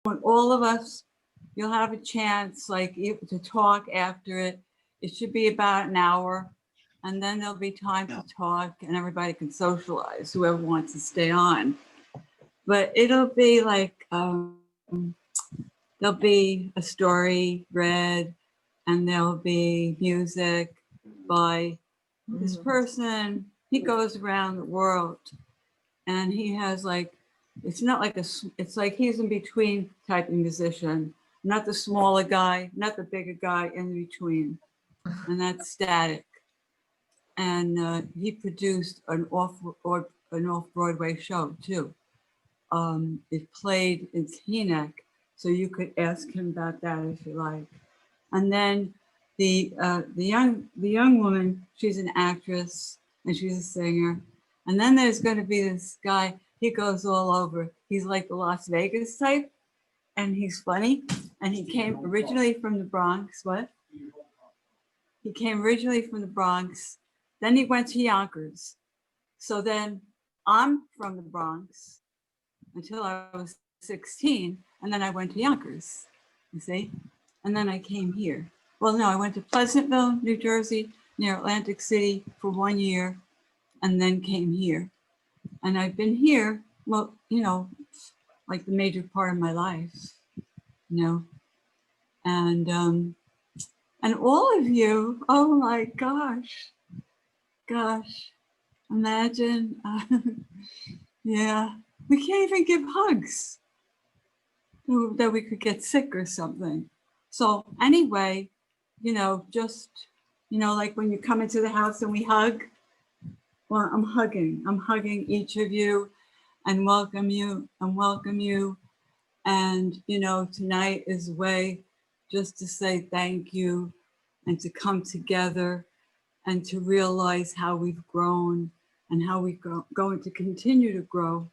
all of us, you'll have a chance like to talk after it. It should be about an hour, and then there'll be time to talk and everybody can socialize, whoever wants to stay on. But it'll be like, there'll be a story read and there'll be music by this person. He goes around the world and he has like, it's not like it's like he's in between type of musician, not the smaller guy, not the bigger guy, in between. And that's Static. And he produced an off-Broadway show too. It played in Teaneck, so you could ask him about that if you like. And then the young woman, she's an actress and she's a singer. And then there's going to be this guy. He goes all over. He's like the Las Vegas type, and he's funny. And he came originally from the Bronx. What? He came originally from the Bronx. Then he went to Yonkers. So then I'm from the Bronx until I was 16. And then I went to Yonkers, you see? And then I came here. Well, no, I went to Pleasantville, New Jersey, near Atlantic City for 1 year, and then came here. And I've been here, well, you know, like the major part of my life, you know. And all of you, oh my gosh, imagine, yeah, we can't even give hugs that we could get sick or something. So anyway, you know, just, you know, like when you come into the house and we hug, well, I'm hugging each of you and welcome you. And, you know, tonight is a way just to say thank you and to come together and to realize how we've grown and how we're going to continue to grow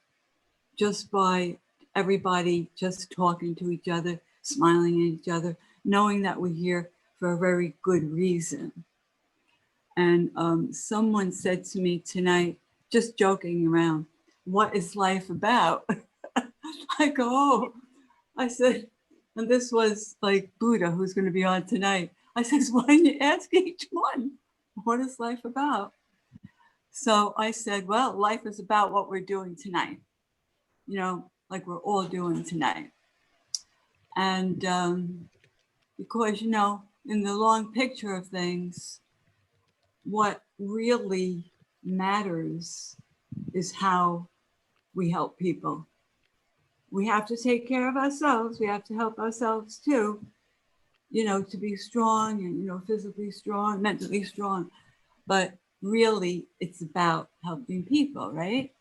just by everybody just talking to each other, smiling at each other, knowing that we're here for a very good reason. And someone said to me tonight, just joking around, what is life about? I go, oh, I said, and this was like Buddha, who's going to be on tonight. I said, why don't you ask each one, what is life about? So I said, well, life is about what we're doing tonight, you know, like we're all doing tonight. And because, you know, in the long picture of things, what really matters is how we help people. We have to take care of ourselves. We have to help ourselves too, you know, to be strong and, you know, physically strong, mentally strong. But really, it's about helping people, right?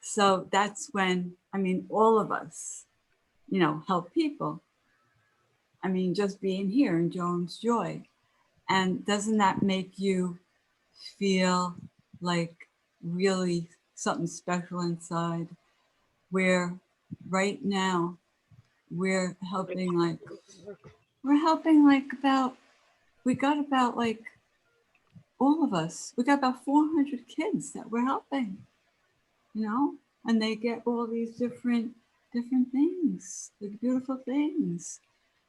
So that's when, I mean, all of us, you know, help people. I mean, just being here in Joan's Joy. And doesn't that make you feel like really something special inside? Where right now we're helping like about, we got about like all of us, we got about 400 kids that we're helping, you know, and they get all these different things, like beautiful things,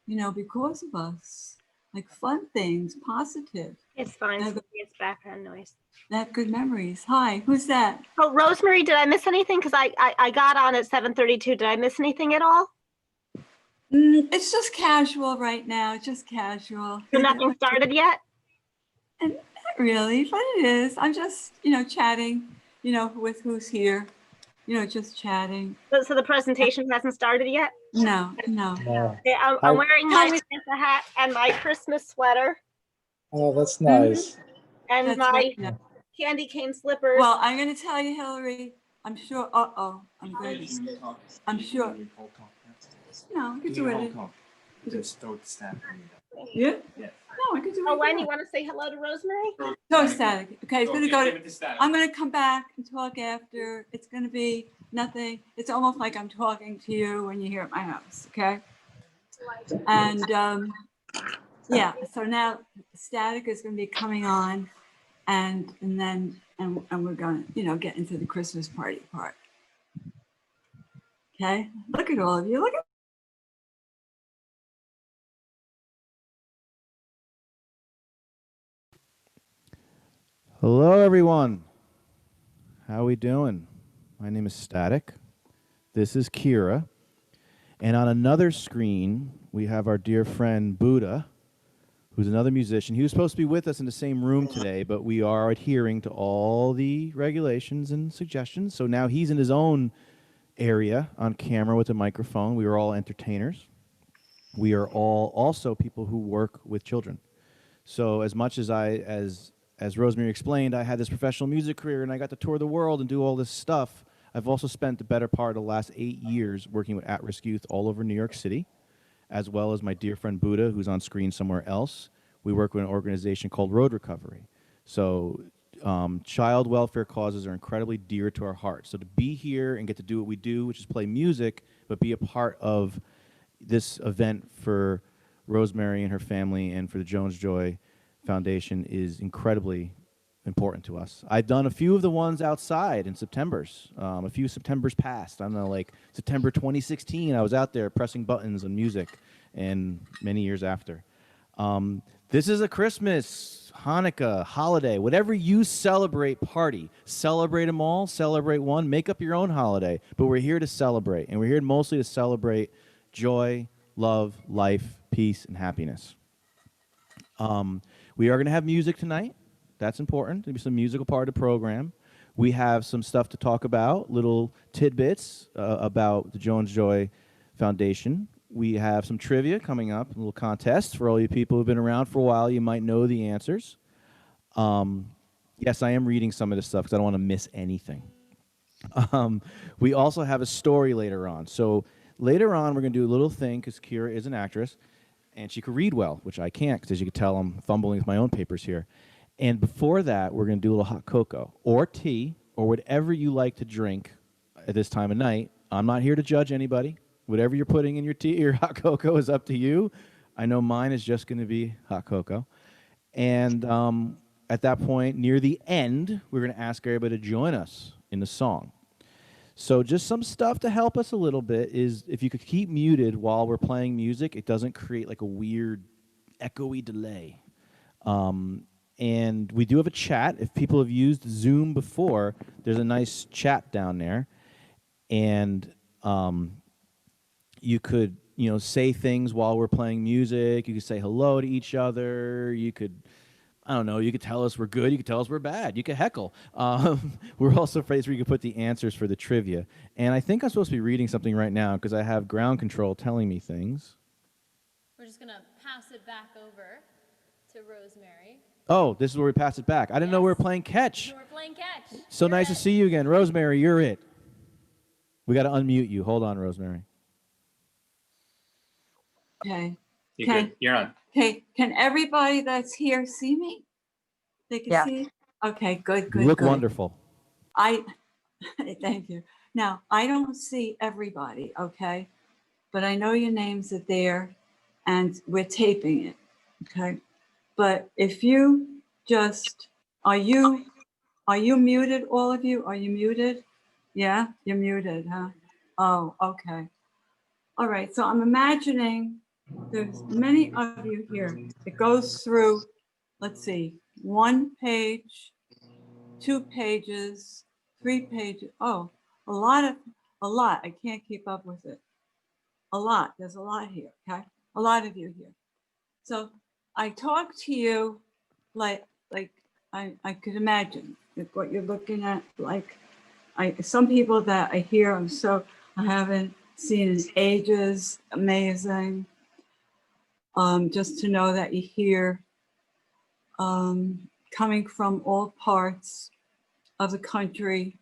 you know, because of us, like fun things, positive. It's fine. It's background noise. They have good memories. Hi, who's that? Oh, Rosemary, did I miss anything? Because I got on at 7:32. Did I miss anything at all? It's just casual right now, just casual. So nothing started yet? And not really, but it is. I'm just, you know, chatting, you know, with who's here, you know, just chatting. So the presentation hasn't started yet? No. Okay, I'm wearing my Santa hat and my Christmas sweater. Oh, that's nice. And That's my right. candy cane slippers. Well, I'm going to tell you, Hillary, I'm sure, I'm good. I'm sure. No, I could do it. Just throw the stamp. Yeah? No, I could do it. Oh, Wen, you want to say hello to Rosemary? So Static. Okay, it's going to go to, I'm going to come back and talk after. It's going to be nothing. It's almost like I'm talking to you when you're here at my house, okay? And yeah, so now Static is going to be coming on and then we're going to, you know, get into the Christmas party part. Okay, look at all of you. Look at Hello, everyone. How we doing? My name is Static. This is Kira. And on another screen, we have our dear friend Buddha, who's another musician. He was supposed to be with us in the same room today, but we are adhering to all the regulations and suggestions. So now he's in his own area on camera with a microphone. We are all entertainers. We are all also people who work with children. So as much as as Rosemary explained, I had this professional music career and I got to tour the world and do all this stuff. I've also spent the better part of the last 8 years working with at-risk youth all over New York City, as well as my dear friend Buddha, who's on screen somewhere else. We work with an organization called Road Recovery. So child welfare causes are incredibly dear to our hearts. So to be here and get to do what we do, which is play music, but be a part of this event for Rosemary and her family and for the Jones Joy Foundation is incredibly important to us. I've done a few of the ones outside in Septembers, a few Septembers past. I don't know, like September 2016, I was out there pressing buttons on music, and many years after. This is a Christmas, Hanukkah, holiday, whatever you celebrate, party. Celebrate them all, celebrate one, make up your own holiday. But we're here to celebrate, and we're here mostly to celebrate joy, love, life, peace, and happiness. We are going to have music tonight. That's important. There'll be some musical part of the program. We have some stuff to talk about, little tidbits about the Jones Joy Foundation. We have some trivia coming up, a little contest for all you people who've been around for a while. You might know the answers. Yes, I am reading some of this stuff because I don't want to miss anything. We also have a story later on. So later on, we're going to do a little thing because Kira is an actress, and she could read well, which I can't because, as you can tell, I'm fumbling with my own papers here. And before that, we're going to do a little hot cocoa or tea or whatever you like to drink at this time of night. I'm not here to judge anybody. Whatever you're putting in your tea or hot cocoa is up to you. I know mine is just going to be hot cocoa. And at that point, near the end, we're going to ask everybody to join us in the song. So just some stuff to help us a little bit is if you could keep muted while we're playing music, it doesn't create like a weird echoey delay. And we do have a chat. If people have used Zoom before, there's a nice chat down there. And you could, say things while we're playing music. You could say hello to each other. You could, I don't know, you could tell us we're good. You could tell us we're bad. You could heckle. We're also a place where you can put the answers for the trivia. And I think I'm supposed to be reading something right now because I have ground control telling me things. We're just going to pass it back over to Rosemary. Oh, this is where we pass it back. I didn't know we were playing catch. We're playing catch. So nice to see you again. Rosemary, you're it. We got to unmute you. Hold on, Rosemary. Okay. You're Okay. good. You're on. Okay, can everybody that's here see me? They can Yeah. see? Okay, good, You good, look good. wonderful. Thank you. Now, I don't see everybody, okay? But I know your names are there and we're taping it, okay? But if you just, are you muted, all of you? Are you muted? Yeah, you're muted, huh? Oh, okay. All right, so I'm imagining there's many of you here. It goes through, let's see, 1 page, 2 pages, 3 pages. Oh, a lot. I can't keep up with it. A lot. There's a lot here, okay? A lot of you here. So I talk to you like I could imagine like what you're looking at. Like some people that I hear, I haven't seen in ages. Amazing. Just to know that you're here, coming from all parts of the country.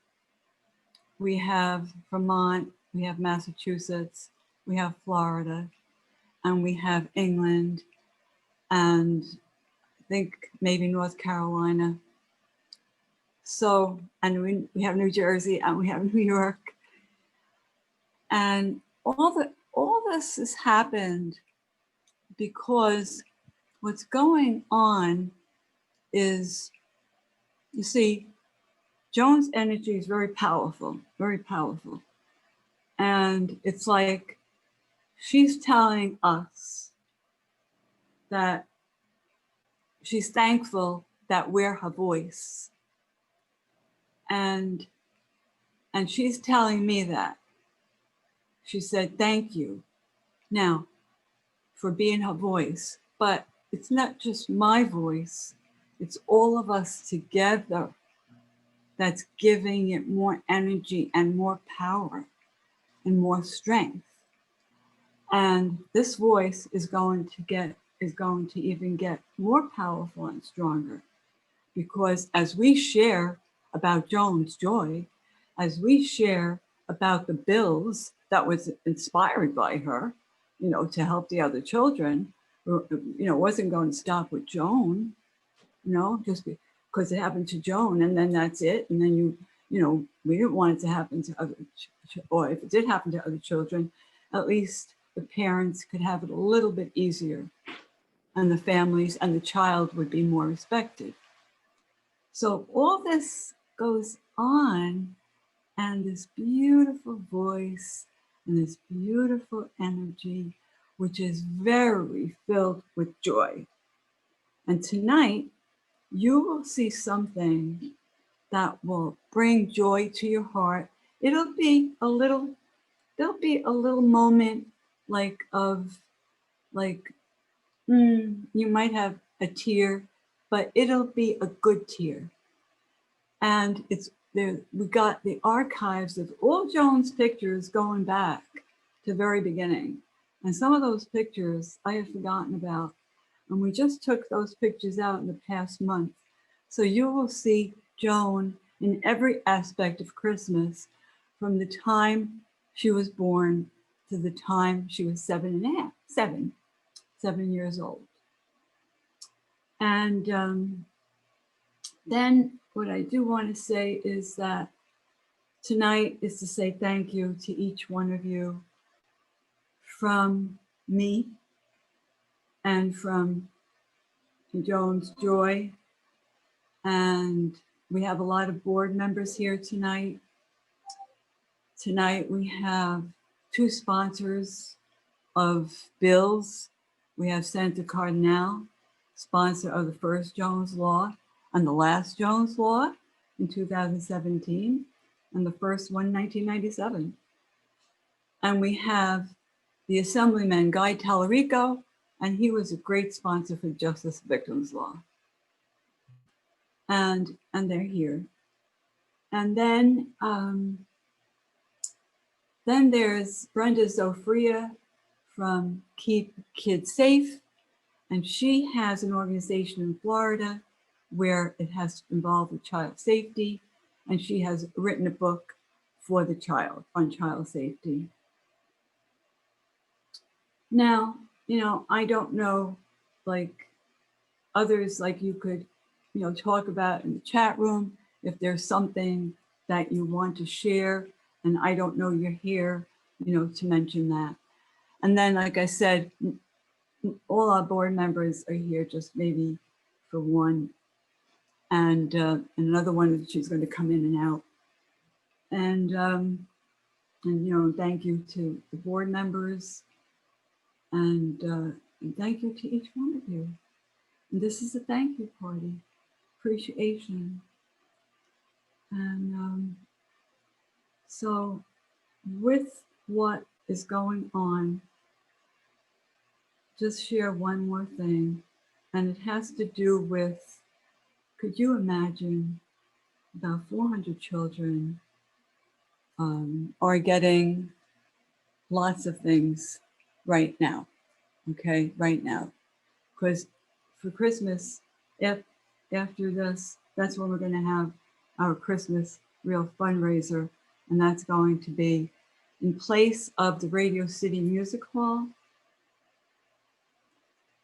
We have Vermont, we have Massachusetts, we have Florida, and we have England, and I think maybe North Carolina. So, and we have New Jersey, and we have New York. And all this has happened because what's going on is, you see, Joan's energy is very powerful, very powerful. And it's like she's telling us that she's thankful that we're her voice. And she's telling me that. She said, thank you now for being her voice. But it's not just my voice, it's all of us together that's giving it more energy and more power and more strength. And this voice is going to even get more powerful and stronger, because as we share about Joan's joy, as we share about the bills that was inspired by her, to help the other children, wasn't going to stop with Joan, just because it happened to Joan and then that's it. And then we didn't want it to happen to other, or if it did happen to other children, at least the parents could have it a little bit easier, and the families and the child would be more respected. So all this goes on, and this beautiful voice and this beautiful energy, which is very filled with joy. And tonight, you will see something that will bring joy to your heart. There'll be a little moment you might have a tear, but it'll be a good tear. And it's there. We got the archives of all Joan's pictures going back to the very beginning. And some of those pictures I had forgotten about. And we just took those pictures out in the past month. So you will see Joan in every aspect of Christmas, from the time she was born to the time she was 7 years old. And then what I do want to say is that tonight is to say thank you to each one of you, from me and from Joan's Joy. And we have a lot of board members here tonight. Tonight we have 2 sponsors of bills. We have Senator Cardinal, sponsor of the first Jones Law and the last Jones Law in 2017, and the first one in 1997. And we have the Assemblyman Guy Tallarico, and he was a great sponsor for Justice Victims Law. And they're here. And then there's Brenda Zofria from Keep Kids Safe, and she has an organization in Florida where it has involved with child safety, and she has written a book for the child on child safety. Now, I don't know, like others, like you could, talk about in the chat room if there's something that you want to share, and I don't know you're here, to mention that. And then, like I said, all our board members are here, just maybe for one, and another one, she's going to come in and out. And thank you to the board members, and thank you to each one of you. And this is a thank you party, appreciation. And so with what is going on, just share one more thing, and it has to do with, could you imagine about 400 children are getting lots of things right now, okay, right now. Because for Christmas, after this, that's when we're going to have our Christmas real fundraiser, and that's going to be in place of the Radio City Music Hall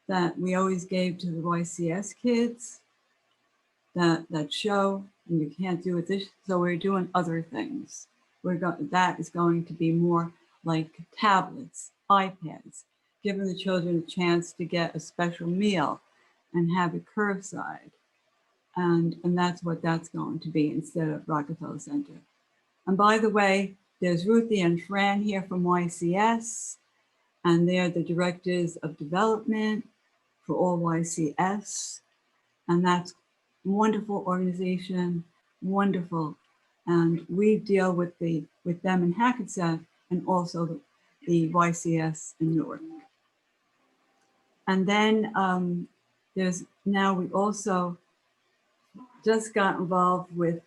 that we always gave to the YCS kids, that show, and you can't do it this, so we're doing other things. That is going to be more like tablets, iPads, giving the children a chance to get a special meal and have it curbside. And that's what that's going to be instead of Rockefeller Center. And by the way, there's Ruthie and Fran here from YCS, and they're the directors of development for all YCS. And that's a wonderful organization, wonderful. And we deal with them in Hackensack and also the YCS in Newark. And then we also just got involved with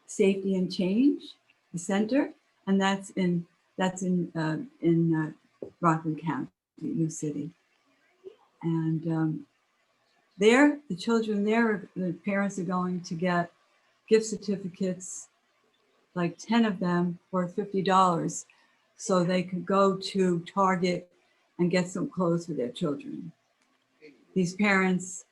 Safety and Change, the center, and that's in Rockland County, New City. And there, the children there, the parents are going to get gift certificates, like 10 of them worth $50, so they could go to Target and get some clothes for their children. These parents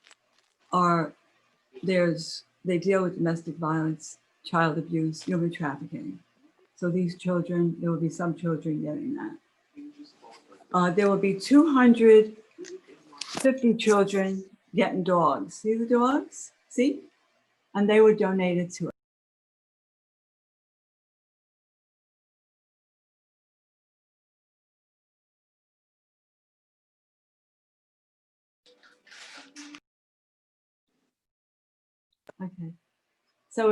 they deal with domestic violence, child abuse, human trafficking. So these children, there will be some children getting that. There will be 250 children getting dogs. See the dogs? See? And they were donated to us. Okay. So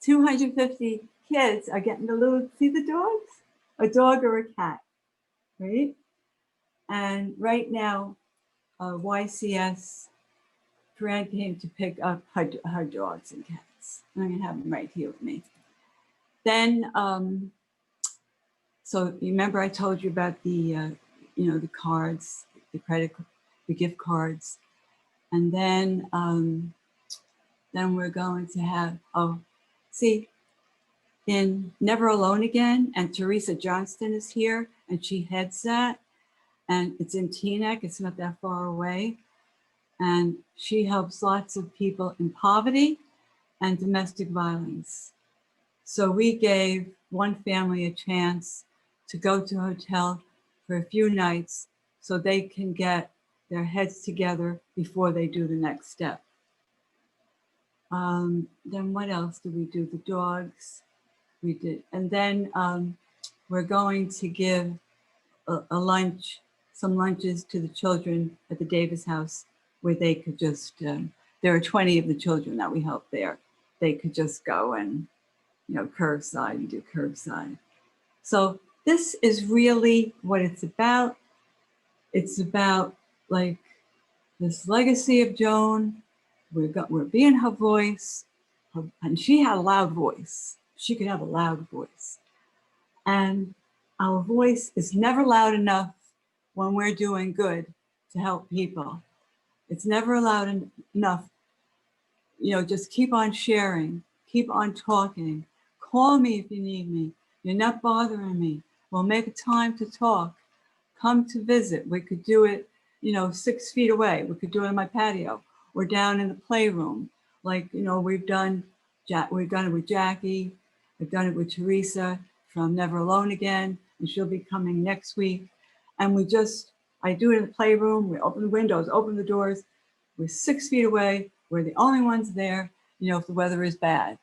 250 kids are getting see the dogs? A dog or a cat, right? And right now, YCS Fran came to pick up her dogs and cats. I'm gonna have them right here with me. Then, so you remember I told you about the cards, the gift cards, and then we're going to have in Never Alone Again, and Teresa Johnston is here, and she heads that, and it's in Teaneck. It's not that far away. And she helps lots of people in poverty and domestic violence. So we gave one family a chance to go to a hotel for a few nights so they can get their heads together before they do the next step. Then what else did we do? The dogs, we did. And then we're going to give some lunches to the children at the Davis House, where they could just, there are 20 of the children that we help there. They could just go and, curbside and do curbside. So this is really what it's about. It's about like this legacy of Joan. We're being her voice, and she had a loud voice. She could have a loud voice. And our voice is never loud enough when we're doing good to help people. It's never loud enough. Just keep on sharing, keep on talking. Call me if you need me. You're not bothering me. We'll make a time to talk. Come to visit. We could do it, 6 feet away. We could do it on my patio or down in the playroom. Like, we've done it with Jackie. We've done it with Teresa from Never Alone Again, and she'll be coming next week. And I do it in the playroom. We open the windows, open the doors. We're 6 feet away. We're the only ones there, if the weather is bad.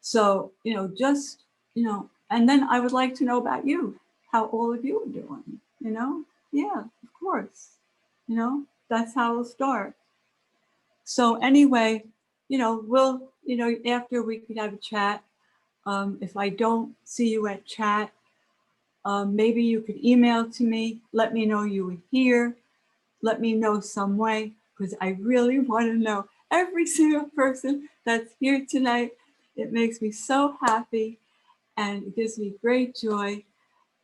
So, and then I would like to know about you, how all of you are doing, Yeah, of course. That's how we'll start. So anyway, after we could have a chat. If I don't see you at chat, maybe you could email to me, let me know you were here, let me know some way, because I really want to know every single person that's here tonight. It makes me so happy and it gives me great joy.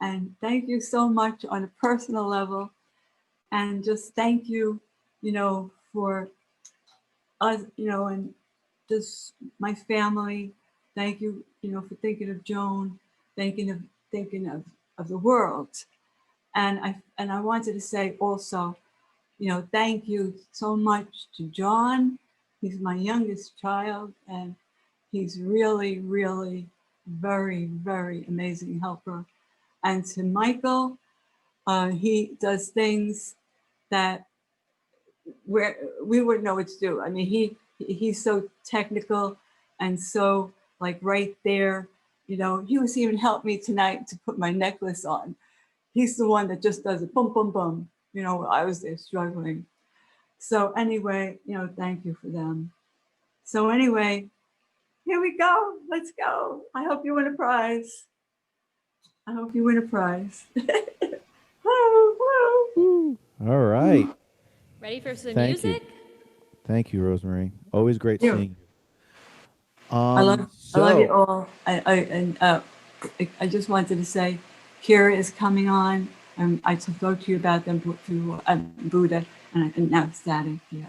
And thank you so much on a personal level. And just thank you, for us, and just my family. Thank you, for thinking of Joan, thinking of the world. And I wanted to say also, thank you so much to John. He's my youngest child, and he's really, really very, very amazing helper. And to Michael, he does things that we wouldn't know what to do. I mean, he's so technical and so like right there, he was even helped me tonight to put my necklace on. He's the one that just does it, boom, boom, boom. I was there struggling. So anyway, thank you for them. So anyway, Here we go. Let's go. I hope you win a prize. I hope you win a prize. Woo, woo. All right. Ready for some Thank you. music? Thank you, Rosemary. Always great You. seeing you. I love you all. I just wanted to say, Kira is coming on. I spoke to you about them through Buddha and now Static. Yeah,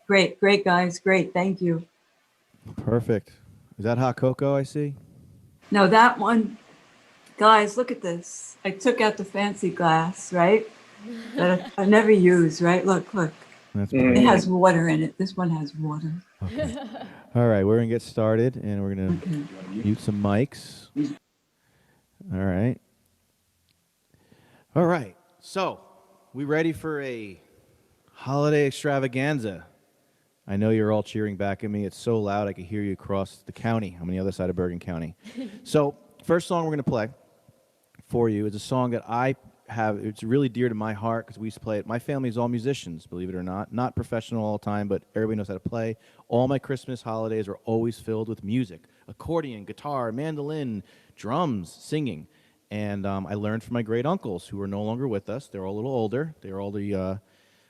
great guys, great. Thank you. Perfect. Is that hot cocoa I see? No, that one, guys, look at this. I took out the fancy glass, right? That I never use, right? Look. That's It pretty. has water in it. This one has water. Okay. All right, we're gonna get started, and we're gonna Okay. mute some mics. All right. All right. So, we ready for a holiday extravaganza? I know you're all cheering back at me. It's so loud I can hear you across the county. I'm on the other side of Bergen County. So, first song we're gonna play for you is a song that I have. It's really dear to my heart because we used to play it. My family's all musicians, believe it or not professional all the time, but everybody knows how to play. All my Christmas holidays are always filled with music: accordion, guitar, mandolin, drums, singing. And I learned from my great uncles who are no longer with us. They're all a little older. They're all the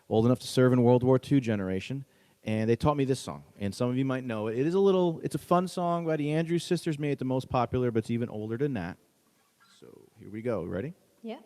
old enough to serve in World War II generation. And they taught me this song, and some of you might know it. It's a fun song by the Andrews Sisters, made it the most popular, but it's even older than that. So here we go. Ready? Yeah.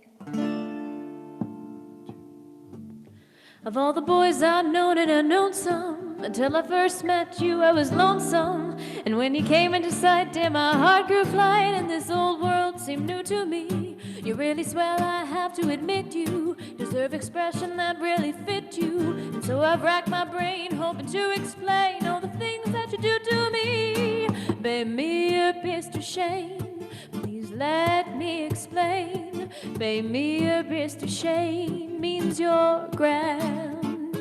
Of all the boys I'd known and unknown some, until I first met you I was lonesome. And when you came into sight, dear, my heart grew light, and this old world seemed new to me. You really swell, I have to admit, you deserve expression that really fit you. And so I've racked my brain hoping to explain all the things that you do to me. Bear me a piece to shame, please let me explain. Bear me a piece to shame means you're grand.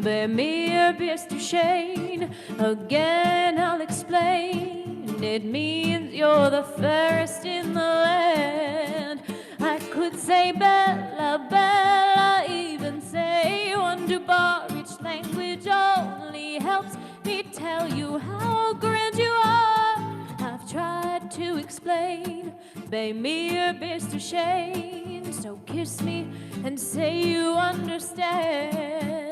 Bear me a piece to shame, again I'll explain. It means you're the fairest in the land. I could say Bella, Bella, even say one to bar. Each language only helps me tell you how grand you are. I've tried to explain, bear me a piece to shame. So kiss me and say you understand.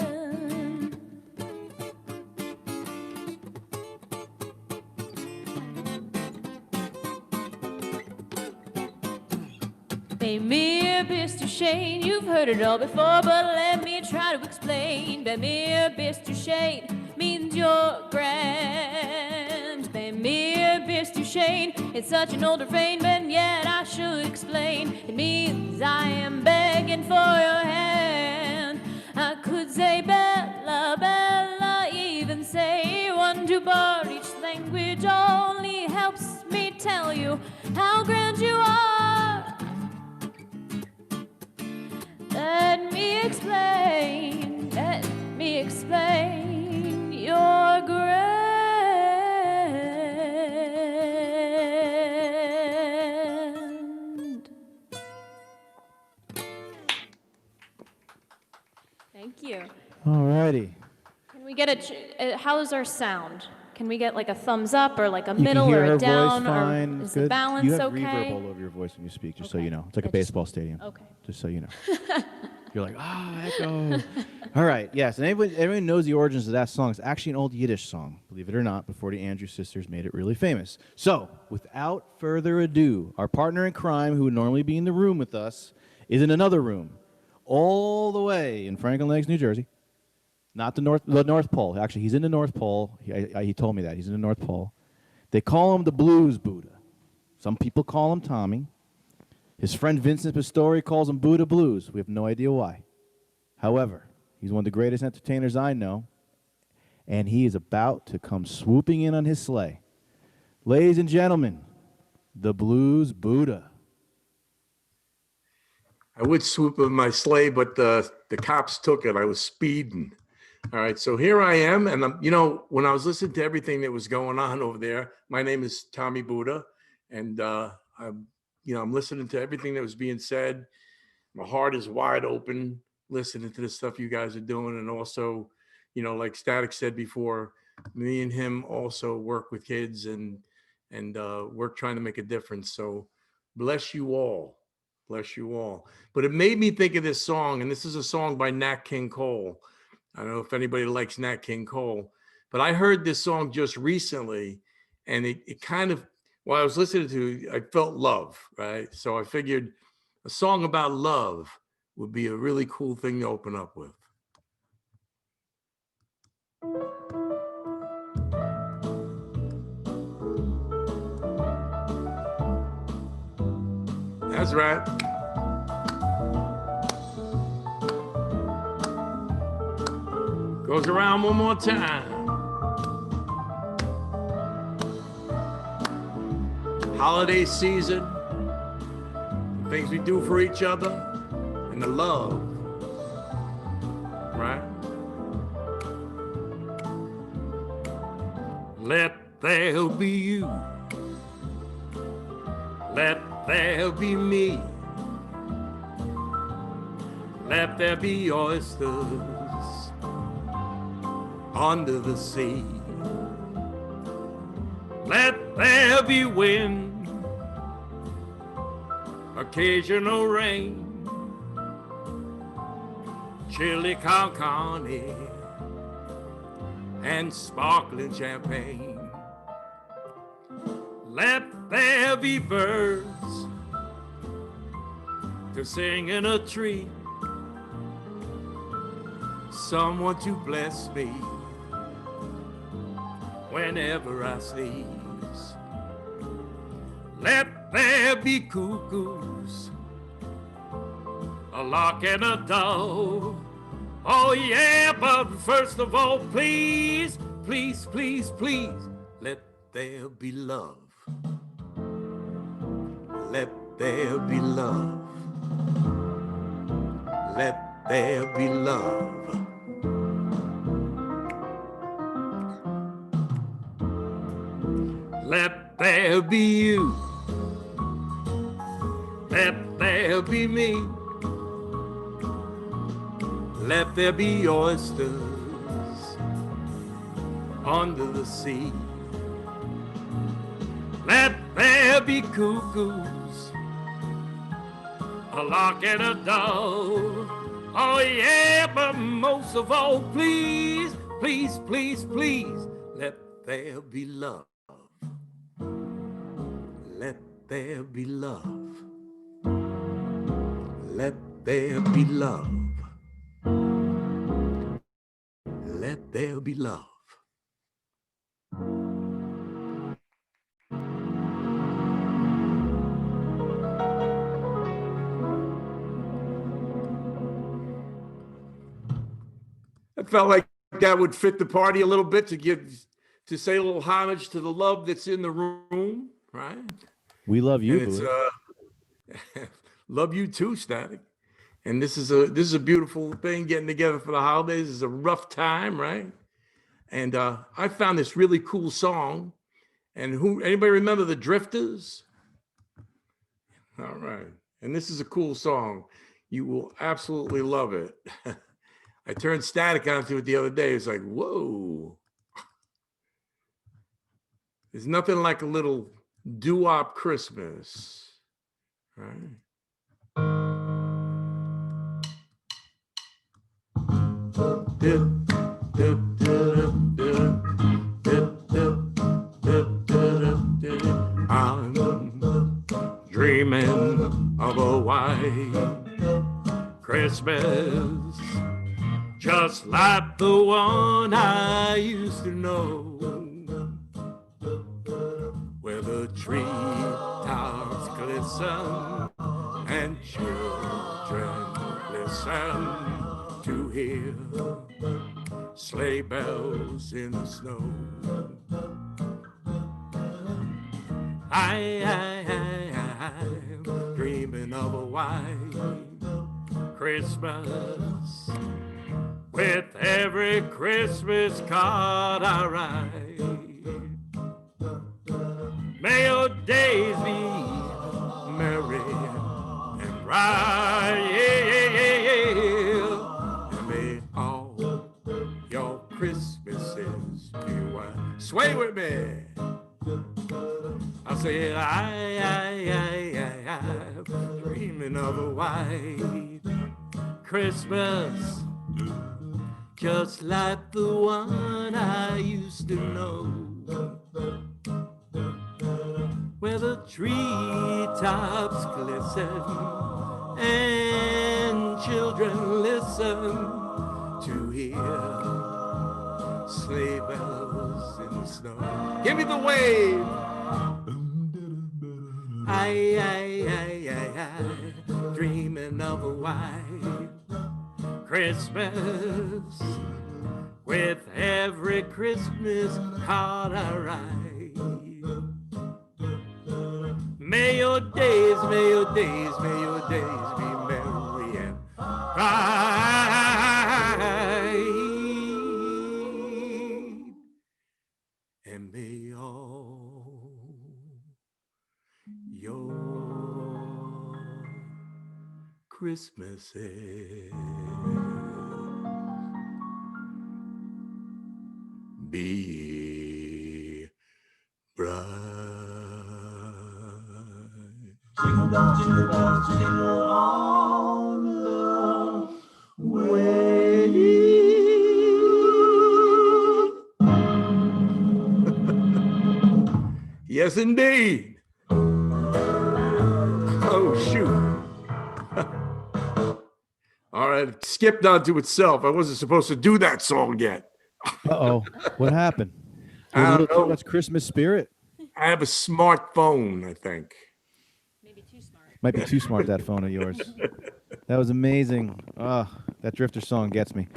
Bear me a piece to shame. You've heard it all before, but let me try to explain. Bear me a piece to shame means you're grand. Bear me a piece to shame. It's such an old refrain, but yet I should explain. It means I am begging for your hand. I could say Bella, Bella, even say one to bar. Each language only helps me tell you how grand you are. Let me explain, you're grand. Thank you. All righty. Can we get how's our sound? Can we get like a thumbs up or like a You can middle hear or her a down, voice fine. or It's is the good. balance You have okay? reverb all over your voice when you speak, just so Okay. you know. It's like a I just- baseball stadium. Okay. Just so you know. You're like, echo. All right, yes. And everyone knows the origins of that song. It's actually an old Yiddish song, believe it or not, before the Andrews Sisters made it really famous. So, without further ado, our partner in crime, who would normally be in the room with us, is in another room, all the way in Franklin Lakes, New Jersey. Not the North Pole. Actually, he's in the North Pole. He told me that. He's in the North Pole. They call him the Blues Buddha. Some people call him Tommy. His friend Vincent Pastore calls him Buddha Blues. We have no idea why. However, he's one of the greatest entertainers I know, and he is about to come swooping in on his sleigh. Ladies and gentlemen, the Blues Buddha. I would swoop in my sleigh, but the cops took it. I was speeding. All right, so here I am, and when I was listening to everything that was going on over there, my name is Tommy Buddha, and I'm listening to everything that was being said. My heart is wide open, listening to the stuff you guys are doing, and also, like Static said before, me and him also work with kids and we're trying to make a difference. So bless you all. Bless you all. But it made me think of this song, and this is a song by Nat King Cole. I don't know if anybody likes Nat King Cole, but I heard this song just recently, and it kind of, while I was listening to it, I felt love, right? So I figured a song about love would be a really cool thing to open up with. That's right. Goes around one more time. Holiday season, the things we do for each other, and the love, right? Let there be you. Let there be me. Let there be oysters under the sea. Let there be wind, occasional rain, chili con carne, and sparkling champagne. Let there be birds to sing in a tree, someone to bless me whenever I sneeze. Let there be cuckoos, a lark and a dove. Oh yeah, but first of all, please, please, please, please, let there be love. Let there be love. Let there be love. Let there be you. Let there be me. Let there be oysters under the sea. Let there be cuckoos, a lark and a dove. Oh yeah, but most of all, please, please, please, please, let there be love. Let there be love. Let there be love. Let there be love. I felt like that would fit the party a little bit to say a little homage to the love that's in the room, right? We love you. And it's love you too, Static. And this is a beautiful thing, getting together for the holidays. It's a rough time, right? And I found this really cool song. And anybody remember the Drifters? All right. And this is a cool song. You will absolutely love it. I turned Static onto it the other day. It's like, whoa. There's nothing like a little doo-wop Christmas, right? I'm dreaming of a white Christmas, just like the one I used to know, where the treetops glisten and children listen to hear sleigh bells in the snow. I'm dreaming of a white Christmas, with every Christmas card I write. May your days be merry and bright, yeah. And may all your Christmases be white. Sway with me. I say, I'm dreaming of a white Christmas, just like the one I used to know, where the treetops glisten and children listen to hear sleigh bells in the snow. Give me the wave. I, dreaming of a white Christmas, with every Christmas card I write. May your days, may your days, may your days be merry and bright. And may all your Christmases be bright. Jingle bells, jingle all the way. Yes, indeed. Oh, shoot. All right, it skipped onto itself. I wasn't supposed to do that song yet. Uh-oh. What happened? I Was it a don't little too know. much Christmas spirit? I have a smartphone, I think. Maybe too smart. Might be too smart, that phone of yours. That was amazing. That Drifter song gets me.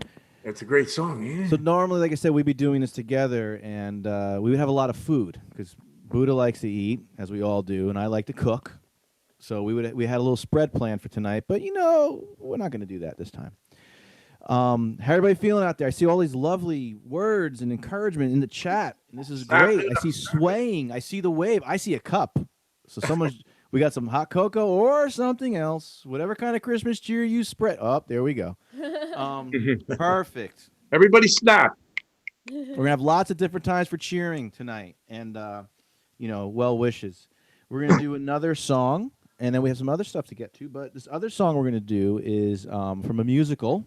That's a great song, yeah. So normally, like I said, we'd be doing this together, and we would have a lot of food, because Buddha likes to eat, as we all do, and I like to cook. So we had a little spread planned for tonight, but we're not going to do that this time. How everybody feeling out there? I see all these lovely words and encouragement in the chat, and this is great. I see swaying. I see the wave. I see a cup. So we got some hot cocoa or something else, whatever kind of Christmas cheer you spread. Oh, there we go. Perfect. Everybody stop. We're gonna have lots of different times for cheering tonight, and well wishes. We're gonna do another song, and then we have some other stuff to get to. But this other song we're gonna do is from a musical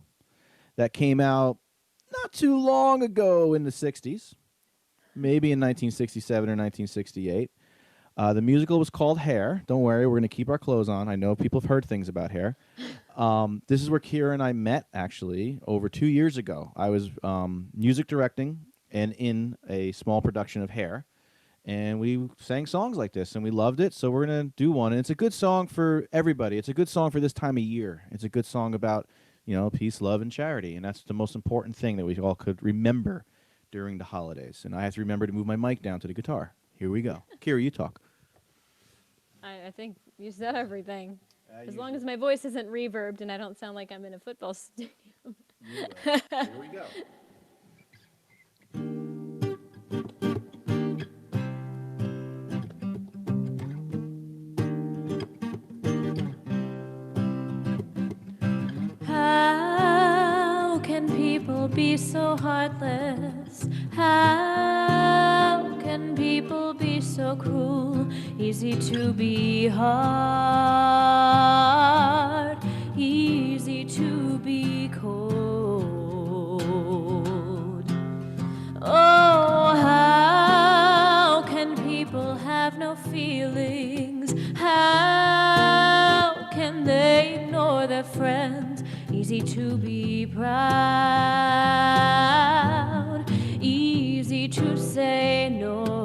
that came out not too long ago in the '60s, maybe in 1967 or 1968. The musical was called Hair. Don't worry, we're gonna keep our clothes on. I know people have heard things about Hair. This is where Kira and I met, actually, over 2 years ago. I was music directing and in a small production of Hair, and we sang songs like this, and we loved it, so we're going to do one. And it's a good song for everybody. It's a good song for this time of year. It's a good song about, peace, love, and charity, and that's the most important thing that we all could remember during the holidays. And I have to remember to move my mic down to the guitar. Here we go. Kira, you talk. I think you said everything. As long as my voice isn't reverbed and I don't sound like I'm in a football stadium. Here we go. How can people be so heartless? How can people be so cruel? Easy to be hard, easy to be cold. Oh, how can people have no feelings? How can they ignore their friends? Easy to be proud, easy to say no.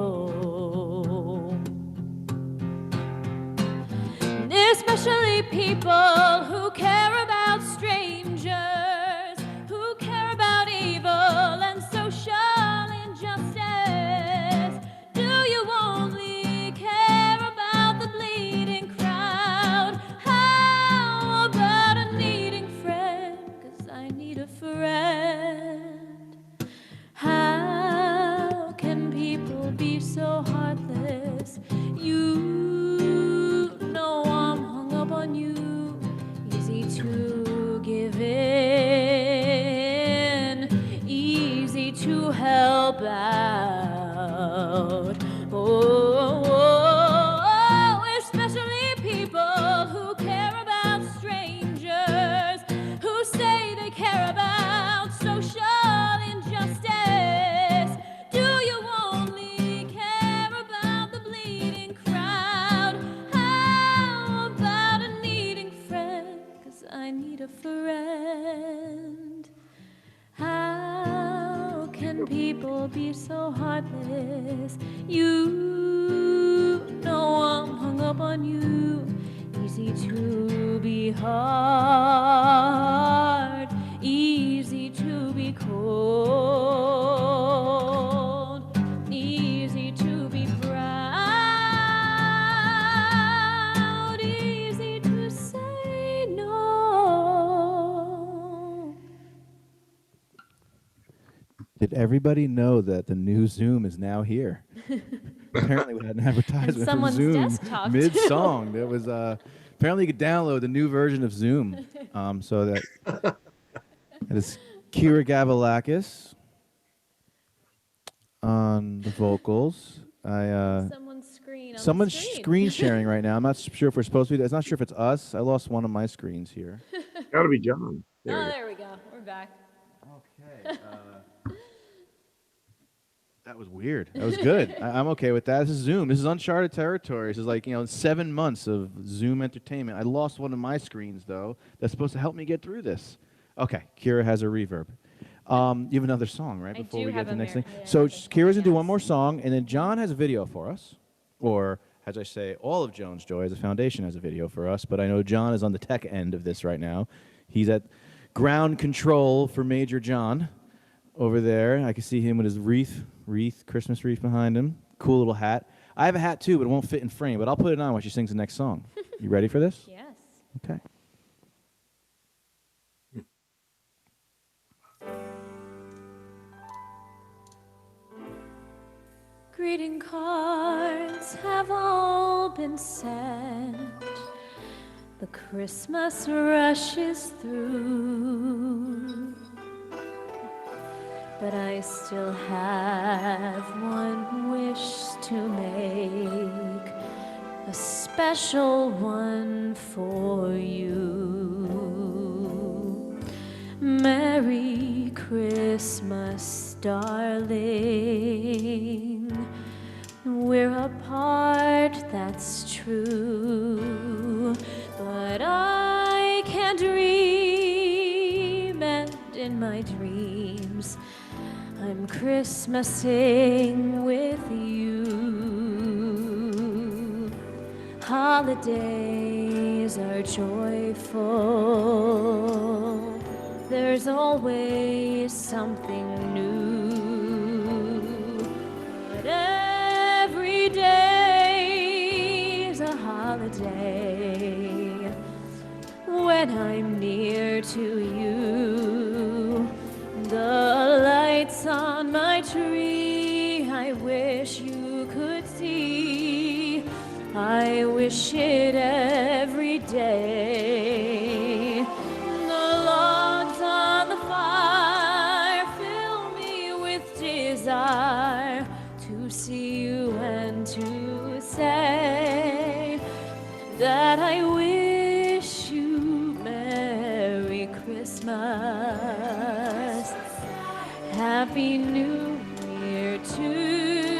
Especially people who care about strangers, who care about evil and social injustice. Do you only care about the bleeding crowd? How about a needing friend? 'Cause I need a friend. How can people be so heartless? You know I'm hung up on you. Easy to give in, easy to help out. friend. How can people be so heartless? You know I'm hung up on you. Easy to be hard, easy to be cold, easy to be proud, easy to say no. Did everybody know that the new Zoom is now here? Apparently, we had an advertisement from someone's Zoom desktop, mid-song. There was apparently you could download the new version of Zoom. So that is Kira Gavalakis on the vocals. Someone's screen on Someone's the screen. screen sharing right now. I'm not sure if we're supposed to be. I'm not sure if it's us. I lost one of my screens here. Gotta be John. There Oh, you go. there we go. We're back. Okay. That was weird. That was good. I'm okay with that. This is Zoom. This is uncharted territory. This is like, 7 months of Zoom entertainment. I lost one of my screens, though. That's supposed to help me get through this. Okay. Kira has a reverb. You have another song, right? I Before do we get have to the next thing. yeah, So another song, Kira's going to do one yes. more song, and then John has a video for us. Or, as I say, all of Joan's Joy as a foundation has a video for us. But I know John is on the tech end of this right now. He's at ground control for Major John over there. I can see him with his Christmas wreath behind him. Cool little hat. I have a hat too, but it won't fit in frame. But I'll put it on when she sings the next song. You ready for this? Yes. Okay. Greeting cards have all been sent. The Christmas rush is through. But I still have one wish to make, a special one for you. Merry Christmas, darling. We're apart, that's true, but I can dream, and in my dreams I'm Christmasing with you. Holidays are joyful. There's always something new. But every day's a holiday when I'm near to you. The lights on my tree, I wish you could see. I wish it every day. The logs on the fire fill me with desire to see you and to say that I wish you Merry Christmas, Happy New Year too.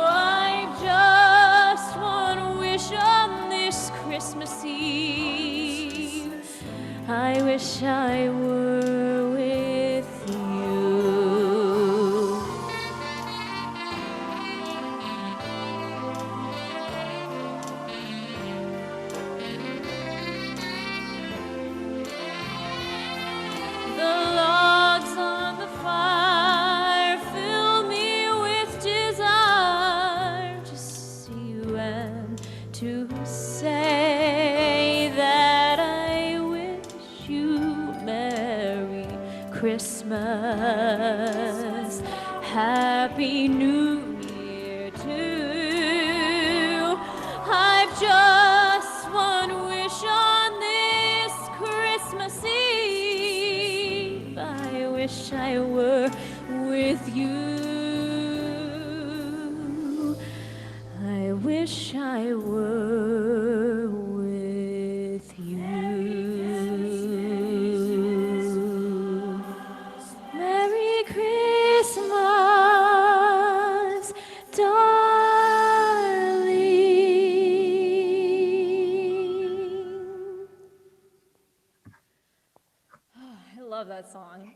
I just want to wish on this Christmas Eve, I wish I were with you. The logs on the fire fill me with desire to see you and to say that I wish you Merry Christmas, Happy New Year too. I've just one wish on this Christmas Eve, I wish I were with you. I wish I were with you. Merry Christmas, darling. love that song.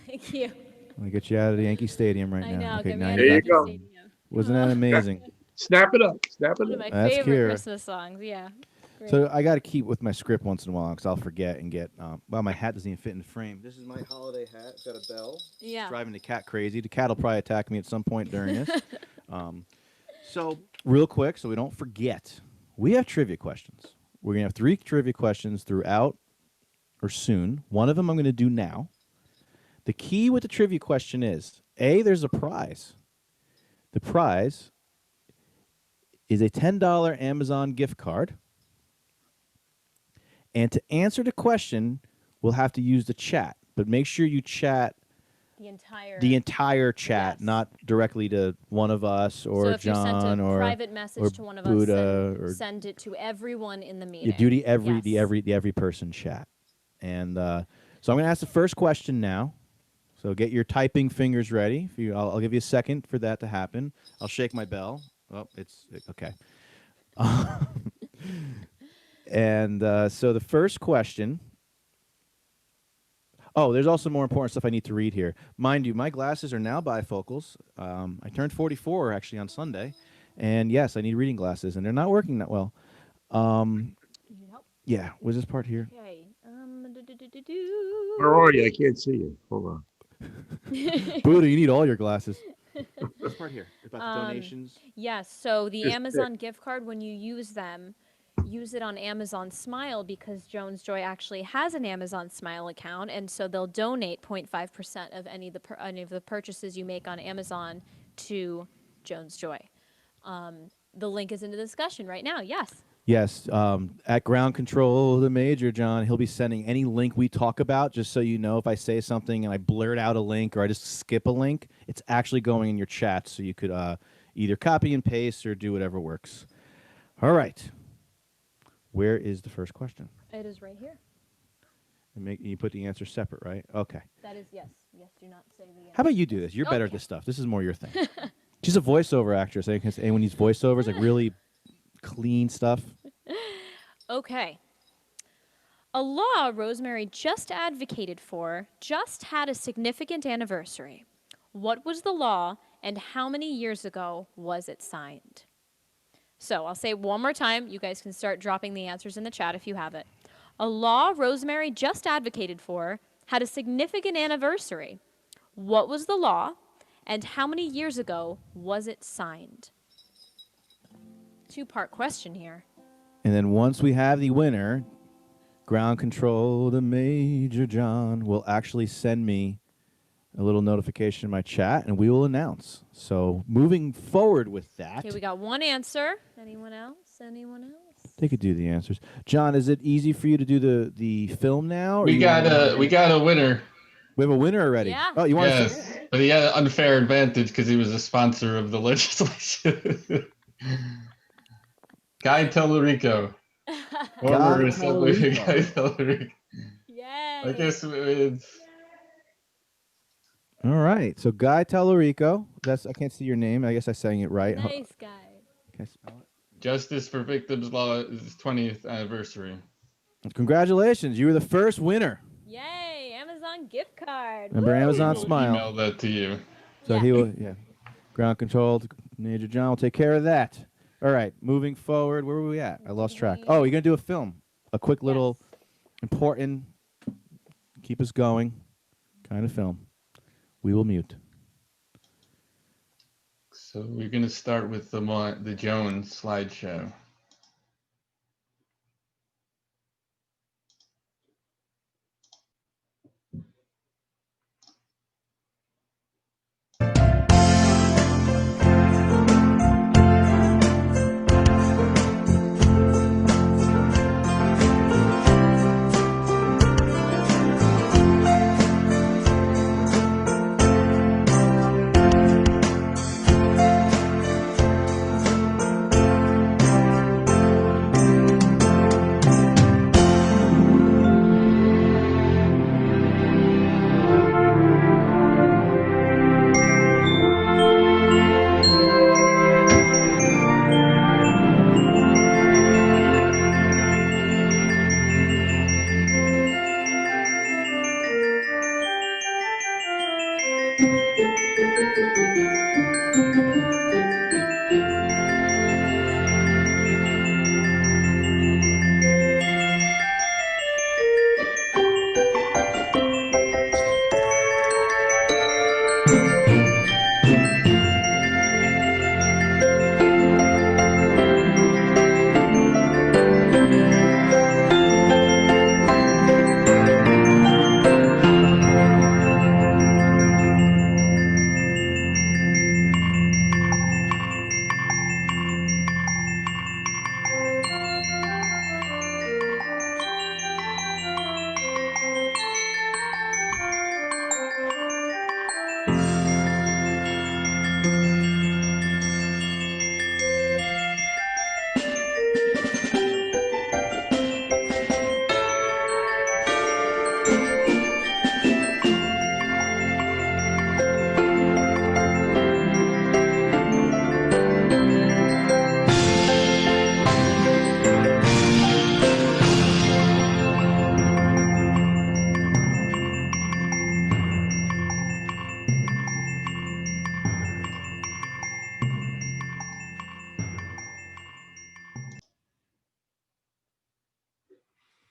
Thank you. Let me get you out of the Yankee Stadium right I now. know. Okay, Get me now out you of There you got. go. Yankee Stadium. Wasn't that amazing? Snap it up. Snap it One of up. my That's favorite Kira. Christmas songs. Yeah. Great. So I got to keep with my script once in a while because I'll forget and get. Well, my hat doesn't even fit in the frame. This is my holiday hat. It's got a bell. Yeah. Driving the cat crazy. The cat will probably attack me at some point during this. So real quick, so we don't forget, we have trivia questions. We're gonna have 3 trivia questions throughout or soon. One of them I'm gonna do now. The key with the trivia question is there's a prize. The prize is a $10 Amazon gift card. And to answer the question, we'll have to use the chat. But make sure you chat The entire chat, Yes. not directly to one of us or so if you John sent a or private message or to one of Buddha us, or send it to everyone in the meeting. you do the Yes. every person chat. And so I'm going to ask the first question now. So get your typing fingers ready. I'll give you a second for that to happen. I'll shake my bell. Oh, it's okay. And so the first question. Oh, there's also more important stuff I need to read here. Mind you, my glasses are now bifocals. I turned 44 actually on Sunday. And yes, I need reading glasses, and they're not working that well. You need help? Yeah, was this part here? Okay. Where are you? I can't see you. Hold on. Buddha, you need all your glasses. This part here about the donations. Yes. So the Just Amazon gift card, when you use them, use it on Amazon Smile because Joan's Joy actually has an Amazon Smile account, and so they'll donate 0.5% of any of the purchases you make on Amazon to Joan's Joy. The link is in the discussion right now. Yes. Yes, at ground control, the Major, John, he'll be sending any link we talk about, just so you know, if I say something and I blurt out a link or I just skip a link, it's actually going in your chat, so you could either copy and paste or do whatever works. All right. Where is the first question? It is right here. And you put the answer separate, right? Okay. That is yes. Yes. Do not say the. How about you do this? You're better at Okay. this stuff. This is more your thing. She's a voiceover actress. Anyone needs voiceovers, like really clean stuff. Okay. A law Rosemary just advocated for just had a significant anniversary. What was the law, and how many years ago was it signed? So I'll say it one more time. You guys can start dropping the answers in the chat if you have it. A law Rosemary just advocated for had a significant anniversary. What was the law, and how many years ago was it signed? 2-part question here. And then once we have the winner, ground control, the Major John will actually send me a little notification in my chat, and we will announce. So moving forward with that, Okay, we got one answer. Anyone else? Anyone else? they could do the answers. John, is it easy for you to do the film now? or We you got wanna- a winner. We have a winner already. Yeah. Oh, you want to? Yes, but he had an unfair advantage because he was a sponsor of the legislation. Guy Tellerico. Former Assembly Tellerico. Guy Tellerico. Yay! I guess it's All right. So Guy Tellerico. I can't see your name. I guess I sang it right. Nice guy. Can I spell it? Justice for Victims Law is 20th anniversary. Congratulations. You were the first winner. Yay! Amazon gift card. Remember Amazon We'll Smile. Email that to you. So Yeah. he will, ground control. Major John will take care of that. All right, moving forward. Where were we at? I lost track. Oh, you're gonna do a film, a quick little, important, keep us going, kind of film. We will mute. So we're gonna start with the Joan slideshow.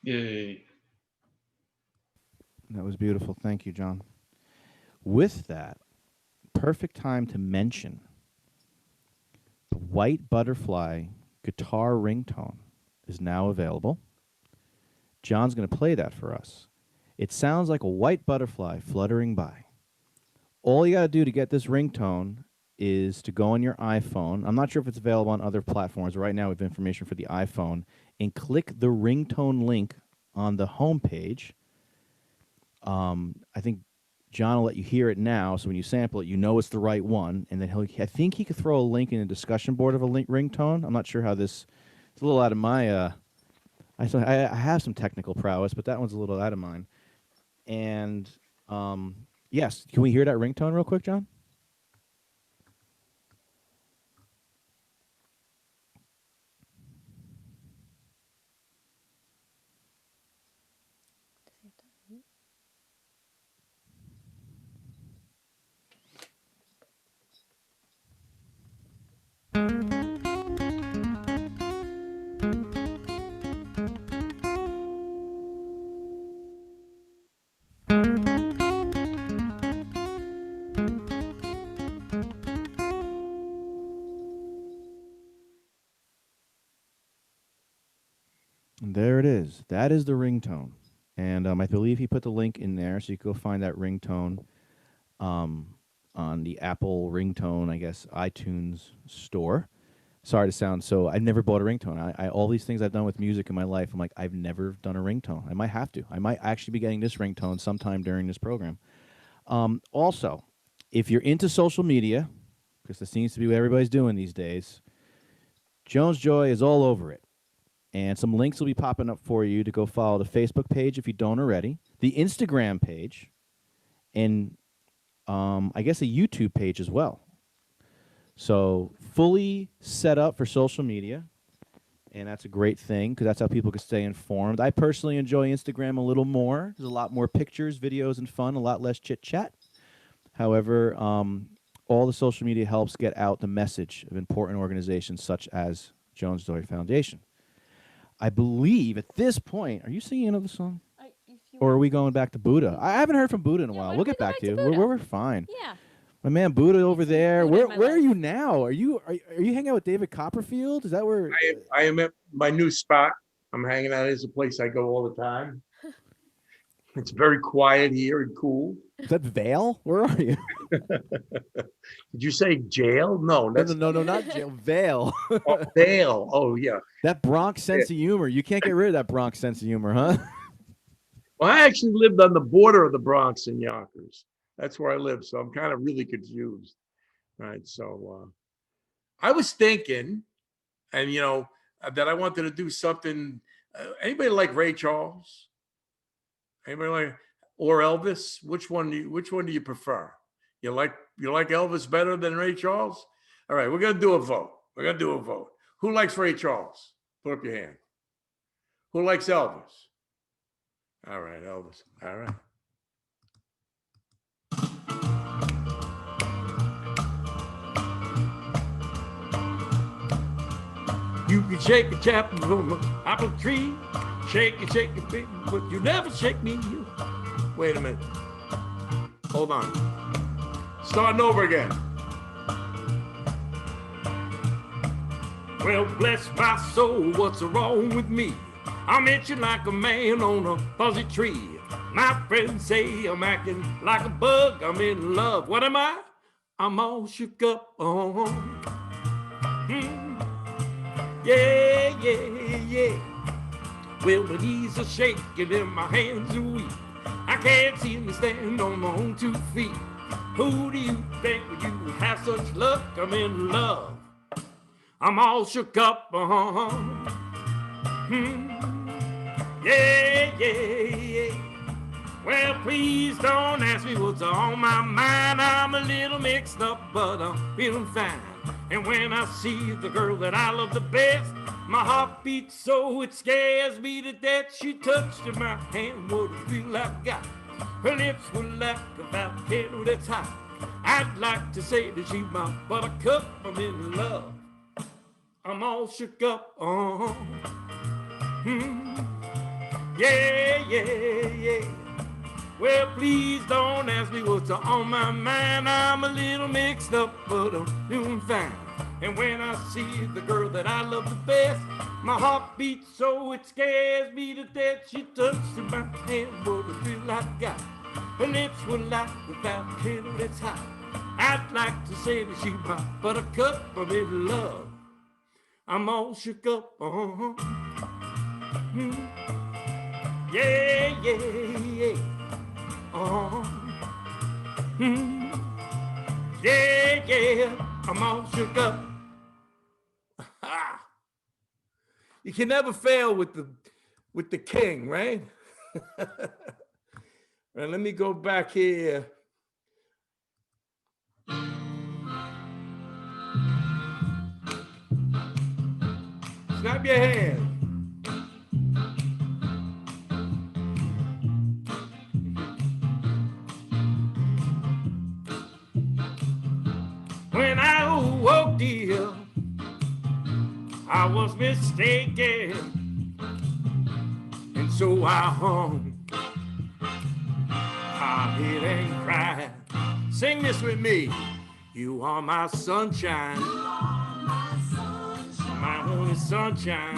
Yay. That was beautiful. Thank you, John. With that, perfect time to mention the White Butterfly guitar ringtone is now available. John's going to play that for us. It sounds like a white butterfly fluttering by. All you got to do to get this ringtone is to go on your iPhone. I'm not sure if it's available on other platforms. Right now we have information for the iPhone. And click the ringtone link on the home page. I think John will let you hear it now, so when you sample it, you know it's the right one. And then I think he could throw a link in the discussion board of a ringtone. I'm not sure how this... It's a little out of my... I have some technical prowess, but that one's a little out of mine. And, yes, can we hear that ringtone real quick, John? And there it is. That is the ringtone. And I believe he put the link in there, so you can go find that ringtone on the Apple ringtone, I guess, iTunes store. Sorry to sound so... I've never bought a ringtone. I all these things I've done with music in my life, I'm like, I've never done a ringtone. I might have to. I might actually be getting this ringtone sometime during this program. Also, if you're into social media, because that seems to be what everybody's doing these days, Joan's Joy is all over it. And some links will be popping up for you to go follow the Facebook page if you don't already, the Instagram page, and I guess a YouTube page as well. So fully set up for social media, and that's a great thing because that's how people can stay informed. I personally enjoy Instagram a little more. There's a lot more pictures, videos, and fun, a lot less chit-chat. However, all the social media helps get out the message of important organizations such as Joan's Joy Foundation. I believe at this point, are you singing another song? Or are we going back to Buddha? I haven't heard from Buddha in a while. We'll get back to you. We're fine. Yeah. My man Buddha over there. Buddha in my Where are life. you now? Are you hanging out with David Copperfield? Is that where? I am at my new spot. I'm hanging out. It's a place I go all the time. It's very quiet here and cool. Is that Vale? Where are you? Did you say jail? No, that's No, not jail. Vale. Vale. Oh, yeah. That Bronx sense of humor. You can't get rid of that Bronx sense of humor, huh? Well, I actually lived on the border of the Bronx and Yonkers. That's where I live. So I'm kind of really confused. Right. So I was thinking, and that I wanted to do something. Anybody like Ray Charles? Anybody like or Elvis? Which one do you prefer? You like Elvis better than Ray Charles? All right, we're gonna do a vote. Who likes Ray Charles? Put up your hand. Who likes Elvis? All right, Elvis. All right. You can shake a chap from an apple tree, shake it, baby, but you never shake me. Wait a minute. Hold on. Starting over again. Well, bless my soul, what's wrong with me? I'm itching like a man on a fuzzy tree. My friends say I'm acting like a bug. I'm in love. What am I? I'm all shook up. Yeah. Well, my knees are shaking and my hands are weak. I can't seem to stand on my own 2 feet. Who do you think would you have such luck? I'm in love. I'm all shook up. Yeah. Well, please don't ask me what's on my mind. I'm a little mixed up, but I'm feeling fine. And when I see the girl that I love the best, my heart beats so it scares me to death. She touched my hand, what a feel I've got. Her lips were like a volcano that's hot. I'd like to say that she's my buttercup. I'm in love. I'm all shook up. Yeah, yeah, yeah. Well, please don't ask me what's on my mind. I'm a little mixed up, but I'm doing fine. And when I see the girl that I love the best, my heart beats so it scares me to death. She touches my hand, what a thrill I got. Her lips were like without a candle that's hot. I'd like to say that she my buttercup, but in love, I'm all shook up. Yeah, yeah, yeah. Yeah, yeah. I'm all shook up. You can never fail with the king, right? Well, let me go back here. Snap your hand. When I woke, dear, I was mistaken, and so I hung my head and cried. Sing this with me. You are my sunshine, my only sunshine.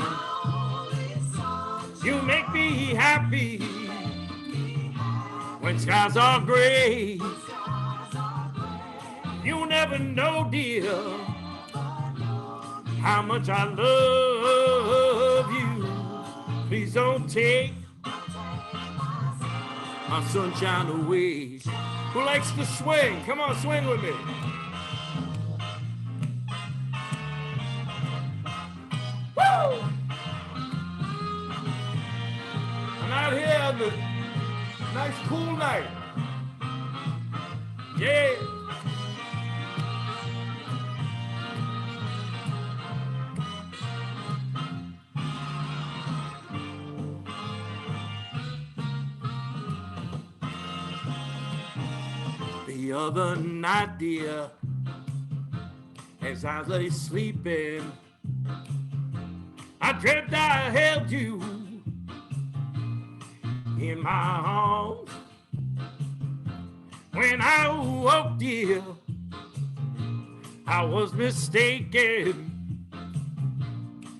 You make me happy when skies are gray. You never know, dear, how much I love you. Please don't take my sunshine away. Who likes to swing? Come on, swing with me. Woo! I'm out here on the nice cool night. Yeah. The other night, dear, as I lay sleeping, I dreamt I held you in my arms. When I woke, dear, I was mistaken,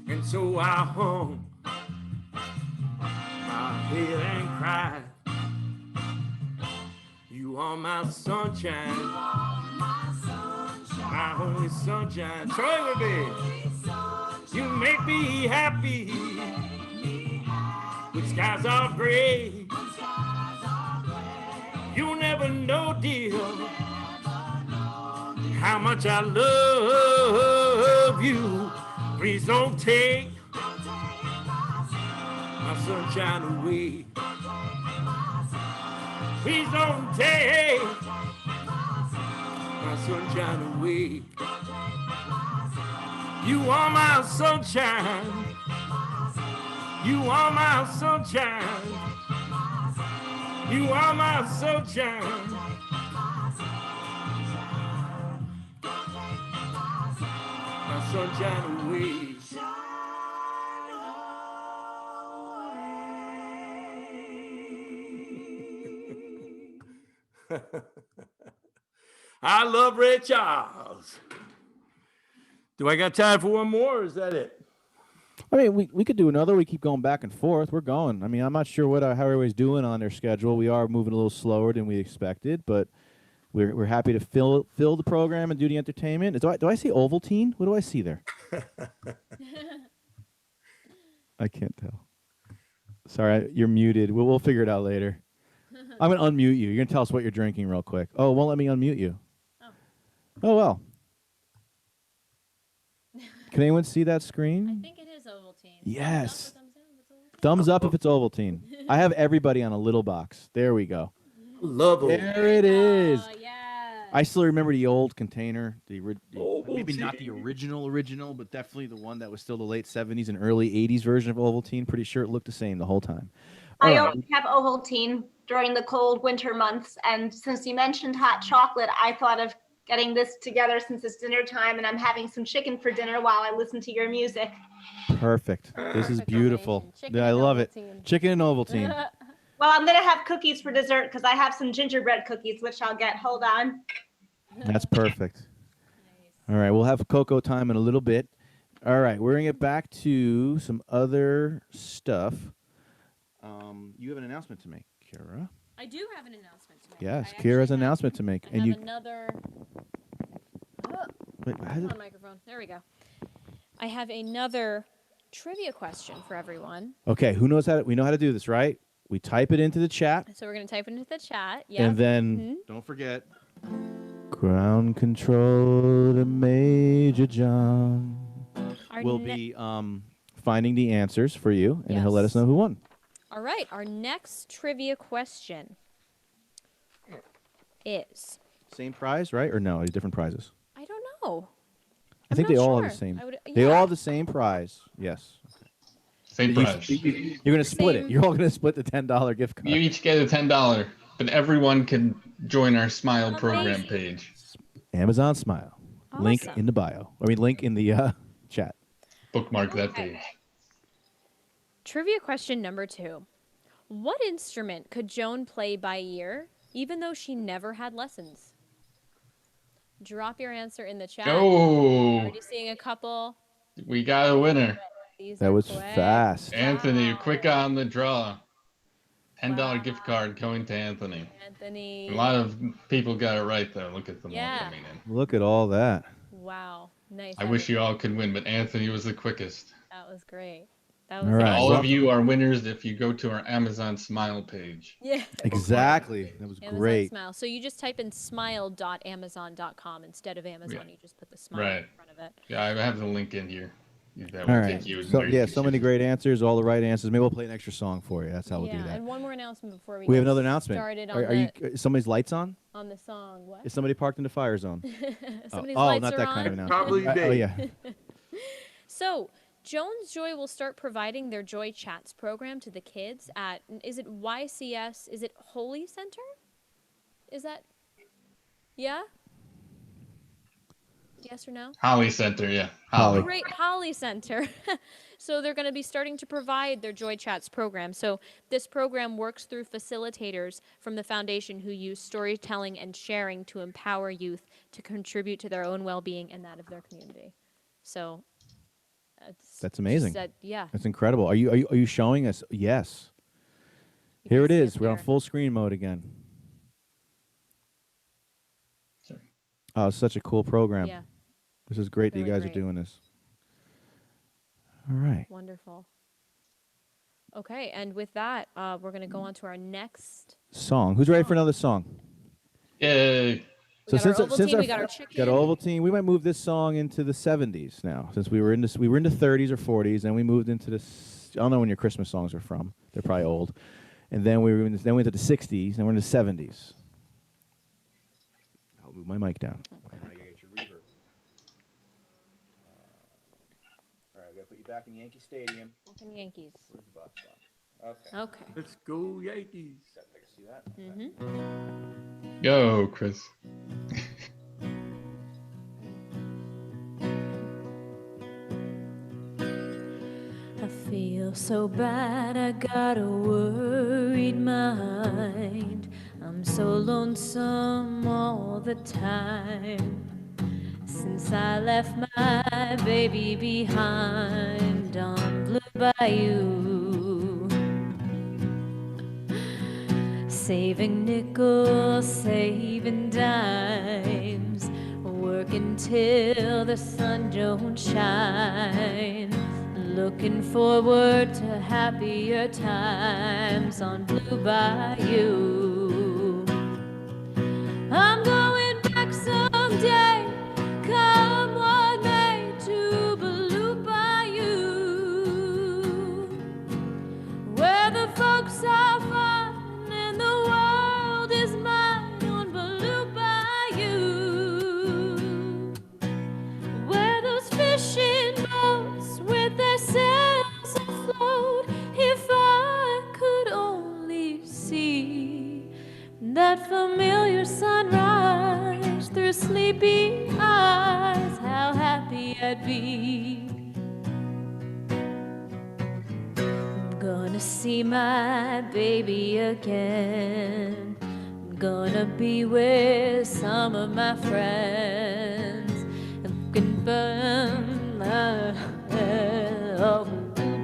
and so I hung my head and cried. You are my sunshine, my only sunshine. Try with me. You make me happy when skies are gray. You never know, dear, how much I love you. Please don't take my sunshine away. Please don't take my sunshine away. You are my sunshine. You are my sunshine. You are my sunshine. My sunshine away. I love Ray Charles. Do I got time for one more, or is that it? I mean, we could do another. We keep going back and forth. We're going. I mean, I'm not sure what how everybody's doing on their schedule. We are moving a little slower than we expected, but we're happy to fill the program and do the entertainment. Do I see Ovaltine? What do I see there? I can't tell. Sorry, you're muted. We'll figure it out later. I'm gonna unmute you. You're gonna tell us what you're drinking real quick. Oh, it won't let me unmute you. Oh well. Can anyone see that screen? I think it is Ovaltine. Yes. Thumbs up Thumbs up if or thumbs down? it's Ovaltine. I have everybody on a little box. There we go. Love it. There it is. Oh, yeah. I still remember the old container, maybe Ovaltine. not the original, but definitely the one that was still the late 70s and early 80s version of Ovaltine. Pretty sure it looked the same the whole time. I All right. always have Ovaltine during the cold winter months. And since you mentioned hot chocolate, I thought of getting this together since it's dinner time and I'm having some chicken for dinner while I listen to your music. Perfect. This is Perfect beautiful. combination. Chicken Yeah, I and love it. Ovaltine. Chicken and Ovaltine. Well, I'm gonna have cookies for dessert because I have some gingerbread cookies, which I'll get. Hold on. That's perfect. All right, we'll have cocoa time in a little bit. All right, we're gonna get back to some other stuff. You have an announcement to make, Kira. I do have an announcement to make. Yes, I Kira has actually an announcement to make, I and have you. another. Wait, how Come did- on, microphone. There we go. I have another trivia question for everyone. Okay, who knows how to? We know how to do this, right? We type it into the chat, So we're gonna type it into the chat. Yeah. and then Mhm. don't forget. Ground control to Major John. Our We'll ne- be finding the answers for you, and he'll let us Yes. know who won. All right. Our next trivia question is. Same prize, right? Or no, different prizes? I don't know. I think I'm they not all have the sure. same. I would- They yeah. all have the same prize. Yes. Same price. You're going to split it. Same- You're all going to split the $10 gift card. You each get a $10, but everyone can join our Smile program Amazing. page. Amazon Smile. Link Awesome. in the bio. I mean, link in the chat. Bookmark that page. Trivia question number 2. What instrument could Joan play by ear, even though she never had lessons? Drop your answer in the chat. Go! Already seeing a couple. We got a winner. These That are was quick. fast. Anthony, Wow. quick on the draw. $10 Wow. gift card going to Anthony. Anthony. A lot of people got it right, though. Look at them all Yeah. coming in. Look at all that. Wow. Nice. I wish you all could win, but Anthony was the quickest. That was great. That All was right. And all well- of you are winners if you go to our Amazon Smile page. Yeah. Exactly. That was Amazon great. Smile. So you just type in smile.amazon.com instead of Amazon. Yeah. You just put the smile Right. in front of it. Yeah, I have the link in here. That All will right. take you So, where yeah, you so many should. great answers, all the right answers. Maybe we'll play an extra song for you. That's how we'll yeah, do that. and one more announcement before we We have get another announcement. started on, Are you? Is somebody's lights on? on the song. What? Is somebody parked in the fire zone? Somebody's oh, lights not are that on. kind of announcement. Probably Oh me. yeah. So, Jones Joy will start providing their Joy Chats program to the kids at, is it YCS? Is it Holy Center? Is that, yeah? Yes or no? Holly Center, yeah. Holly. Great, Holly Center. So they're going to be starting to provide their Joy Chats program. So this program works through facilitators from the foundation who use storytelling and sharing to empower youth to contribute to their own well-being and that of their community. So That's amazing. yeah. That's incredible. Are you showing us? Yes. You Here can it see is. up We're on here. full screen mode again. Sorry. Oh, it's such a cool program. Yeah, This is great that you Really guys great. are doing this. All right. wonderful. Okay, and with that, we're going to go on to our next. Song. Who's ready for another song? Yay. We got our Ovaltine, we got our chicken. got Ovaltine, we might move this song into the 70s now, since we were into 30s or 40s, and we moved into this. I don't know when your Christmas songs are from. They're probably old. And then we went into the 60s, and we're in the 70s. I'll move my mic down. I gotta get your reverb. All right, we gotta put you back in Yankee Stadium. Fucking Yankees. Where's the bus stop? Okay. Okay. Let's go Yankees. See that? Mm-hmm. Yo, Chris. I feel so bad, I got a worried mind. I'm so lonesome all the time. Since I left my baby behind on Blue Bayou. Saving nickels, saving dimes, working till the sun don't shine. Looking forward to happier times on Blue Bayou. I'm going back someday, come what may, to Blue Bayou, where the folks are fine and the world is mine on Blue Bayou, where those fishing boats with their sails afloat. If I could only see that familiar sunrise through sleepy eyes, how happy I'd be. gonna see my baby again. I'm gonna be with some of my friends. Looking for my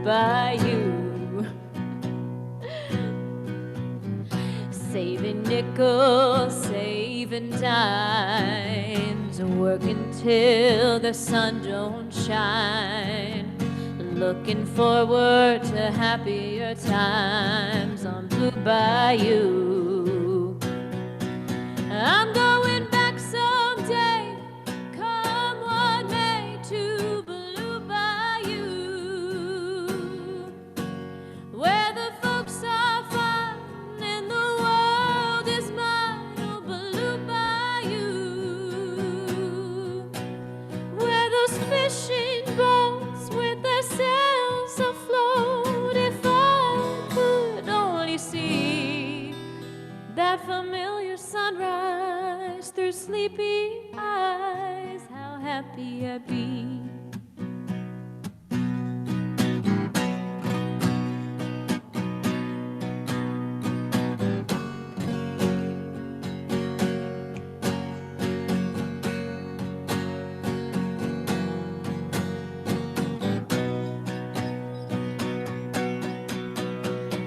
Bayou. Saving nickels, saving dimes, working till the sun don't shine. Looking forward to happier times on Blue Bayou. I'm going back someday, come what may, to Blue Bayou, where the folks are fine and the world is mine. Oh, Blue Bayou, where those fishing boats with their sails afloat. If I could only see that familiar sunrise through sleepy eyes, how happy I'd be.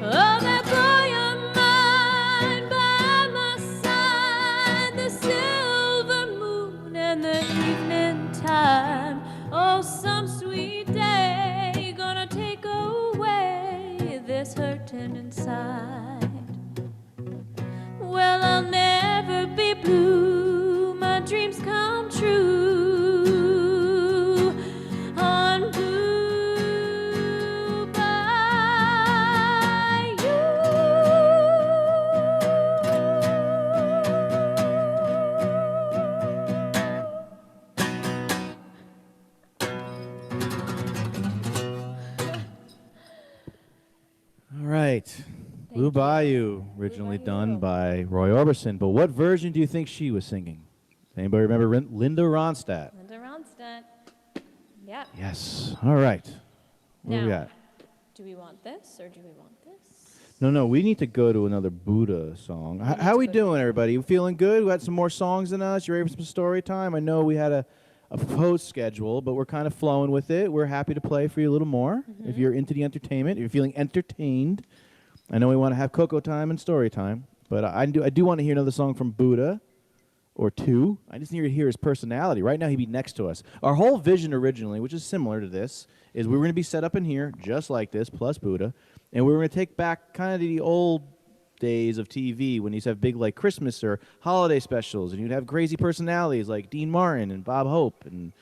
Oh, that boy of mine by my side, the silver moon and the evening time. Oh, some sweet day gonna take away this hurting inside. Well, I'll never be blue, my dreams come true on Blue All right. Blue Bayou, originally done by Roy Orbison. But what version do you think she was singing? Anybody remember Linda Ronstadt? Linda Ronstadt. Yeah. Yes. All right. What do we Now, got? do we want this or do we want this? No, we need to go to another Buddha song. How we doing, everybody? You feeling good? We got some more songs than us? You ready for some story time? I know we had a proposed schedule, but we're kind of flowing with it. We're happy to play for you a little more. If you're into the entertainment, if you're feeling entertained. I know we want to have cocoa time and story time, but I do want to hear another song from Buddha or two. I just need to hear his personality. Right now, he'd be next to us. Our whole vision originally, which is similar to this, is we were going to be set up in here just like this, plus Buddha, and we were going to take back kind of the old days of TV when you used to have big like Christmas or holiday specials, and you'd have crazy personalities like Dean Martin and Bob Hope and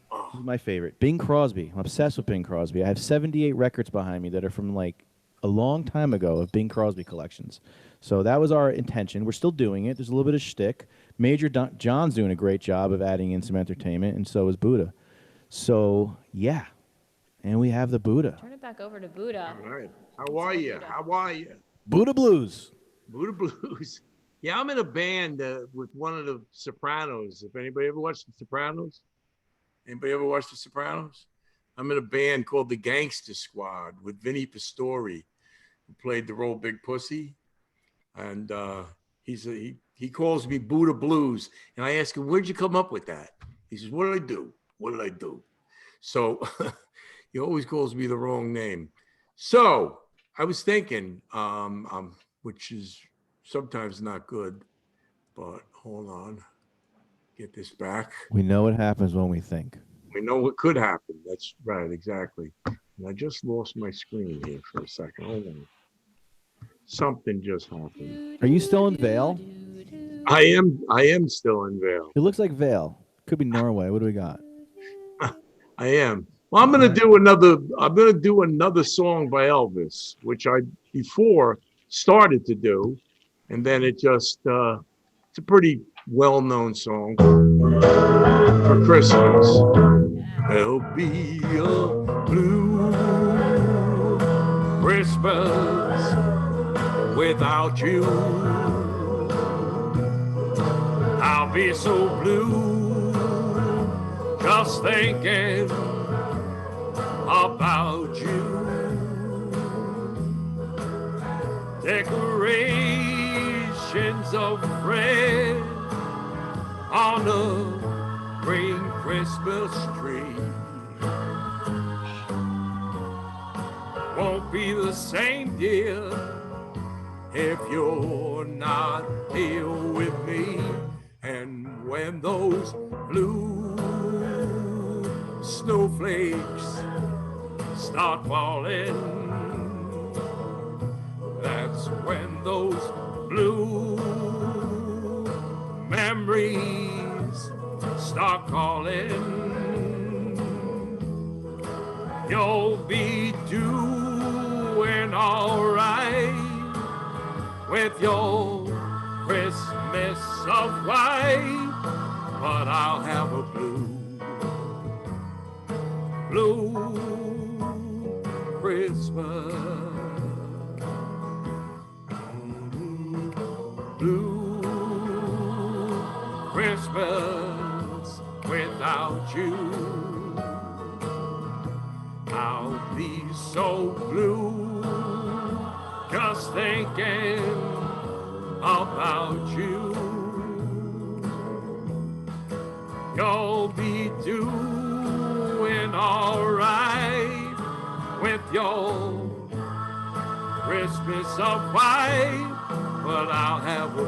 who's my favorite? Bing Crosby. I'm obsessed with Bing Crosby. I have 78 records behind me that are from like a long time ago of Bing Crosby collections. So that was our intention. We're still doing it. There's a little bit of shtick. Major John's doing a great job of adding in some entertainment, and so is Buddha. So, yeah. And we have the Buddha. Turn it back over to Buddha. All right. How are you? How are you? Buddha Blues. Buddha Blues. Yeah, I'm in a band with one of the Sopranos. If anybody ever watched The Sopranos? Anybody ever watched The Sopranos? I'm in a band called the Gangster Squad with Vinny Pastore, who played the role Big Pussy. And he calls me Buddha Blues. And I ask him, where'd you come up with that? He says, what did I do? What did I do? So he always calls me the wrong name. So I was thinking, which is sometimes not good, but hold on, get this back. We know what happens when we think. We know what could happen. That's right, exactly. And I just lost my screen here for a second. Hold on. Something just happened. Are you still in Vale? I am still in Vale. It looks like Vale. Could be Norway. What do we got? I am. Well, I'm gonna do another song by Elvis, which I before started to do, and then it just it's a pretty well-known song for Christmas. There'll be a blue Christmas without you. I'll be so blue just thinking about you. decorations of red on a green Christmas tree. Won't be the same, dear, if you're not here with me. And when those blue snowflakes start falling, that's when those blue memories start calling. You'll be doing all right with your Christmas of white, but I'll have a blue Christmas. Blue Christmas without you. I'll be so blue just thinking about you. You'll be doing all right with your Christmas of white, but I'll have a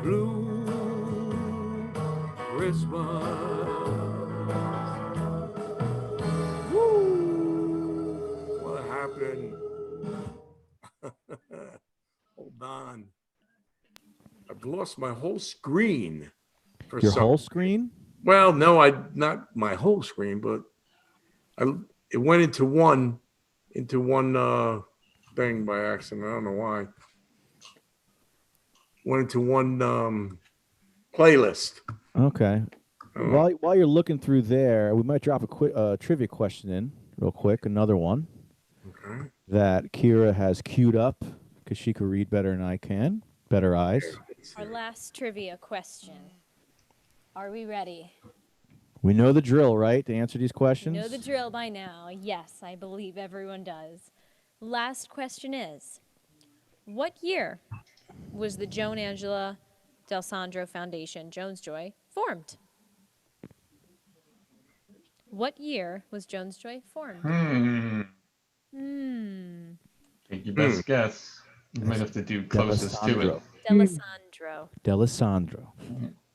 blue Christmas. Woo! What happened? Hold on. I've lost my whole screen. For Your some, whole screen? well, no, not my whole screen, but it went into one thing by accident. I don't know why. Went into one playlist. Okay. While you're looking through there, we might drop a quick trivia question in real quick. Another one Okay. that Kira has queued up because she could read better than I can. Better eyes. Our last trivia question. Are we ready? We know the drill, right? To answer these You questions. know the drill by now. Yes, I believe everyone does. Last question is, what year was the Joan Angela D'Alessandro Foundation, Joan's Joy, formed? What year was Joan's Joy formed? Take your best guess. You might have to do closest to it. D'Alessandro. D'Alessandro.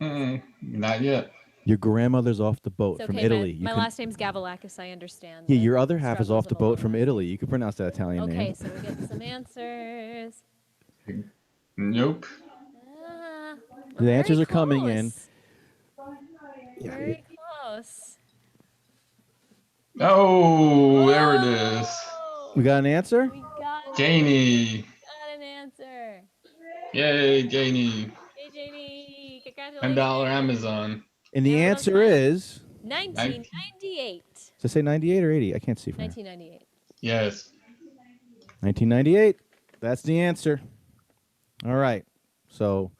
Not yet. Your grandmother's off the boat It's from okay, Italy. my last name's Gavalakis, I understand. Yeah, the your other half is struggles off the of a boat from woman. Italy. You can pronounce that Italian Okay, name. so we get some answers. Nope. Ah, The very answers are coming in. close. Very close. Oh, there it is. We got an answer? We got Janie. an answer. Yay, Janie. Hey, Janie, congratulations. $10 Amazon. And the Yeah, answer is, 1998. does it say 98 or 80? I can't see from here. 1998. Yes. 1998. That's the answer. All right. So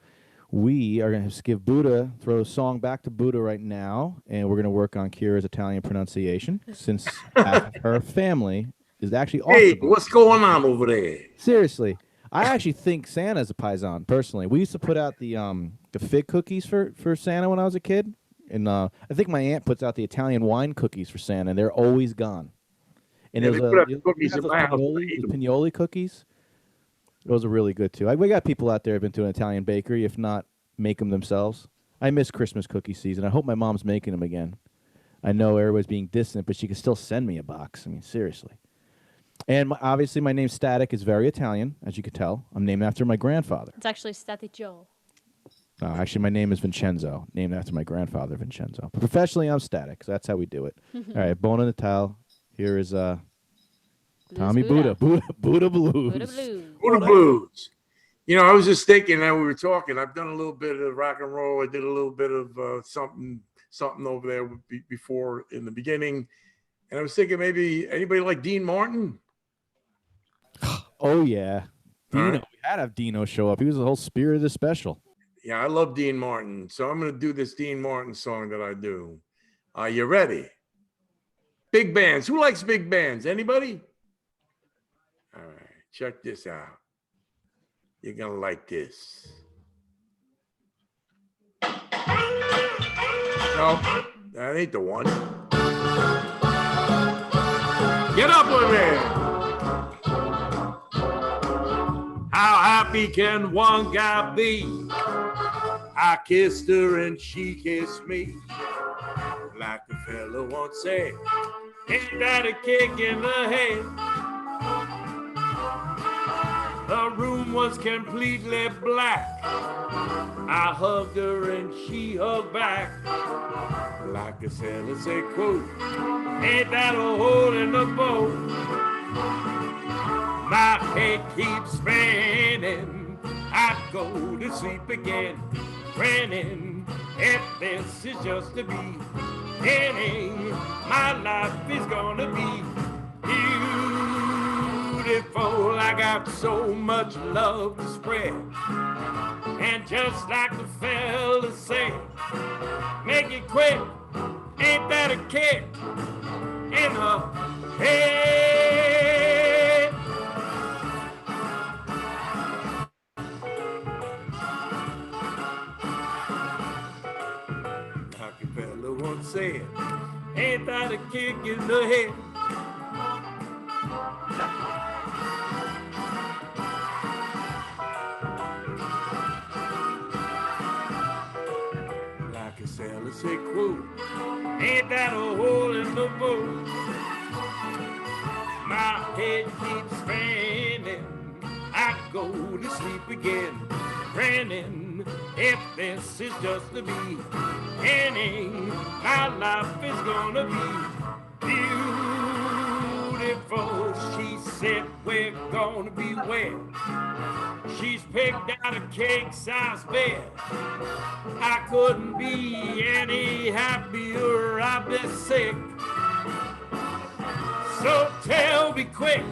we are going to give Buddha, throw a song back to Buddha right now, and we're going to work on Kira's Italian pronunciation since half of her family is actually off Hey, the boat. what's going on over there? Seriously. I actually think Santa's a paisan, personally. We used to put out the fig cookies for Santa when I was a kid. And I think my aunt puts out the Italian wine cookies for Santa, and they're always gone. And Yeah, there's they put out the cookies in my house. the pignoli cookies. Those are really good, too. We got people out there who've been to an Italian bakery. If not, make them themselves. I miss Christmas cookie season. I hope my mom's making them again. I know everybody's being distant, but she can still send me a box. I mean, seriously. And obviously, my name Static is very Italian, as you can tell. I'm named after my grandfather. It's actually Statico. Actually, my name is Vincenzo, named after my grandfather, Vincenzo. But professionally, I'm Static, so that's how we do it. All right, Bona Natale. Here is Tommy Buddha. Buddha Blues. Buddha Blues. Buddha Blues. You know, I was just thinking that we were talking. I've done a little bit of rock and roll. I did a little bit of something over there before in the beginning. And I was thinking maybe anybody like Dean Martin? Oh, yeah. All Dino. right. We had to have Dino show up. He was the whole spirit of the special. Yeah, I love Dean Martin. So I'm going to do this Dean Martin song that I do. Are you ready? Big bands. Who likes big bands? Anybody? All right, check this out. You're gonna like this. No, that ain't the one. Get up with me. How happy can one guy be? I kissed her and she kissed me. Like a fella once said, ain't that a kick in the head? The room was completely black. I hugged her and she hugged back. Like a sailor said, quote, ain't that a hole in the boat? My head keeps spinning. I go to sleep again, grinning. If this is just the beginning, my life is gonna be beautiful. I got so much love to spread. And just like the fella said, make it quick. Ain't that a kick in the head? Like a fella once said, ain't that a kick in the head? Like a sailor said, quote, ain't that a hole in the boat? My head keeps spinning. I go to sleep again, grinning. If this is just the beginning, my life is gonna be beautiful. She said we're gonna be wet. She's picked out a cake-sized bed. I couldn't be any happier. I've been sick. So tell me quick.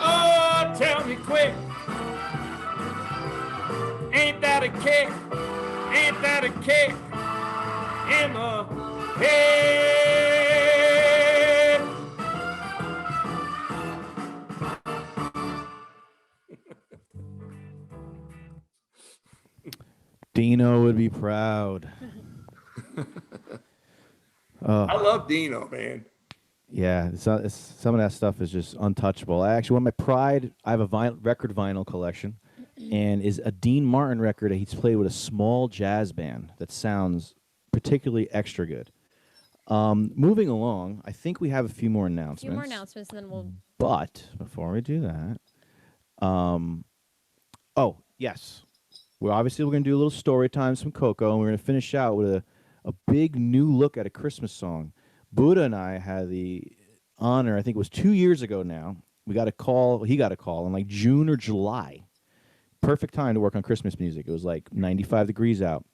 Oh, tell me quick. Ain't that a kick? Ain't that a kick in the head? Dino would be proud. I love Dino, man. Yeah, some of that stuff is just untouchable. I actually, one of my pride, I have a record vinyl collection, and is a Dean Martin record that he's played with a small jazz band that sounds particularly extra good. Moving along, I think we have a few more announcements. A few more announcements, and then we'll. But before we do that, oh yes, we're going to do a little story time, some Coco, and we're going to finish out with a big new look at a Christmas song. Buddha and I had the honor, I think it was 2 years ago now. We got a call. He got a call in like June or July. Perfect time to work on Christmas music. It was like 95 degrees out,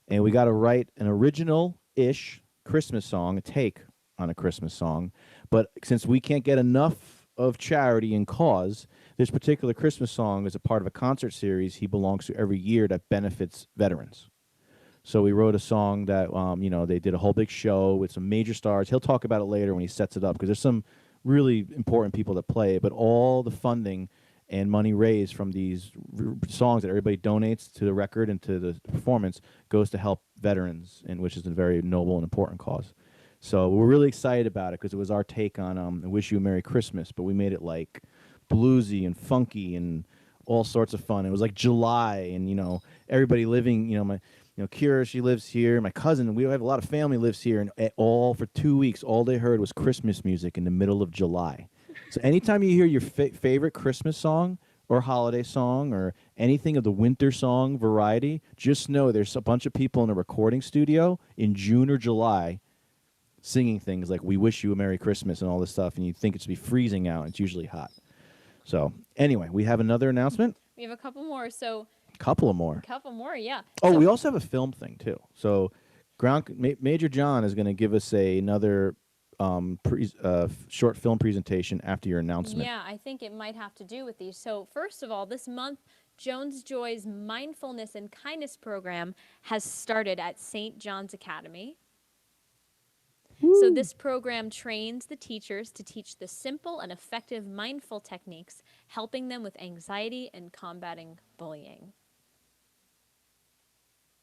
and we got to write an original-ish Christmas song, a take on a Christmas song. But since we can't get enough of charity and cause, this particular Christmas song is a part of a concert series he belongs to every year that benefits veterans. So we wrote a song that, they did a whole big show with some major stars. He'll talk about it later when he sets it up, because there's some really important people that play it. But all the funding and money raised from these songs that everybody donates to the record and to the performance goes to help veterans, and which is a very noble and important cause. So we're really excited about it because it was our take on I Wish You a Merry Christmas, but we made it like bluesy and funky and all sorts of fun. It was like July, and everybody living, Kira, she lives here. My cousin, we have a lot of family lives here, and all for 2 weeks, all they heard was Christmas music in the middle of July. So anytime you hear your favorite Christmas song or holiday song or anything of the winter song variety, just know there's a bunch of people in a recording studio in June or July singing things like "We Wish You a Merry Christmas" and all this stuff, and you think it's to be freezing out. And it's usually hot. So anyway, we have another announcement. We have a couple more. So. Couple more, yeah. Oh, so, we also have a film thing too. So, Major John is going to give us another short film presentation after your announcement. Yeah, I think it might have to do with these. So, first of all, this month, Jones Joy's Mindfulness and Kindness program has started at St. John's Academy. So this program trains the teachers to teach the simple and effective mindful techniques, helping them with anxiety and combating bullying.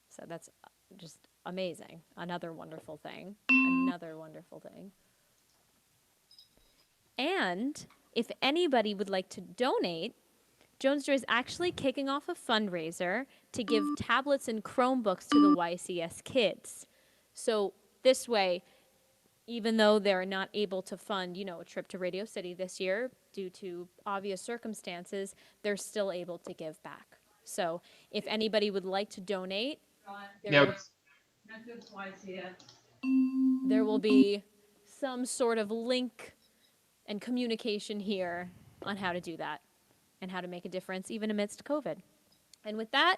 So that's just amazing. Another wonderful thing. Another wonderful thing. And if anybody would like to donate, Jones Joy is actually kicking off a fundraiser to give tablets and Chromebooks to the YCS kids. So this way, even though they're not able to fund, a trip to Radio City this year due to obvious circumstances, they're still able to give back. So if anybody would like to donate, Yep. there will be some sort of link and communication here on how to do that and how to make a difference even amidst COVID. And with that,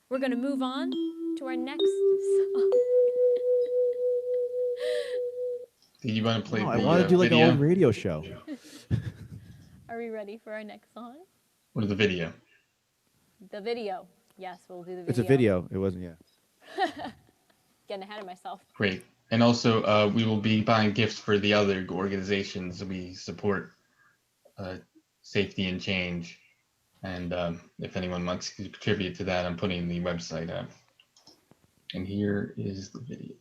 we're going to move on to our next song. Do you want to play No, the I want to do like video an old radio show. Are we ready for our next song? or the video? The video. Yes, we'll do the video. It's a video. It wasn't yet. Getting ahead of myself. Great. And also, we will be buying gifts for the other organizations that we support, Safety and Change. And if anyone wants to contribute to that, I'm putting the website up. And here is the video.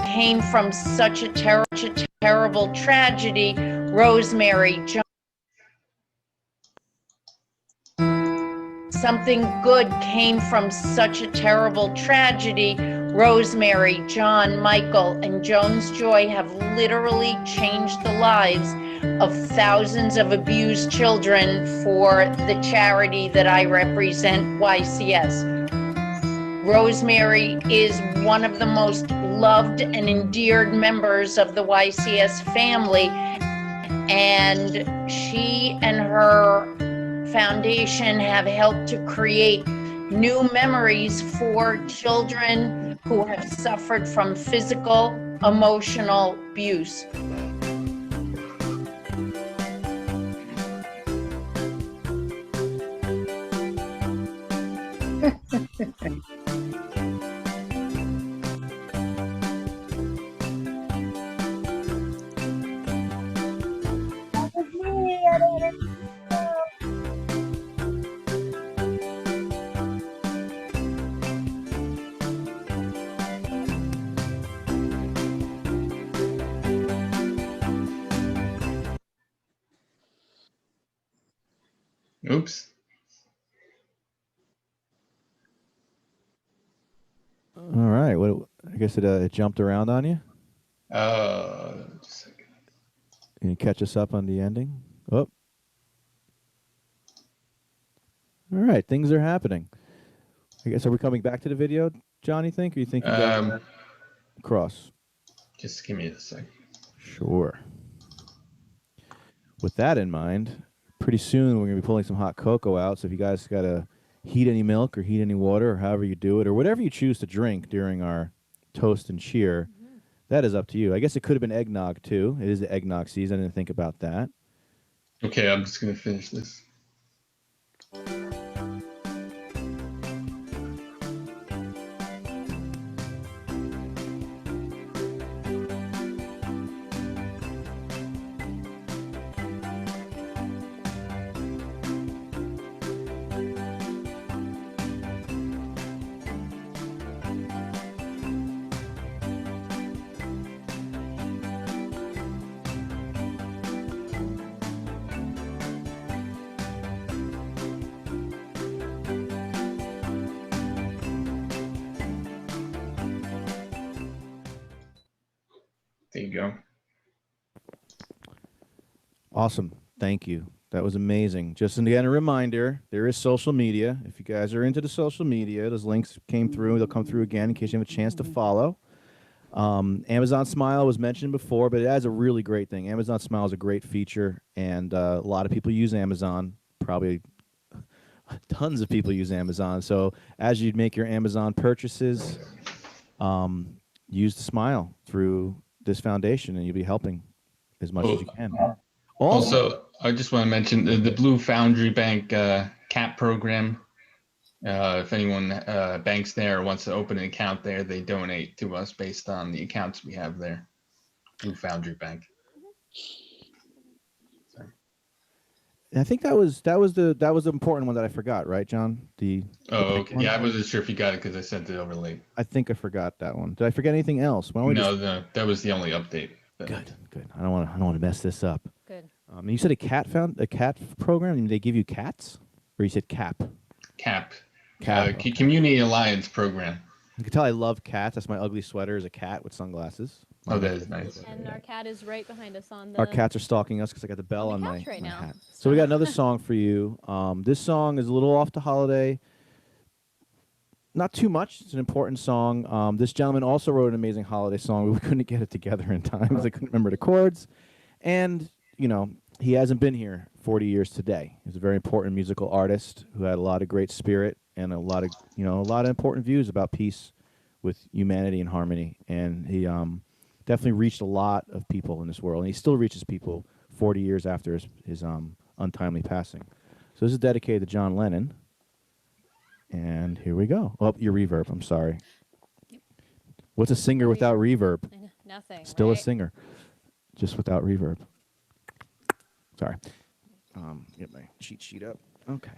Came from such a terrible tragedy. Rosemary, John. Something good came from such a terrible tragedy. Rosemary, John, Michael, and Joan's Joy have literally changed the lives of thousands of abused children for the charity that I represent, YCS. Rosemary is one of the most loved and endeared members of the YCS family, and she and her foundation have helped to create new memories for children who have suffered from physical, emotional abuse. Oops. All right. What? I guess it jumped around on you. Just a second. Can you catch us up on the ending? Oh. All right. Things are happening. I guess, are we coming back to the video, John, you think? Or you think you got across? Just give me a second. Sure. With that in mind, pretty soon we're going to be pulling some hot cocoa out. So if you guys got to heat any milk or heat any water or however you do it or whatever you choose to drink during our toast and cheer, that is up to you. I guess it could have been eggnog too. It is the eggnog season. I didn't think about that. Okay, I'm just going to finish this. There you go. Awesome. Thank you. That was amazing. Just again, a reminder, there is social media. If you guys are into the social media, those links came through. They'll come through again in case you have a chance to follow. Amazon Smile was mentioned before, but it has a really great thing. Amazon Smile is a great feature, and a lot of people use Amazon. Probably tons of people use Amazon. So as you make your Amazon purchases, use the Smile through this foundation, and you'll be helping as much as you can. Also, I just want to mention the Blue Foundry Bank CAP program. If anyone banks there or wants to open an account there, they donate to us based on the accounts we have there through Foundry Bank. Sorry. And I think that was the important one that I forgot, right, John? The bank Okay. one? Yeah, I wasn't sure if you got it because I sent it over late. I think I forgot that one. Did I forget anything else? Why don't we No, just... that was the only update. Good. I don't want to mess this up. Good. You said a cat program. And they give you cats, or you said CAP? CAP. Okay. Community Alliance Program. You can tell I love cats. That's my ugly sweater. Is a cat with sunglasses. Oh, that is nice. And our cat is right behind us on the. Our cats are stalking us because I got the bell on on the my, couch right my now. hat. So we got another song for you. This song is a little off the holiday. Not too much. It's an important song. This gentleman also wrote an amazing holiday song. We couldn't get it together in time because I couldn't remember the chords. And, you know, he hasn't been here 40 years today. He's a very important musical artist who had a lot of great spirit and a lot of important views about peace with humanity and harmony. And he definitely reached a lot of people in this world. And he still reaches people 40 years after his untimely passing. So this is dedicated to John Lennon. And here we go. Oh, your reverb. I'm sorry. What's a singer without reverb? I know, nothing. Still a right? singer, just without reverb. Sorry. Get my cheat sheet up. Okay.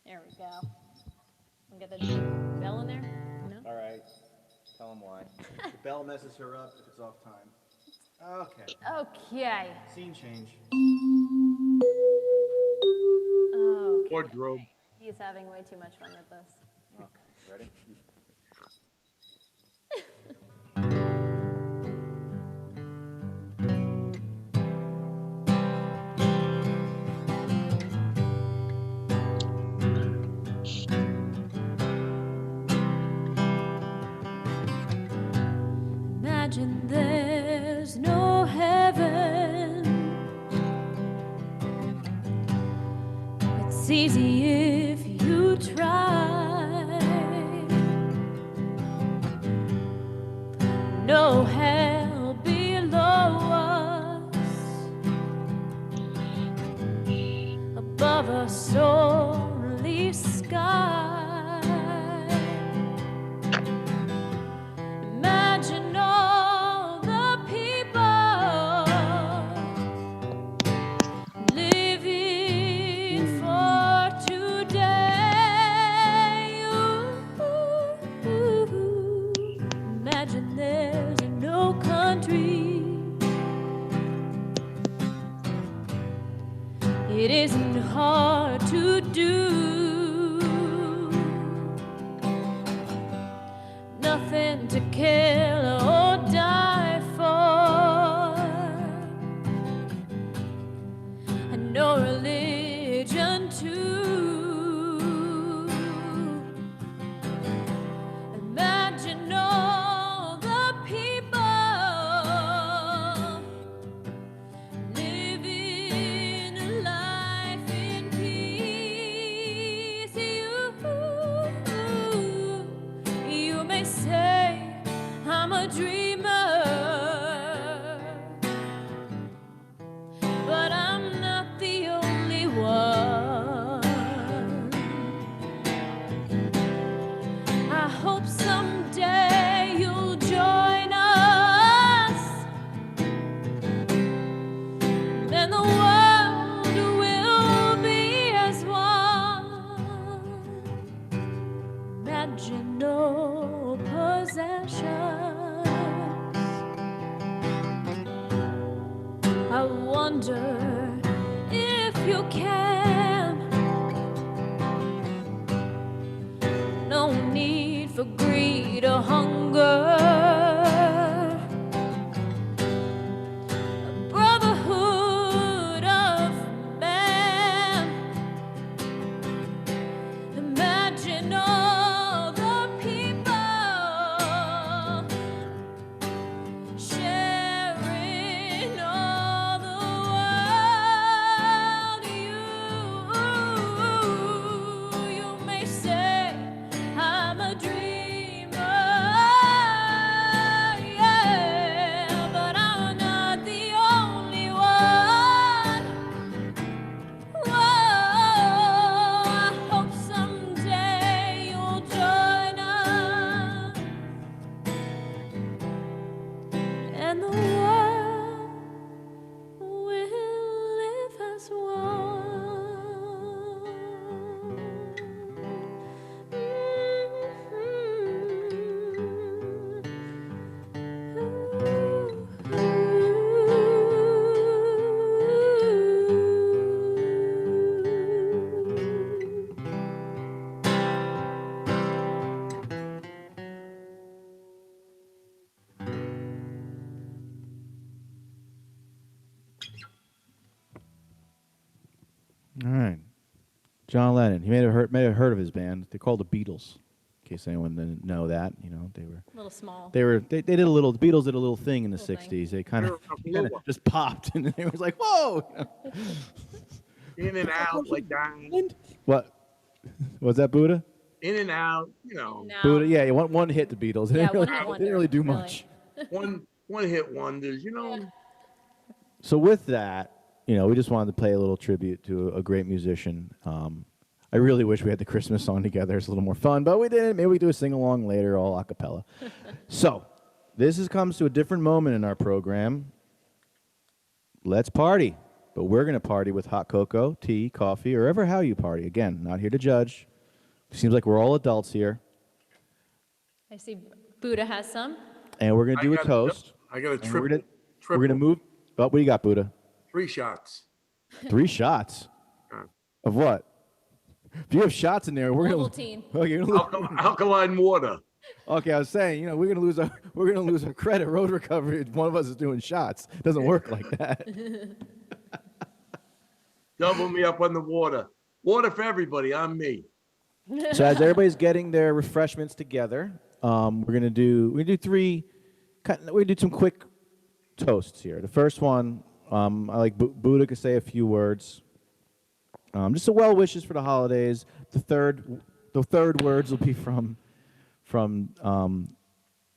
There we go. We'll get the bell in there. No. All right. Tell him why. The bell messes her up if it's off time. Okay. Okay. Scene change. Okay. Wardrobe. He's having way too much fun with this. Okay. Ready? Imagine there's no heaven. It's easy if you try. No hell below us, above us only sky. Imagine all the people living for today. Ooh, imagine there's no country. It isn't hard to do. Nothing to kill or die for, and no religion too. Imagine all the people living a life in peace. You may say I'm a dreamer, but I'm not the only one. I hope someday you'll join us, then the world will be as one. Imagine no possessions. I wonder if you can. No need for greed or hunger. A brotherhood of man. Imagine all the people sharing all the world. You and the world will live as one. All right. John Lennon. He may have heard of his band. They're called the Beatles. In case anyone didn't know that, they were A little small. they did a little. The Beatles did a little thing in the Little thing. '60s. They kind You're of a Kahlua. just popped, and it was like, whoa. In and out like that. What was that, Buddha? In and out, Now, Buddha. Yeah, one hit the Beatles. They Yeah, didn't really, one hit they wonder, didn't really do really. much. one hit wonders, So with that, we just wanted to pay a little tribute to a great musician. I really wish we had the Christmas song together. It's a little more fun, but we didn't. Maybe we do a sing-along later, all a cappella. So this comes to a different moment in our program. Let's party. But we're going to party with hot cocoa, tea, coffee, or ever how you party. Again, not here to judge. Seems like we're all adults here. I see Buddha has some. And we're going to do a toast. I got a And triple. We're going to move. Oh, what do you got, Buddha? 3 shots. 3 shots? Of what? If you have shots in there, we're going to... Ovaltine. Okay, you're gonna lose. Alkaline water. Okay, I was saying, we're gonna lose our credit road recovery if one of us is doing shots. It doesn't work like that. Double me up on the water. Water for everybody. I'm me. So as everybody's getting their refreshments together, we're gonna do some quick toasts here. The first one, I like Buddha could say a few words. Just some well wishes for the holidays. The third words will be from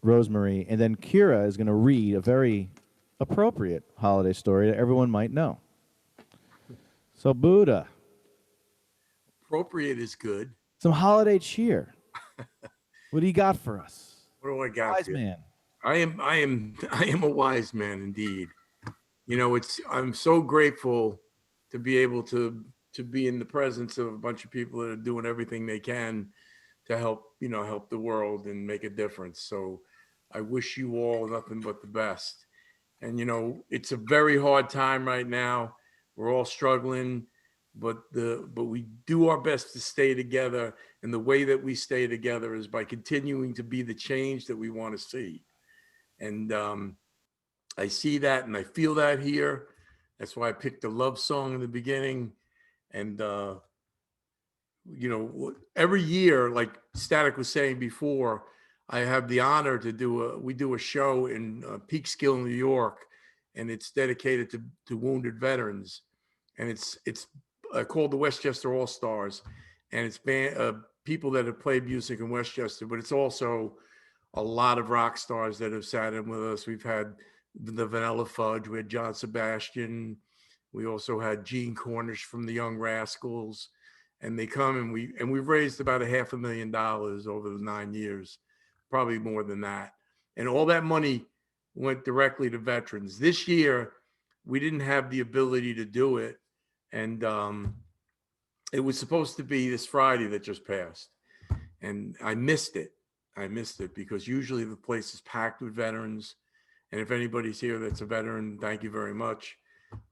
Rosemary, and then Kira is going to read a very appropriate holiday story that everyone might know. So Buddha, Appropriate is good. some holiday cheer. What do you got for us, What do I got? wise for you? man? I am a wise man indeed. I'm so grateful to be able to be in the presence of a bunch of people that are doing everything they can to help the world and make a difference. So I wish you all nothing but the best. And it's a very hard time right now. We're all struggling, but we do our best to stay together. And the way that we stay together is by continuing to be the change that we want to see. And I see that and I feel that here. That's why I picked the love song in the beginning. And every year, like Static was saying before, I have the honor to we do a show in Peekskill, New York, and it's dedicated to wounded veterans. And it's called the Westchester All Stars. And it's people that have played music in Westchester, but it's also a lot of rock stars that have sat in with us. We've had the Vanilla Fudge, we had John Sebastian. We also had Gene Cornish from the Young Rascals, and they come and we've raised about $500,000 over the 9 years, probably more than that. And all that money went directly to veterans. This year, we didn't have the ability to do it. And it was supposed to be this Friday that just passed. And I missed it. Because usually the place is packed with veterans. And if anybody's here that's a veteran, thank you very much.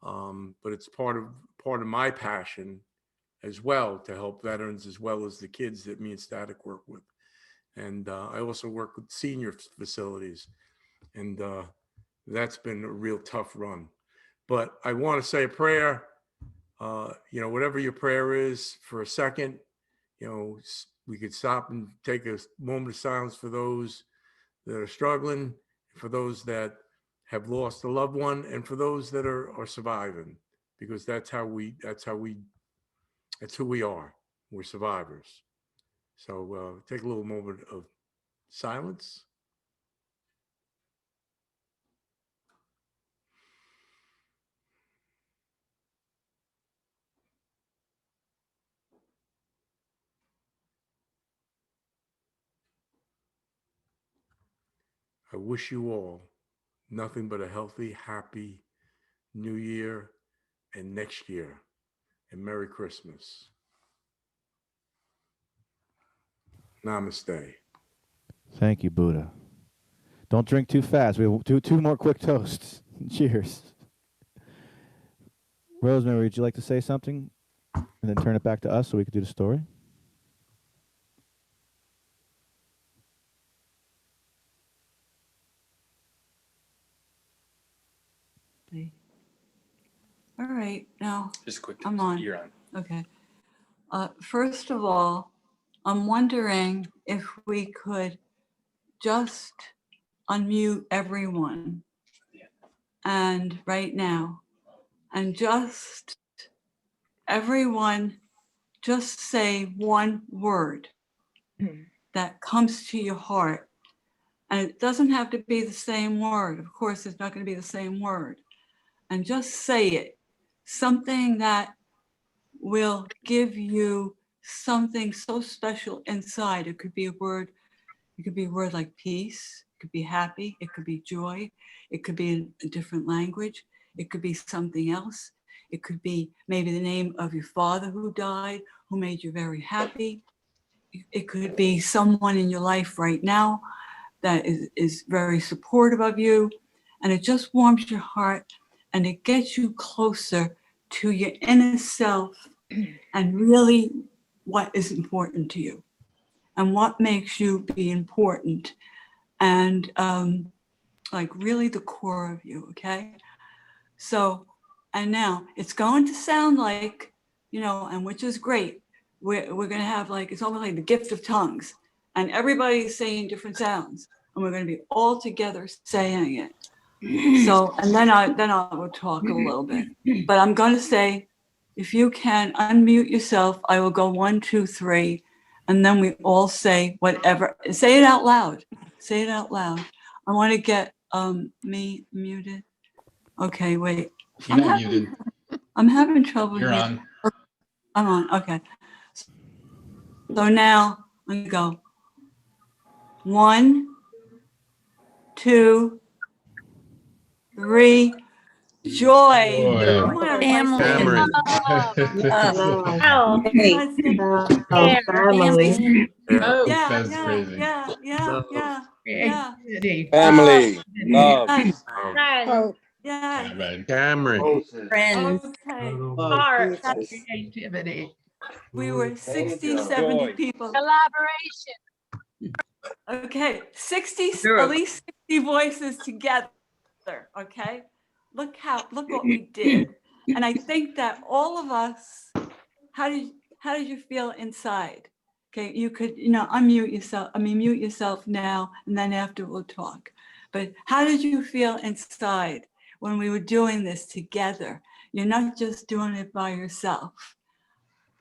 But it's part of my passion as well to help veterans as well as the kids that me and Static work with. And I also work with senior facilities, and that's been a real tough run. But I want to say a prayer. Whatever your prayer is, for a second, we could stop and take a moment of silence for those that are struggling, for those that have lost a loved one, and for those that are surviving, because that's who we are. We're survivors. So take a little moment of silence. I wish you all nothing but a healthy, happy New Year and next year. And Merry Christmas. Namaste. Thank you, Buddha. Don't drink too fast. We will do two more quick toasts. Cheers. Rosemary, would you like to say something? And then turn it back to us so we could do the story? All right, now, Just quick. I'm on. You're on. okay. First of all, I'm wondering if we could just unmute everyone. And right now, and just everyone, just say one word that comes to your heart. And it doesn't have to be the same word. Of course, it's not going to be the same word. And just say it. Something that will give you something so special inside. It could be a word. It could be a word like peace. It could be happy. It could be joy. It could be in a different language. It could be something else. It could be maybe the name of your father who died, who made you very happy. It could be someone in your life right now that is very supportive of you. And it just warms your heart and it gets you closer to your inner self and really what is important to you and what makes you be important and like really the core of you, okay? So, and now it's going to sound like, you know, and which is great. We're going to have like, it's almost like the gift of tongues and everybody's saying different sounds and we're going to be all together saying it. So, and then I will talk a little bit, but I'm going to say, if you can unmute yourself, I will go 1, 2, 3, and then we all say whatever. Say it out loud. Say it out loud. I want to get me muted. Okay, wait. You're not muted. I'm having trouble You're here. on. I'm on. Okay. So now I'm gonna go 1, 2, 3. Joy. Joy. Come on, Family. everybody. Cameron. Oh, Family. Yeah, That's crazy. Family, love, Yes, friends, yes. Yeah, right. Cameron. Friends. Okay. heart, Creativity. We were 60, 70 Joy. people. collaboration. Okay, 60, at least 60 voices together. Okay, look what we did. And I think that all of us, how did you feel inside? Okay, you could, unmute yourself. Mute yourself now, and then after we'll talk. But how did you feel inside when we were doing this together? You're not just doing it by yourself.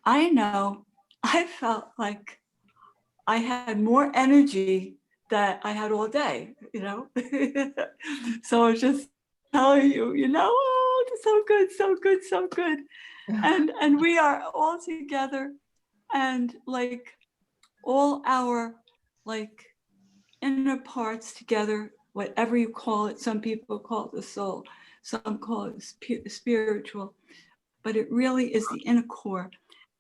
I know I felt like I had more energy that I had all day, So I was just telling you, oh, it's so good, so good, so good. And we are all together and like all our like inner parts together, whatever you call it. Some people call it the soul, some call it spiritual, but it really is the inner core.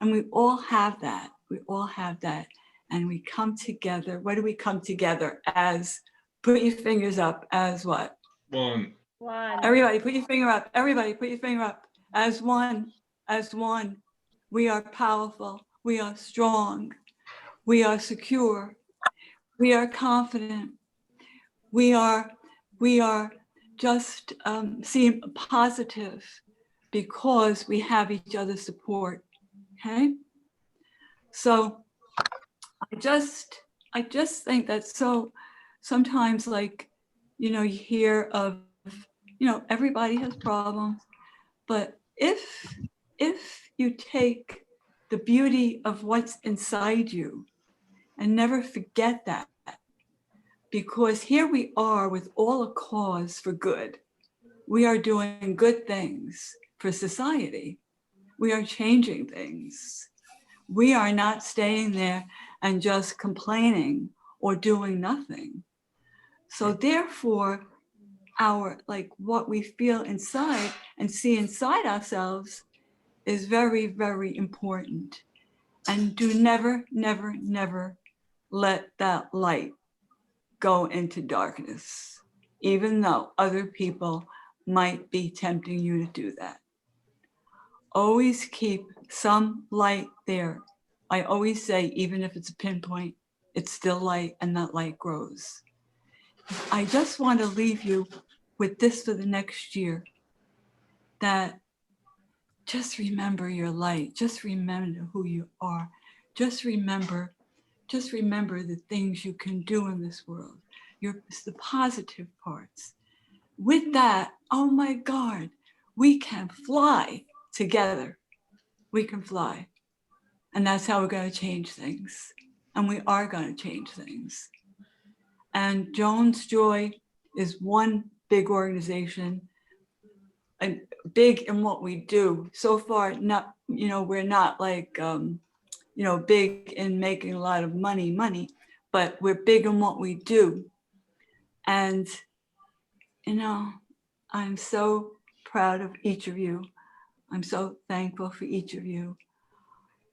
And we all have that. We all have that. And we come together. What do we come together as? Put your fingers up as what? One. Everybody put your finger up. Everybody put your finger up. As one. As one. We are powerful. We are strong. We are secure. We are confident. We are just seem positive because we have each other's support. Okay. So I just think that so sometimes like, you hear of, everybody has problems, but if you take the beauty of what's inside you and never forget that, because here we are with all a cause for good. We are doing good things for society. We are changing things. We are not staying there and just complaining or doing nothing. So therefore, our, like what we feel inside and see inside ourselves is very, very important. And do never, never, never let that light go into darkness, even though other people might be tempting you to do that. Always keep some light there. I always say, even if it's a pinpoint, it's still light and that light grows. I just want to leave you with this for the next year, that just remember your light. Just remember who you are. Just remember the things you can do in this world, the positive parts. With that, oh my God, we can fly together. We can fly. And that's how we're going to change things. And we are going to change things. And Joan's Joy is one big organization, and big in what we do. So far, not, we're not like, big in making a lot of money, but we're big in what we do. And, I'm so proud of each of you. I'm so thankful for each of you.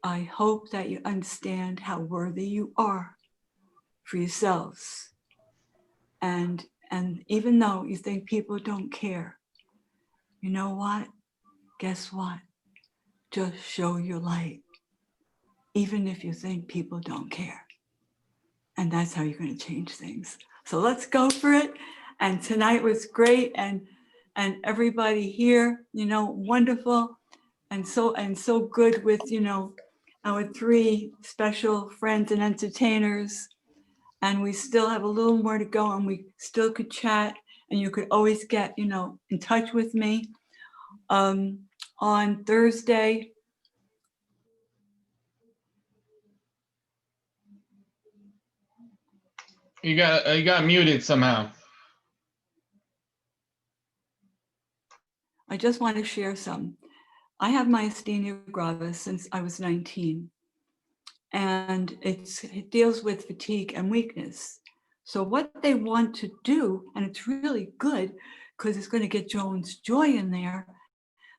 I hope that you understand how worthy you are for yourselves. And even though you think people don't care, you know what? Guess what? Just show your light, even if you think people don't care. And that's how you're going to change things. So let's go for it. And tonight was great. And everybody here, wonderful. And so good with, our 3 special friends and entertainers. And we still have a little more to go, and we still could chat, and you could always get, in touch with me. On Thursday, You got muted somehow. I just want to share some. I have myasthenia gravis since I was 19, and it deals with fatigue and weakness. So what they want to do, and it's really good because it's going to get Joan's Joy in there.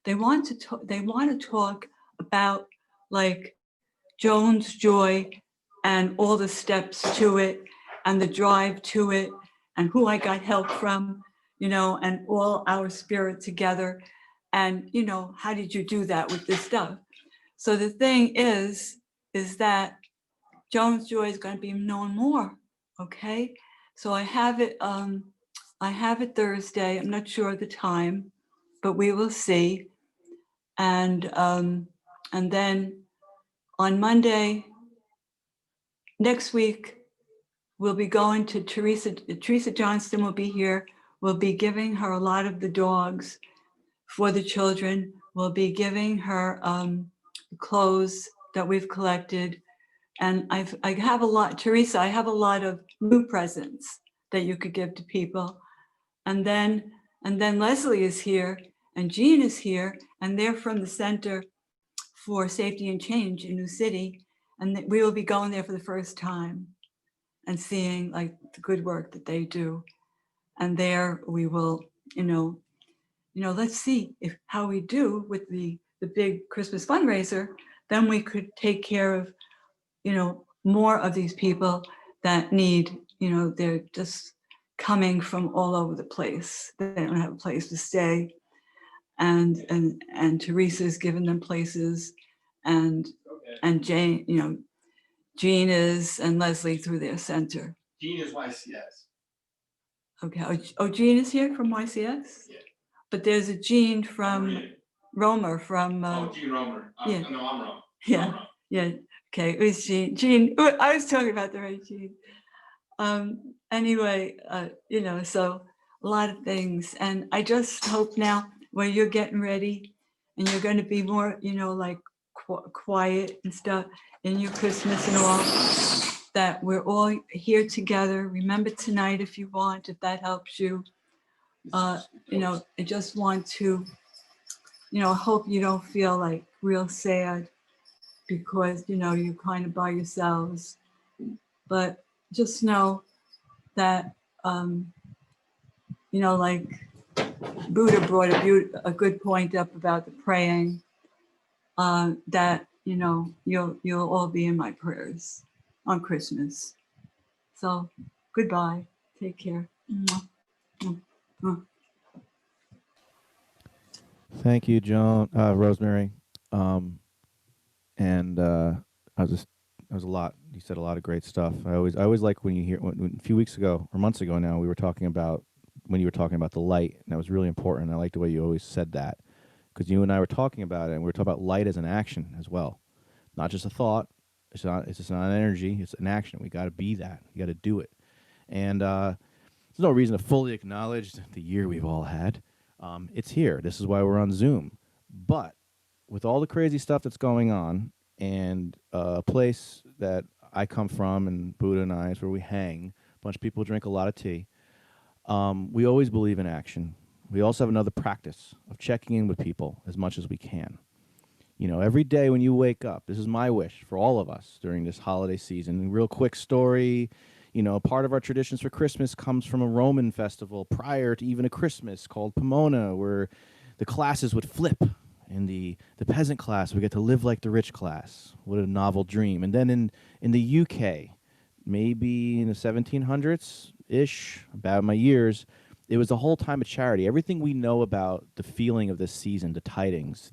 They want to talk about like Joan's Joy and all the steps to it and the drive to it and who I got help from, and all our spirit together. And, how did you do that with this stuff? So the thing is that Joan's Joy is going to be known more. Okay. So I have it Thursday. I'm not sure of the time, but we will see. And then on Monday, next week, we'll be going to Teresa Johnston will be here. We'll be giving her a lot of the dogs for the children. We'll be giving her clothes that we've collected. And I have a lot, Teresa, I have a lot of new presents that you could give to people. And then Leslie is here and Jean is here, and they're from the Center for Safety and Change in New City. And we will be going there for the first time and seeing like the good work that they do. And there we will, let's see how we do with the big Christmas fundraiser. Then we could take care of, more of these people that need, they're just coming from all over the place. They don't have a place to stay. And Teresa's given them places, and Jane, Jean is, and Leslie through their center. Jean is YCS. Okay. Oh, Jean is here from YCS? Yeah. But there's a Jean from Romer from. Jean Romer. Yeah. No, I'm wrong. Yeah. I'm wrong. Yeah. Okay. It was Jean. Jean. I was talking about the right Jean. Anyway, so a lot of things. And I just hope now where you're getting ready and you're going to be more, like quiet and stuff in your Christmas and all, that we're all here together. Remember tonight if you want, if that helps you. I just want to, hope you don't feel like real sad because, you're kind of by yourselves. But just know that like Buddha brought a good point up about the praying, that, you'll all be in my prayers on Christmas. So goodbye. Take care. Mwah. Mwah. Mwah. Thank you, Joan, Rosemary. And I was a lot. You said a lot of great stuff. I always like when you hear when a few weeks ago or months ago now we were talking about when you were talking about the light, and that was really important. I like the way you always said that because you and I were talking about it, and we were talking about light as an action as well, not just a thought. It's just not an energy. It's an action. We got to be that. You got to do it. And there's no reason to fully acknowledge the year we've all had. It's here. This is why we're on Zoom. But with all the crazy stuff that's going on, and a place that I come from, and Buddha and I, is where we hang. A bunch of people drink a lot of tea. We always believe in action. We also have another practice of checking in with people as much as we can. Every day when you wake up, this is my wish for all of us during this holiday season. Real quick story. Part of our traditions for Christmas comes from a Roman festival prior to even a Christmas called Pomona, where the classes would flip. In the peasant class, we get to live like the rich class. What a novel dream. And then in the UK, maybe in the 1700s-ish, about my years, it was the whole time of charity. Everything we know about the feeling of this season, the tidings,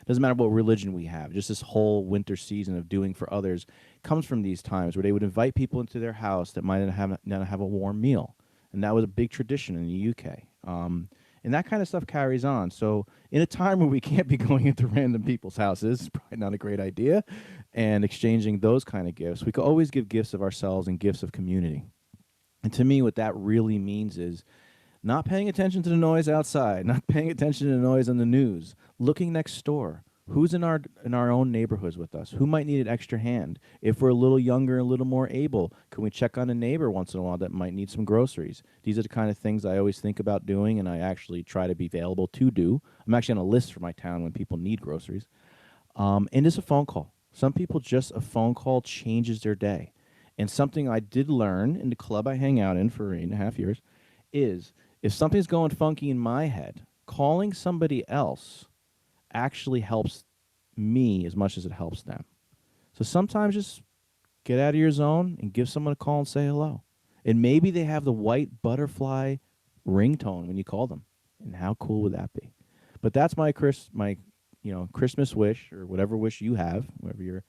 doesn't matter what religion we have, just this whole winter season of doing for others comes from these times where they would invite people into their house that might not have a warm meal. And that was a big tradition in the UK. And that kind of stuff carries on. So in a time where we can't be going into random people's houses, it's probably not a great idea, and exchanging those kind of gifts, we could always give gifts of ourselves and gifts of community. And to me, what that really means is not paying attention to the noise outside, not paying attention to the noise on the news, looking next door. Who's in our own neighborhoods with us? Who might need an extra hand? If we're a little younger, a little more able, can we check on a neighbor once in a while that might need some groceries? These are the kind of things I always think about doing, and I actually try to be available to do. I'm actually on a list for my town when people need groceries. And it's a phone call. Some people, just a phone call changes their day. And something I did learn in the club I hang out in for 8.5 years is if something's going funky in my head, calling somebody else actually helps me as much as it helps them. So sometimes just get out of your zone and give someone a call and say hello. And maybe they have the white butterfly ringtone when you call them. And how cool would that be? But that's my Christmas wish, or whatever wish you have, whatever your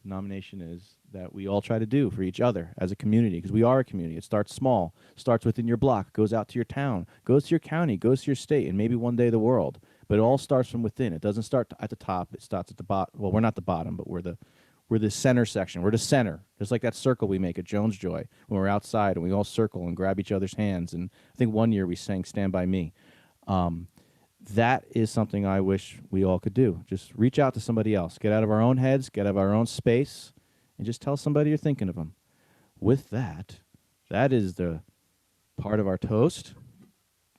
nomination is, that we all try to do for each other as a community, because we are a community. It starts small, starts within your block, goes out to your town, goes to your county, goes to your state, and maybe one day the world. But it all starts from within. It doesn't start at the top. It starts at the bottom. Well, we're not the bottom, but we're the center section. We're the center. Just like that circle we make at Jones Joy when we're outside and we all circle and grab each other's hands. And I think one year we sang Stand By Me. That is something I wish we all could do. Just reach out to somebody else. Get out of our own heads, get out of our own space, and just tell somebody you're thinking of them. With that is the part of our toast.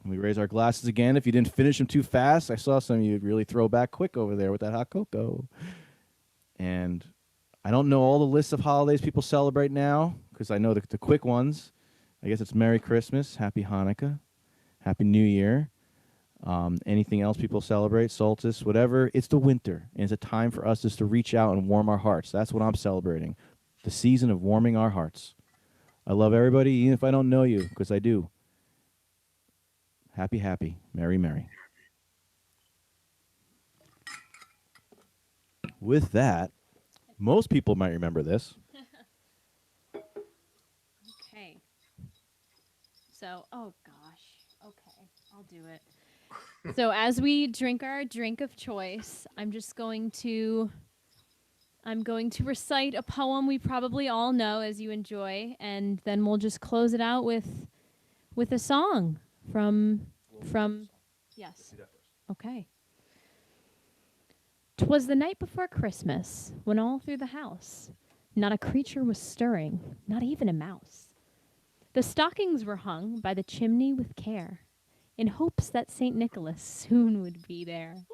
We raise our glasses again. If you didn't finish them too fast, I saw some of you really throw back quick over there with that hot cocoa. And I don't know all the lists of holidays people celebrate now, because I know the quick ones. I guess it's Merry Christmas, Happy Hanukkah, Happy New Year. Anything else people celebrate, solstice, whatever. It's the winter, and it's a time for us just to reach out and warm our hearts. That's what I'm celebrating, the season of warming our hearts. I love everybody, even if I don't know you, because I do. Happy, happy, merry, merry. With that, most people might remember this. Okay. So, oh gosh. Okay, I'll do it. So as we drink our drink of choice, I'm going to recite a poem we probably all know as you enjoy, and then we'll just close it out with a song from yes. Okay. 'Twas the night before Christmas, when all through the house not a creature was stirring, not even a mouse. The stockings were hung by the chimney with care, in hopes that St. Nicholas soon would be there.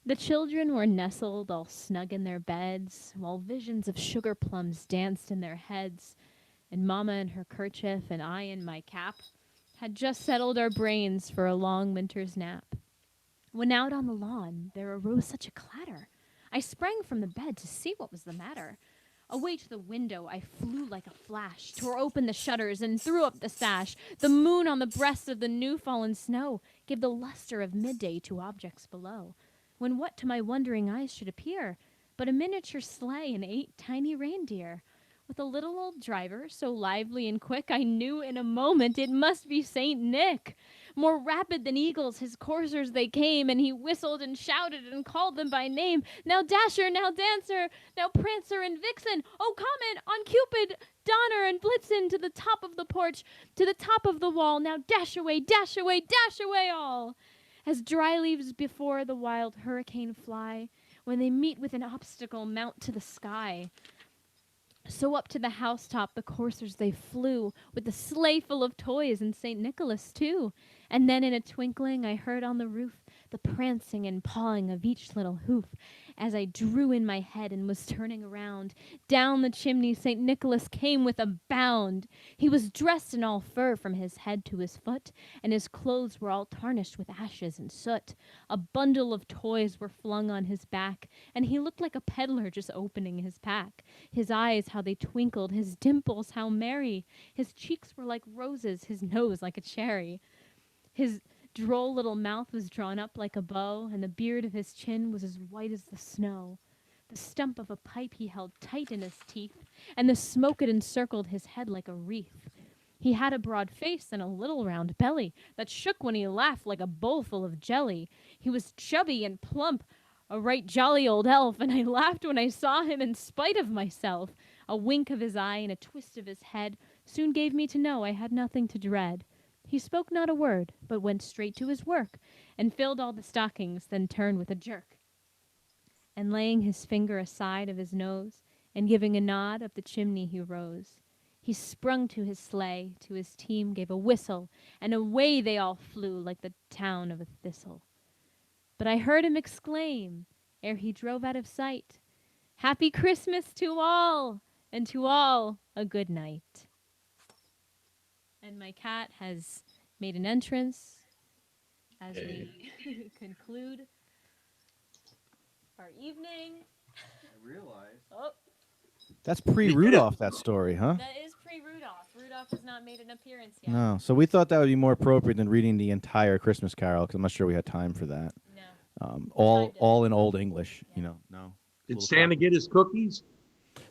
The children were nestled all snug in their beds, while visions of sugar plums danced in their heads, and Mama in her kerchief and I in my cap had just settled our brains for a long winter's nap. When out on the lawn there arose such a clatter, I sprang from the bed to see what was the matter. Away to the window I flew like a flash, tore open the shutters and threw up the sash. The moon on the breast of the new-fallen snow gave the luster of midday to objects below, when what to my wondering eyes should appear but a miniature sleigh and 8 tiny reindeer, with a little old driver so lively and quick I knew in a moment it must be Saint Nick. More rapid than eagles his coursers they came, and he whistled and shouted and called them by name. Now Dasher, now Dancer, now Prancer and Vixen, oh Comet, on Cupid, Donner and Blitzen, to the top of the porch, to the top of the wall, now dash away, dash away, dash away all. As dry leaves before the wild hurricane fly, when they meet with an obstacle mount to the sky, so up to the housetop the coursers they flew, with the sleigh full of toys and St. Nicholas too. And then in a twinkling I heard on the roof the prancing and pawing of each little hoof. As I drew in my head and was turning around, down the chimney St. Nicholas came with a bound. He was dressed in all fur from his head to his foot, and his clothes were all tarnished with ashes and soot. A bundle of toys were flung on his back, and he looked like a peddler just opening his pack. His eyes, how they twinkled, his dimples, how merry. His cheeks were like roses, his nose like a cherry. His droll little mouth was drawn up like a bow, and the beard of his chin was as white as the snow. The stump of a pipe he held tight in his teeth, and the smoke it encircled his head like a wreath. He had a broad face and a little round belly that shook when he laughed like a bowl full of jelly. He was chubby and plump, a right jolly old elf, and I laughed when I saw him in spite of myself. A wink of his eye and a twist of his head soon gave me to know I had nothing to dread. He spoke not a word, but went straight to his work, and filled all the stockings, then turned with a jerk. And laying his finger aside of his nose, and giving a nod up the chimney he rose. He sprung to his sleigh, to his team gave a whistle, and away they all flew like the town of a thistle. But I heard him exclaim, ere he drove out of sight, "Happy Christmas to all, and to all a good night." And my cat has made an entrance as we conclude our evening. I realize. Oh, That's pre-Rudolph, that story, huh? that is pre-Rudolph. Rudolph has not made an appearance yet. No. So we thought that would be more appropriate than reading the entire Christmas Carol, because I'm not sure we had time for that. No. All in Old English, you know. No. Did Santa get his cookies?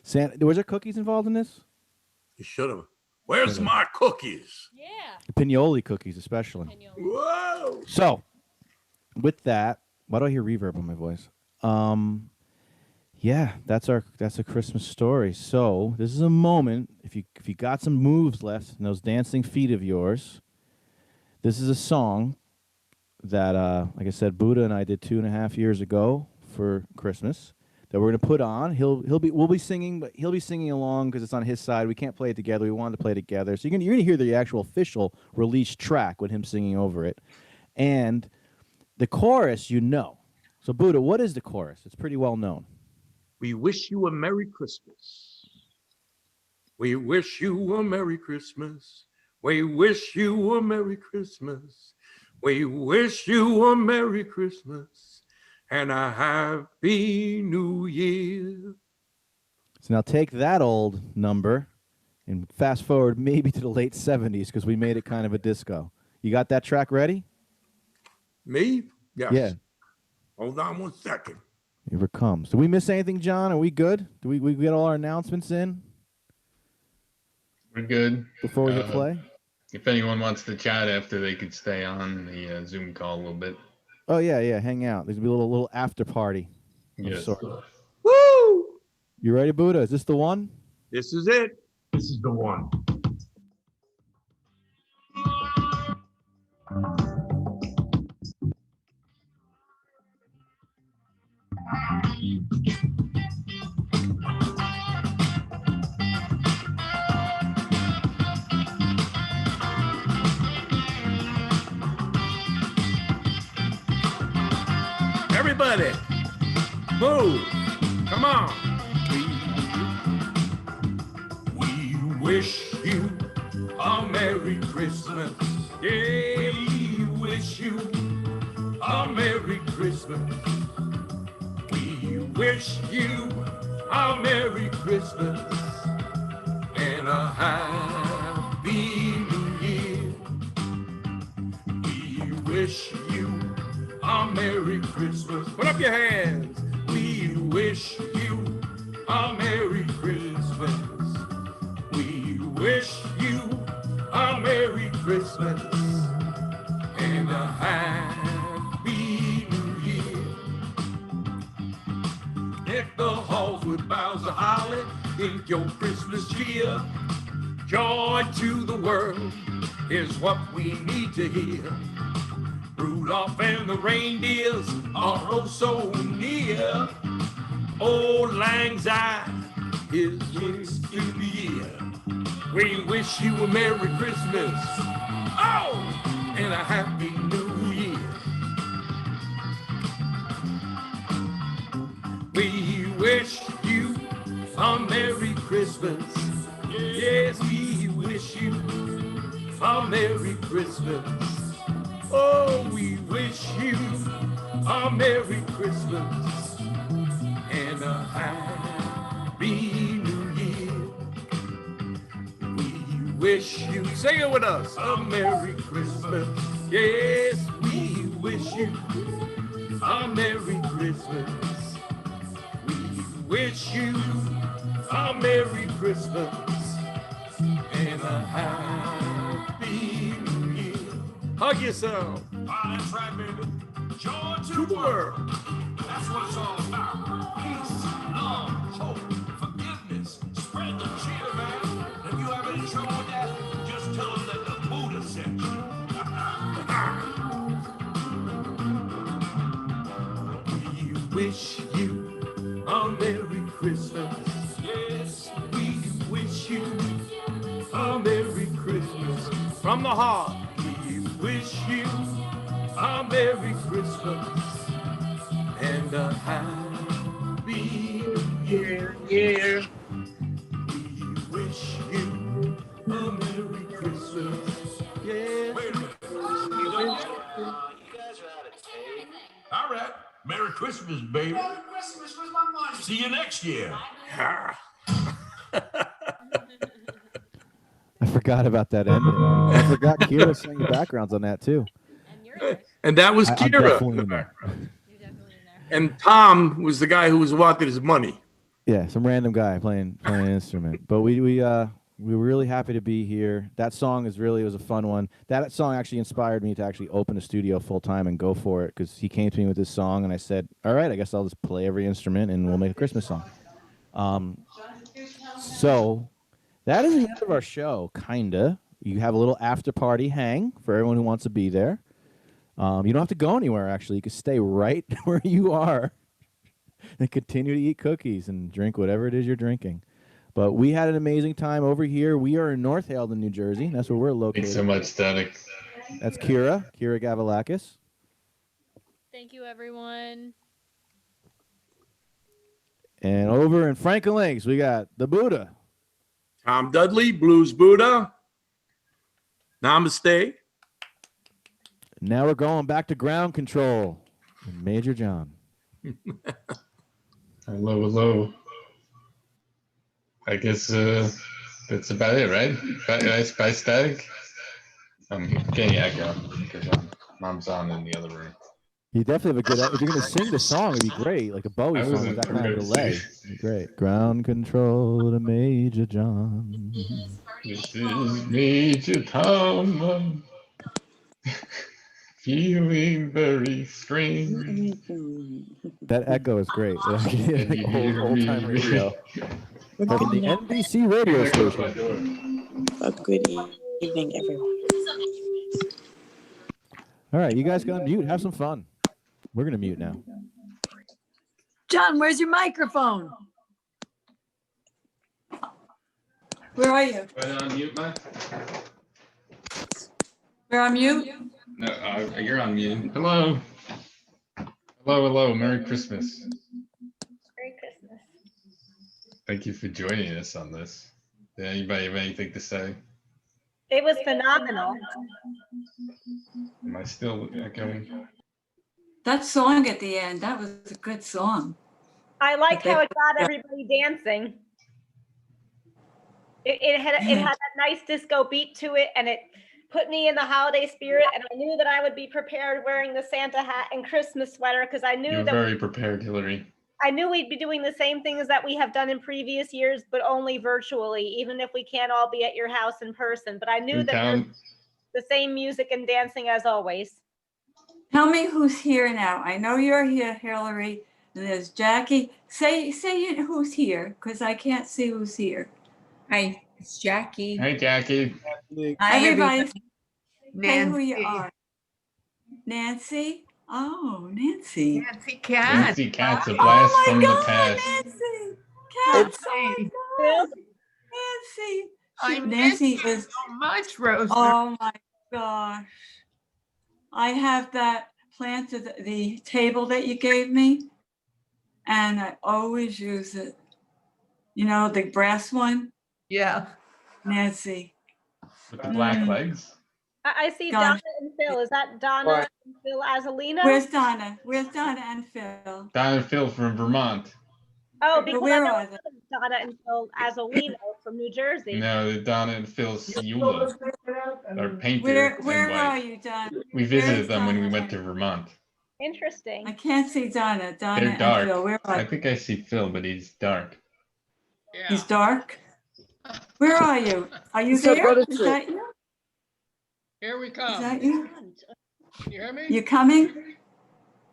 Santa, was there cookies involved in this? You should have. Where's my cookies? Yeah. The Pignoli cookies, especially. Whoa! So, with that, why do I hear reverb on my voice? Yeah, that's a Christmas story. So this is a moment. If you got some moves left in those dancing feet of yours, this is a song that, like I said, Buddha and I did 2.5 years ago for Christmas. That we're gonna put on. We'll be singing, but he'll be singing along because it's on his side. We can't play it together. We wanted to play it together, so you're gonna hear the actual official release track with him singing over it, and the chorus, you know. So Buddha, what is the chorus? It's pretty well known. We wish you a Merry Christmas. We wish you a Merry Christmas. We wish you a Merry Christmas. We wish you a Merry Christmas and a Happy New Year. So now take that old number and fast forward maybe to the late 70s because we made it kind of a disco. You got that track ready? Me? Yes. Yeah. Hold on 1 second. Here it comes. Did we miss anything, John? Are we good? Do we get all our announcements in We're good. before we hit play? If anyone wants to chat after, they could stay on the Zoom call a little bit. Oh yeah, hang out. There's gonna be a little after party. Yes. Woo! You ready, Buddha? Is this the one? This is it. This is the one. Everybody, move. Come on. We wish you a Merry Christmas. Yeah, we wish you a Merry Christmas. We wish you a Merry Christmas and a Happy New Year. We wish you a Merry Christmas. Put up your hands. We wish you a Merry Christmas. We wish you a Merry Christmas and a Happy New Year. Deck the halls with boughs of holly in your Christmas cheer. Joy to the world is what we need to hear. Rudolph and the reindeers are oh so near. Old Lang Syne is years to the year. We wish you a Merry Christmas, oh, and a Happy New Year. We wish you a Merry Christmas. Yes, we wish you a Merry Christmas. Oh, we wish you a Merry Christmas and a Happy New Year. We wish you, sing it with us, a Merry Christmas. Yes, we wish you a Merry Christmas. We wish you a Merry Christmas and a Happy New Year. Hug yourself. Ah, that's right, baby. Joy to the world. That's what it's all about. Peace, love, hope, forgiveness. Spread the cheer, man. If you have any trouble with that, just tell them that the Buddha sent you. We wish you a Merry Christmas. Yes, we wish you a Merry Christmas. From the heart, we wish you a Merry Christmas and a Happy New Year. We wish you a Merry Christmas. Yes. Wait a minute. You guys are out of tape. All right. Merry Christmas, baby. Merry Christmas. Where's my money? See you next year. I forgot about that ending. I forgot Kira sang the backgrounds on that too. And you're in there. And that was I'm Kira. definitely in there. You're definitely in there. And Tom was the guy who was wanted his money. Yeah, some random guy playing an instrument. But we were really happy to be here. That song it was a fun one. That song actually inspired me to actually open a studio full time and go for it because he came to me with this song and I said, all right, I guess I'll just play every instrument and we'll make a Christmas song. So that is the end of our show, kinda. You have a little after party hang for everyone who wants to be there. You don't have to go anywhere, actually. You can stay right where you are and continue to eat cookies and drink whatever it is you're drinking. But we had an amazing time over here. We are in North Haledon, New Jersey. That's where we're located. Thanks so much, Static. That's Kira Gavalakis. Thank you, everyone. And over in Franklin Lakes, we got the Buddha. Tom Dudley, Blues Buddha. Namaste. Now we're going back to ground control. Major John. Hello. I guess that's about it, right? By Static. I'm getting echo because Mom's on in the other room. You definitely have a good. If you're going to sing the song, it'd be great. Like a Bowie song with that kind of delay. It'd be great. Ground control to Major John. This is Major Tom. Feeling very strange. That echo is great. Old time radio. From the NBC radio station. A good evening, everyone. All right, you guys got to mute. Have some fun. We're going to mute now. John, where's your microphone? Where are you? Right on mute, Mike? You're on mute? No, you're on mute. Hello. Hello. Merry Christmas. Merry Christmas. Thank you for joining us on this. Anybody have anything to say? It was phenomenal. Am I still echoing? That song at the end, that was a good song. I like But they- how it got everybody dancing. It had that nice disco beat to it, and it put me in the holiday spirit. And I knew that I would be prepared wearing the Santa hat and Christmas sweater because I knew You're that very prepared, Hillary. I knew we'd be doing the same things that we have done in previous years, but only virtually, even if we can't all be at your house in person. But I knew In that there's town, the same music and dancing as always. Tell me who's here now. I know you're here, Hillary. And there's Jackie. Say who's here, because I can't see who's here. Hi, it's Jackie. Hi, Jackie. Hi, Everybody, say who you Nancy. are. Nancy? Oh, Nancy. Nancy Cat. Nancy Cat's a blast Oh my from God, the past. Nancy. Cats, oh my God. Nancy. I miss Nancy you is, so much, Rosemary. oh my gosh. I have that planted, the table that you gave me, and I always use it. You know, the brass one, Yeah. Nancy. With the black legs. I see Gosh. Donna and Phil. Is that Donna and Phil Azolino? Where's Donna? Where's Donna and Phil? Don and Phil from Vermont. Oh, But because where I know are they? Donna and Phil Azolino from New Jersey. No, Donna and Phil Ciula are painted Where and are white. you, Donna? We Where visited is them when we Donna? went to Vermont. Interesting. I can't see Donna. Donna They're and dark. Phil. Where are I they? think I see Phil, but he's dark. He's dark. Where are you? Are you So there? go to Is sleep. that you? Here we Is come. that you? You hear me? You coming?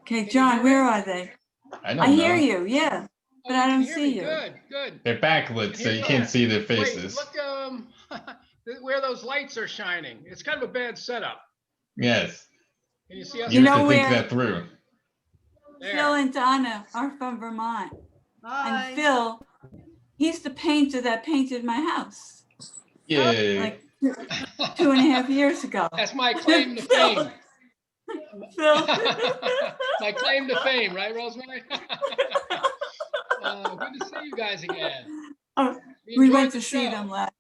Okay, you John, hear where me? are they? I don't I know. hear you, yeah, but I you can don't hear see me. you. Good, good. They're backlit, so you can't see their faces. Wait, look, where those lights are shining. It's kind of a bad setup. Yes. Can you see us? You You have know to think where- that through. Phil and Donna are from Vermont. And Phil, he's the painter that painted my house, Yay. like 2.5 years ago. That's my claim to fame. Phil. My claim to fame, right, Rosemary? Good to see you guys again. Oh, You we enjoyed went the to see show? them last.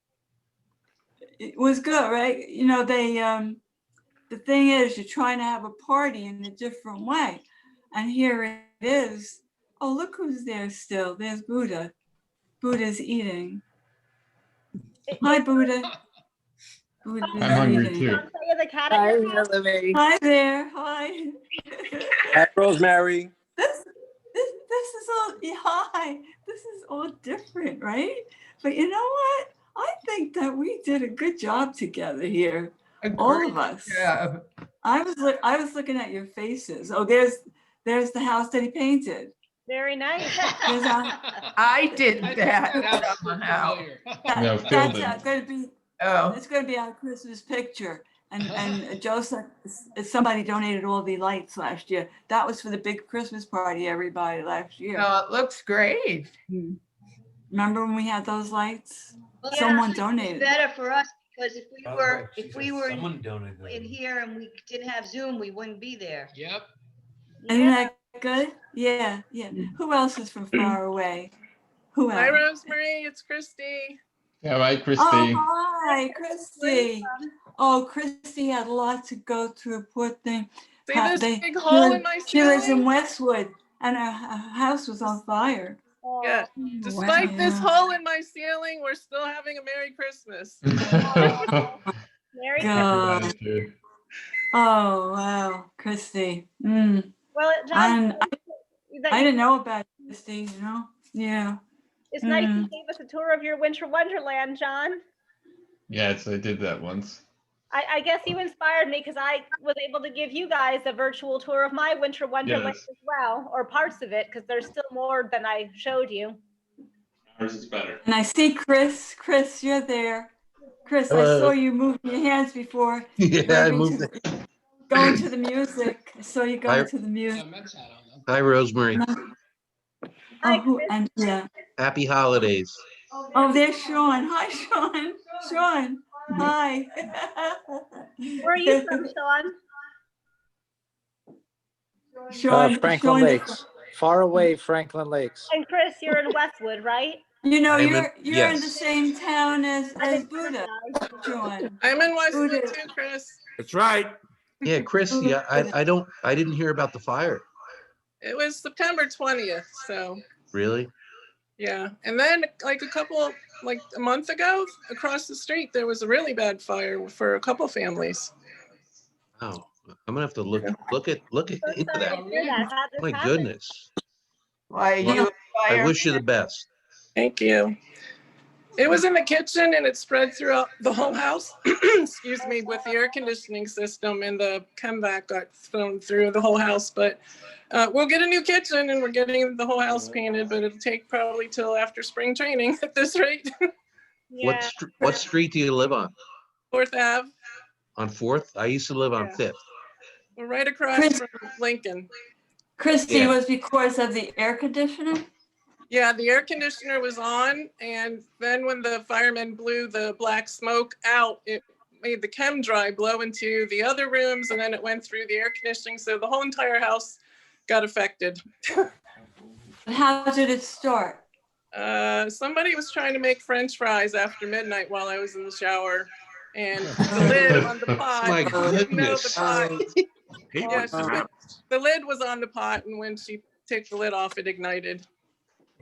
It was good, right? You know, they the thing is, you're trying to have a party in a different way, and here it is. Oh, look who's there still. There's Buddha. Buddha's eating. Hi, Buddha. Buddha's I'm hungry eating. too. Play the cat Hi, at your house? Hillary. Hi there. Hi. Hi, Rosemary. this is all, yeah, hi. This is all different, right? But you know what? I think that we did a good job together here. All of us. Yeah. I was looking at your faces. Oh, there's the house that he painted. Very nice. There's our, I did I think that house looks somehow. familiar. No, Phil that's did. going to be Oh, it's going to be our Christmas picture. And Joseph, somebody donated all the lights last year. That was for the big Christmas party everybody last year. no, it looks great. Remember when we had those lights? Well, Someone actually, it's donated. better for us because if we were Someone donated. in here and we didn't have Zoom, we wouldn't be there. Yep. Isn't that good? Yeah, yeah. Who else is from far away? Who else? Hi, Rosemary. It's Christy. Yeah, right, Christy. Oh, hi, Christy. Oh, Christy had a lot to go through, poor thing. See this big hole in my She lives in ceiling? Westwood and her house was on fire. Yeah. Despite this hole in my ceiling, we're still having a Merry Christmas. Merry God. Christmas. Oh, wow, Christy. Mm. Well, John, I didn't know about Christy, you know? Yeah. it's nice you gave us a tour of your winter wonderland, John. Yes, I did that once. I guess you inspired me because I was able to give you guys a virtual tour of my winter wonderland Yes. as well, or parts of it, because there's still more than I showed you. Ours is better. And I see Chris. Chris, you're there. Chris, I Hello. saw you moving your hands before. Yeah, I waving moved to it. going to the music. I saw you going to the music. Hi, Rosemary. Oh, and yeah. Happy holidays. Oh, there's Sean. Hi, Sean. Sean. Hi. Where are you from, Sean? Sean. Franklin Sean- Lakes, far away Franklin Lakes. And Chris, you're in Westwood, right? You know, I am you're in the yes. same town as Buddha, Joan. I'm in Washington Buddha. too, Chris. That's right. Yeah, Chris, yeah, I didn't hear about the fire. It was September 20th, so Really? yeah. And then like a month ago, across the street, there was a really bad fire for a couple families. Oh, I'm gonna have to look Yeah. So into sorry that. to hear that. How'd this My happen? goodness. Why Well, you I wish you the best. Thank you. It was in the kitchen and it spread throughout the whole house. Excuse me, with the air conditioning system, and the chemvac got thrown through the whole house. But we'll get a new kitchen and we're getting the whole house painted, but it'll take probably till after spring training at this rate. Yeah. What street do you live on? 4th Ave. On 4th? I used to live on Yeah. 5th. We're right across Chris- from Lincoln. Christy, Yeah. was because of the air conditioner? Yeah, the air conditioner was on, and then when the firemen blew the black smoke out, it made the chem dry blow into the other rooms, and then it went through the air conditioning, so the whole entire house got affected. How did it start? Somebody was trying to make French fries after midnight while I was in the shower, and the lid on the pot. My she didn't know the goodness. pot. Yeah, the lid was on the pot, and when she took the lid off, it ignited.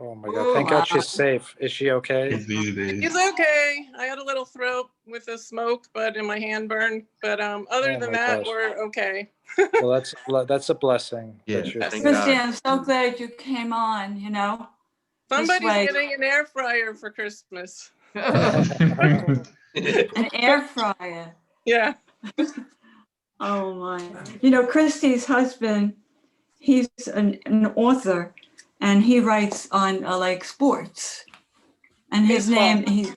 Oh my God, thank God she's safe. Is she okay? These days. He's okay. I had a little throat with the smoke, but in my hand burned. But other Oh than my that, gosh. we're okay. Well, that's a blessing. Yeah, that you're thank safe. Christy, God. I'm so glad you came on, you know? Somebody's way. getting an air fryer for Christmas. An air fryer. Yeah. Oh my. You know, Christy's husband, he's an author and he writes on like sports. And his Baseball. name, he's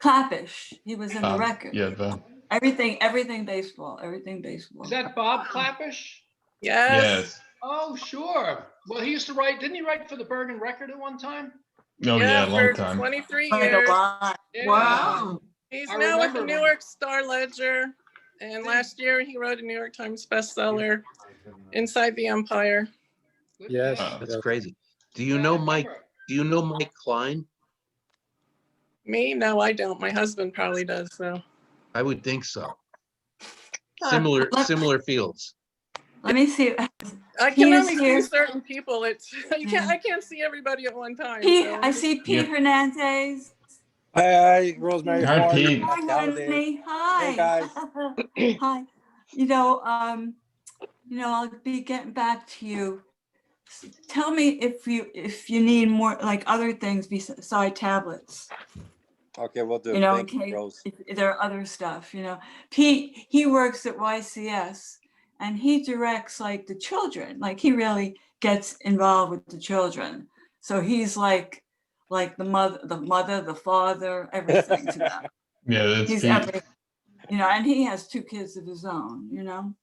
Clappish. He was in the record. Yeah, Everything baseball, everything baseball. Is that Bob Clappish? Yes. Oh, sure. Well, he used to write, didn't he write for the Bergen Record at one time? Oh yeah, for long time. 23 Like a years. lot. Yeah. Wow. He's I now with the remember New when- York Star Ledger. And last year he wrote a New York Times bestseller, Inside the Empire. Good Yes. man. That's crazy. Do you know Mike? Do you know Mike Klein? Me? No, I don't. My husband probably does, though. I would think so. Similar fields. Let me see. I He can is only here. see certain people. It's I Yeah. can't see everybody at one time. Pete, so- I see Pete Hernandez. Hi, Rosemary. Hi, How are you? Pete. Happy Hi, holidays. honey. Hi. Hey, guys. Hi. I'll be getting back to you. Tell me if you need more like other things beside tablets. Okay, we'll do. You know, Thank you, Rose. if there are other stuff. You know, Pete, he works at YCS and he directs like the children. Like he really gets involved with the children. So he's like the mother, the father, everything to them. Yeah, that's He's Pete. everything, you know, and he has 2 kids of his own, you know,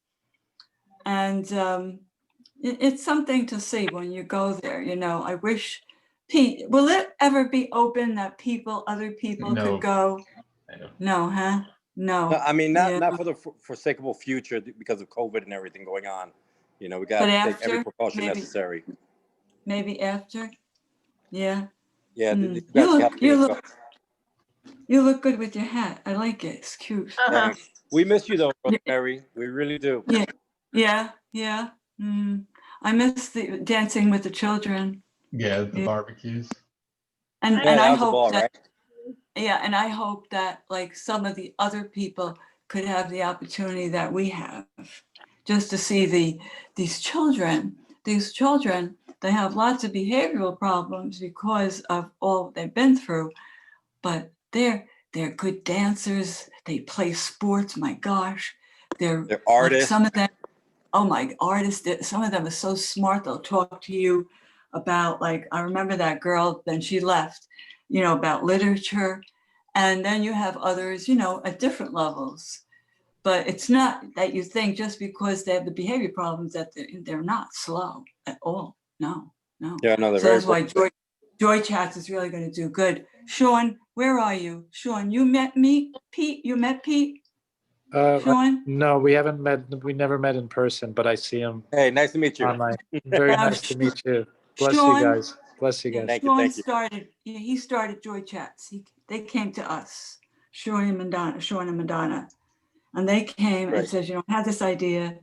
and it's something to see when you go there. You know, I wish, Pete, will it ever be open that other people No. could go? No, huh? No. No, I mean, Yeah. not for the foreseeable future because of COVID and everything going on. You know, we got But to take every after, precaution maybe. necessary. Maybe after. Yeah. Yeah, Mm. you guys have to be You look good with your hat. I like it. It's cute. Thanks. We miss you though, Rosemary. We really do. Yeah. Mm. I miss the dancing with the children. Yeah, the barbecues. And Yeah, and that I was the hope ball, that right? and I hope that like some of the other people could have the opportunity that we have, just to see these children. These children, they have lots of behavioral problems because of all they've been through, but they're good dancers. They play sports. My gosh, they're artists. Some of them, oh my, artists. Some of them are so smart. They'll talk to you about, like, I remember that girl. Then she left, you know, about literature, and then you have others, you know, at different levels. But it's not that you think just because they have the behavior problems that they're not slow at all. No. Yeah, no, they're So very that's why Joy Chats is really going to do good. Sean, where are you? Sean, you met me? Pete, you met Pete? Sean? No, we haven't met. We never met in person, but I see him. Hey, nice to meet you. Online. Very nice to meet you. Bless Sean, you guys. Bless you Yeah, guys. Thank you, Sean thank you. started, yeah, he started Joy Chats. They came to us, Sean and Madonna. And they came and Right. said, I had this idea.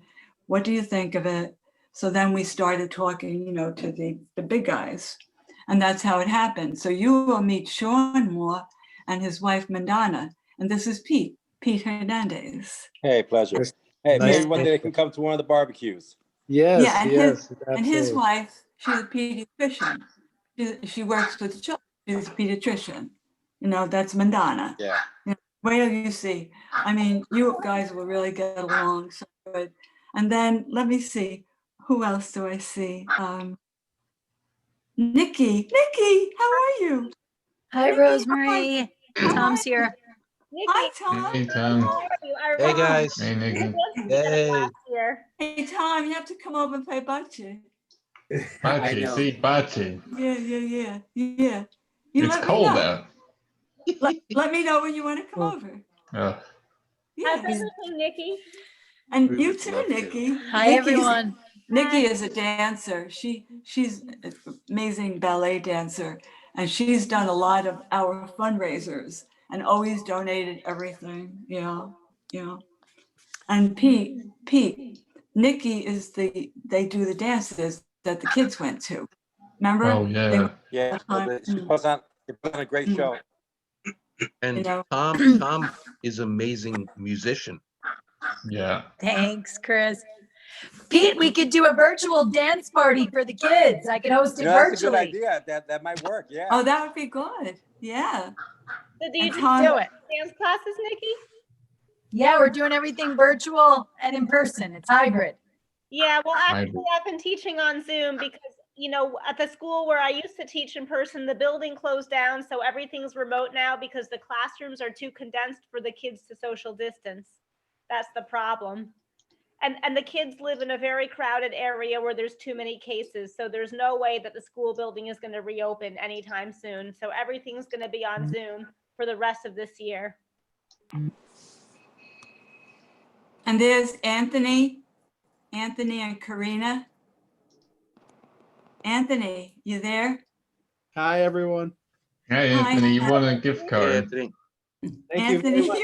What do you think of it? So then we started talking, to the big guys. And that's how it happened. So you will meet Sean Moore and his wife, Madonna. And this is Pete Hernandez. Hey, pleasure. Hey, Nice maybe to one meet day they you. can come to one of the barbecues. Yes, Yeah, and yes, his absolutely. wife, she's a pediatrician. She works with children. She's a pediatrician. That's Madonna. Yeah. Wait till you see. I mean, you guys will really get along so good. And then let me see. Who else do I see? Nikki, how are you? Hi, Nikki, Rosemary. Tom's here. Nikki, Hi, Tom. Hey, Tom. how are you? I Hey, remember guys. Hey, you Nikki. were together last year. Hey, Tom, you have to come over and play bocce. Bachi, see, Bachi. Yeah. You It's let me cold know. out. Let me know when you want to come over. Oh, How's Yeah. everything, Nikki? And We you would too, love to. Nikki. Hi, everyone. Nikki is a dancer. She's an amazing ballet dancer, and she's done a lot of our fundraisers and always donated everything. And Pete, Nikki they do the dances that the kids went to. Remember? oh They yeah. went Yeah, time. she puts on a great show. And know. Tom is amazing musician. Yeah. Thanks, Chris. Pete, we could do a virtual dance party for the kids. I could host it That's a good virtually. idea. That might work. Yeah. Oh, that would be good. Yeah. So do you And do Tom- Do it. dance classes, Nikki? Yeah, we're doing everything virtual and in person. It's hybrid. Yeah, well, I actually, I've been teaching on Zoom because, at the school where I used to teach in person, the building closed down, so everything's remote now because the classrooms are too condensed for the kids to social distance. That's the problem. And the kids live in a very crowded area where there's too many cases, so there's no way that the school building is going to reopen anytime soon. So everything's going to be on Zoom for the rest of this year. And there's Anthony and Karina. Anthony, you there? Hi, everyone. Hey, Hi. Anthony, you won a gift Hey, card. Anthony. Thank you very Anthony, much.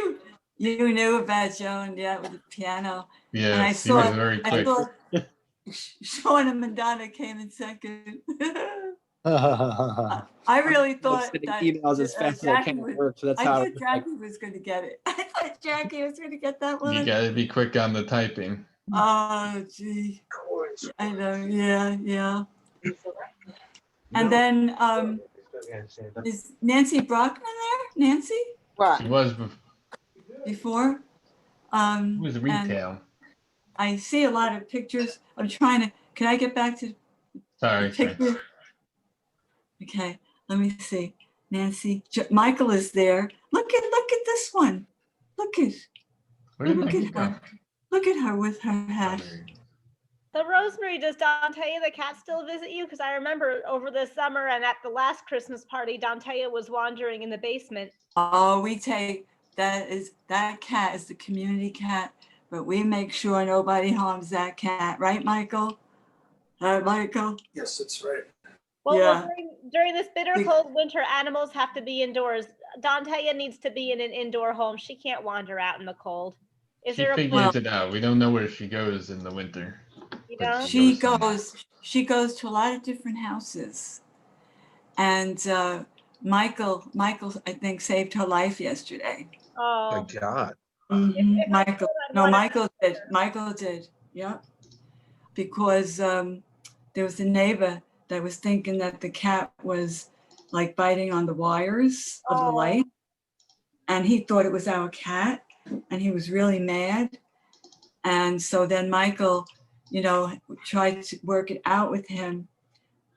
you knew about Joan, yeah, with the piano. And I Yes, he was saw, very I quick. thought Sean and Madonna came in second. I really thought sending that emails as fast as I Jackie can at would, work, so that's I how thought it's like. Jackie was going to get it. I thought Jackie was going to get that You one. gotta be quick on the typing. Oh, gee. I know, yeah. And then, is Nancy Brockman there? Nancy? She was Before? it was And retail. I see a lot of pictures. Can I get back to the Sorry. picture? Okay, let me see. Nancy, Michael is there. Look at this one. Look at Where did look Maggie at go? her. Look at her with her hat. So Rosemary, does Dantea the cat still visit you? Because I remember over the summer and at the last Christmas party, Dantea was wandering in the basement. Oh, we take that cat is the community cat, but we make sure nobody harms that cat, right, Michael? Michael? Yes, that's right. Well, during this bitter cold winter, animals have to be indoors. Dantea needs to be in an indoor home. She can't wander out in the cold. Is She there a figures place, it out. We don't know where she goes in the winter. you but know? She somewhere. goes to a lot of different houses. And Michael, I think, saved her life yesterday. My Oh, God. Mhm, Michael, I'd no, wanna- Michael did, yeah. Because there was a neighbor that was thinking that the cat was like biting on the wires of the light. And he thought it was our cat, and he was really mad. And so then Michael, tried to work it out with him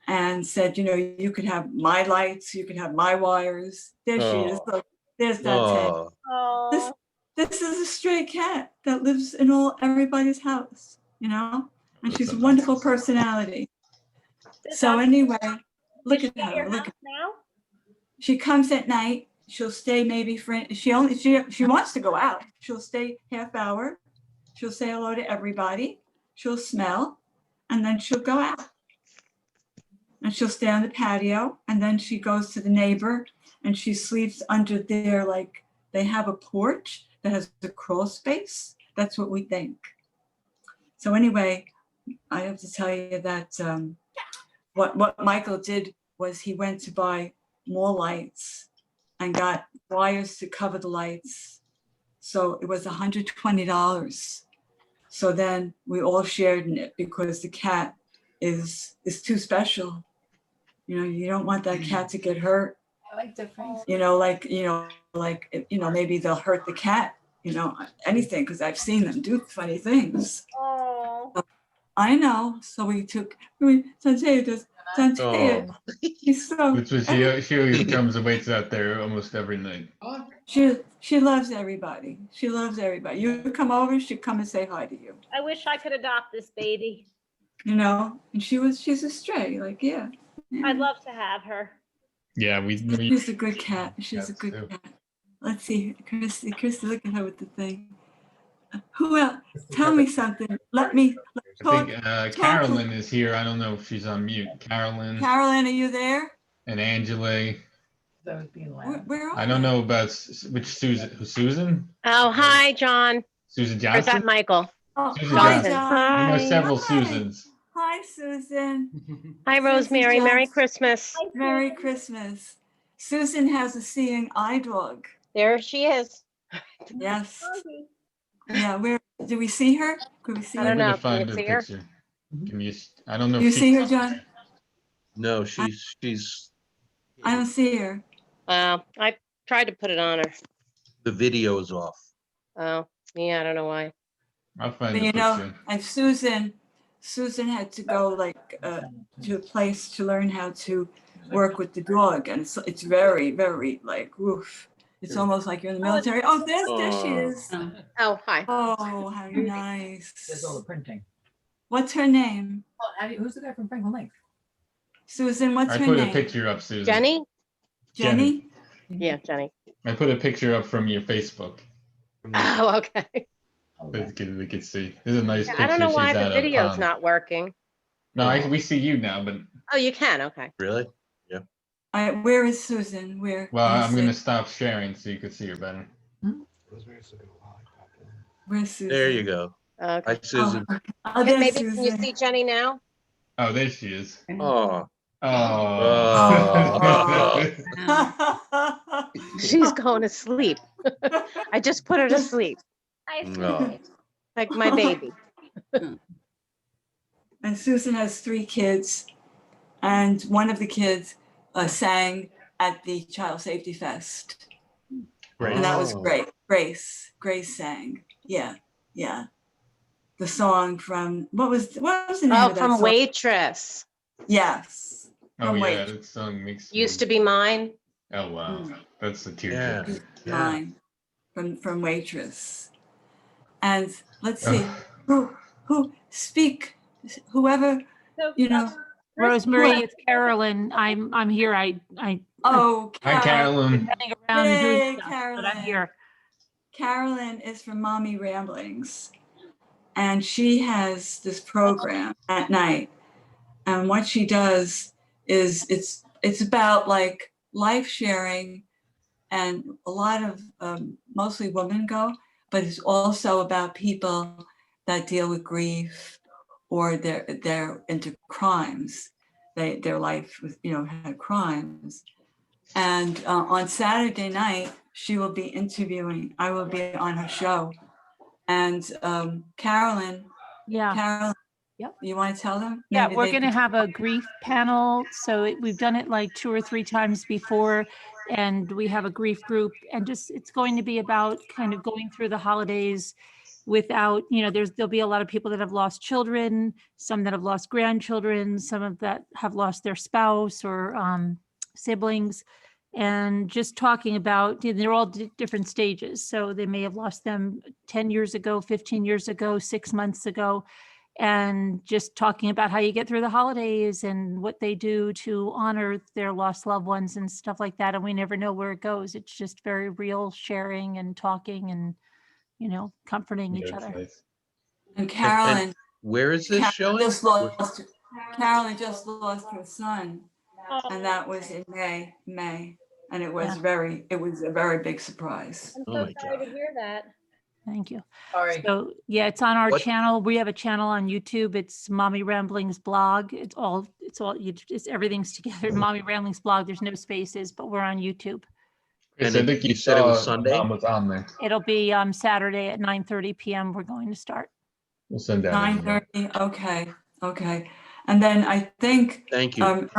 and said, you could have my lights, you could have my wires. There she is. Look, there's that tank. Oh, Oh, This is a stray cat that lives in everybody's house, and she's a That's wonderful personality. does So Dantea- anyway, look is at she at her. your Look, house now? she comes at night. She'll stay maybe she wants to go out. She'll stay half hour. She'll say hello to everybody. She'll smell, and then she'll go out. and she'll stay on the patio, and then she goes to the neighbor and she sleeps under there, like they have a porch that has a crawl space. That's what we think. So anyway, I have to tell you that what Michael did was he went to buy more lights and got wires to cover the lights. So it was $120. So then we all shared in it because the cat is too special. You know, you don't want that cat to get hurt. I like different. Maybe they'll hurt the cat, anything, because I've seen them do funny things. Oh. I know. So Sanjay, he's so. Which was she always comes and waits out there almost every night. She loves everybody. She loves everybody. You come over, she'd come and say hi to you. I wish I could adopt this baby. And she's a stray, like, yeah. I'd love to have her. Yeah, She's a good cat. She's a good cat. Let's see, Christy, look at her with the thing. Who else? Tell me something. Let's I talk. think Carolyn is here. I don't know if she's on mute. Carolyn Carolyn, are you there? and Angela. Where are I don't know about which Susan. Susan? Oh, hi, John. Susan Or is that Johnson? Michael? Oh, Susan hi, Johnson. John. We know several Hi. Susans. Hi, Susan. Hi, Rosemary. Merry Johnson. Christmas. Merry Christmas. Susan has a seeing eye dog. There she is. Yes. Yeah, where do we see her? Could we see I her? don't know. To find Can you her see her? picture. Can you? I don't know. You if she- see her, John? No, she's I don't see her. I tried to put it on her. the video's off. Oh, yeah, I don't know why. I'll find But the you know, picture. and Susan had to go to a place to learn how to work with the dog, and it's very, very like woof. It's almost like you're in the military. Oh, there she is. Oh, hi. Oh, how nice. There's all the printing. What's her name? Oh, who's the guy from Franklin Lake? Susan, what's I her put a name? picture up, Susan. Jenny? Jenny? Yeah, Jenny. I put a picture up from your Facebook. Oh, okay. We could see. This is a nice picture. I don't know why She's the at a video's pond. not working. No, we see you now, but Oh, you can? Okay. Really? Yeah. Where is Susan? Where? well, let me I'm see. going to stop sharing so you can see her better. Where's Susan? There you go. Okay. Hi, Susan. Oh, there's Maybe can you Susan. see Jenny now? Oh, there she is. Oh. Oh. She's going to sleep. I just put her to sleep. No. Like my baby. And Susan has 3 kids, and one of the kids sang at the Child Safety Fest, and that was great. Grace sang. Yeah. The song from what was the name Oh, of that from song? Waitress. Yes. Oh, From yeah, Waitress. that song makes Used to be mine. Oh, wow. That's a Yeah. tearjerker. Mine from Waitress. And let's see who speak, whoever, Rosemary, it's Carolyn. I'm here. Oh, Hi, Carolyn. running around and Yay, doing stuff, Carolyn. but I'm here. Carolyn is from Mommy Ramblings, and she has this program at night. And what she does is it's about like life sharing, and a lot of mostly women go, but it's also about people that deal with grief or they're into crimes. Their life was, had crimes. And on Saturday night, she will be interviewing. I will be on her show. And Carolyn. Yeah. Carolyn. Yep. You want to tell them? Yeah, Maybe we're they going to could- have a grief panel. So we've done it like 2 or 3 times before, and we have a grief group, and it's going to be about kind of going through the holidays without, there'll be a lot of people that have lost children, some that have lost grandchildren, some of that have lost their spouse or siblings, and just talking about, they're all different stages. So they may have lost them 10 years ago, 15 years ago, 6 months ago, and just talking about how you get through the holidays and what they do to honor their lost loved ones and stuff like that. And we never know where it goes. It's just very real sharing and talking and, comforting each other. And Carolyn. Where is this showing? Carolyn just lost her son, Oh, and that was in May, and it was Yeah. it was a very big surprise. I'm Oh so my sorry God. to hear that. Thank you. Sorry. So yeah, it's on our What- channel. We have a channel on YouTube. It's Mommy Ramblings blog. It's everything's together. Mommy Ramblings blog. There's no spaces, but we're on YouTube. Chris, And I think you you said it was saw Sunday? Mom was on there. It'll be Saturday at 9:30 p.m. We're going to start. We'll send out an email. 9:30, okay. And then I think Thank you.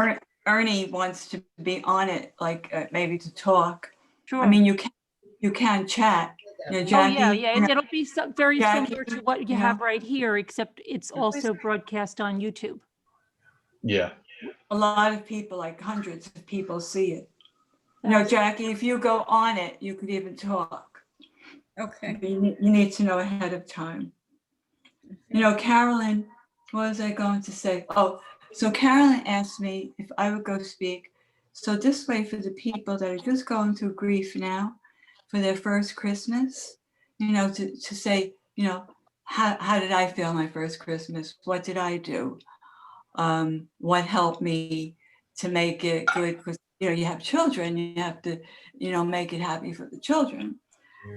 Ernie wants to be on it, like maybe to talk. Sure. I mean, you can chat. You know, Jackie, Oh yeah. you know, It'll be very Jackie, similar to what you you have know. right here, except it's also broadcast on YouTube. Yeah. A lot of people, like hundreds of people, see it. You know, Jackie, if you go on it, you could even talk. Okay. But you need to know ahead of time. You know, Carolyn, what was I going to say? Oh, so Carolyn asked me if I would go speak. So this way, for the people that are just going through grief now, for their first Christmas, you know, to say, you know, how did I feel my first Christmas? What did I do? What helped me to make it good? Because, you know, you have children, you have to, you know, make it happy for the children.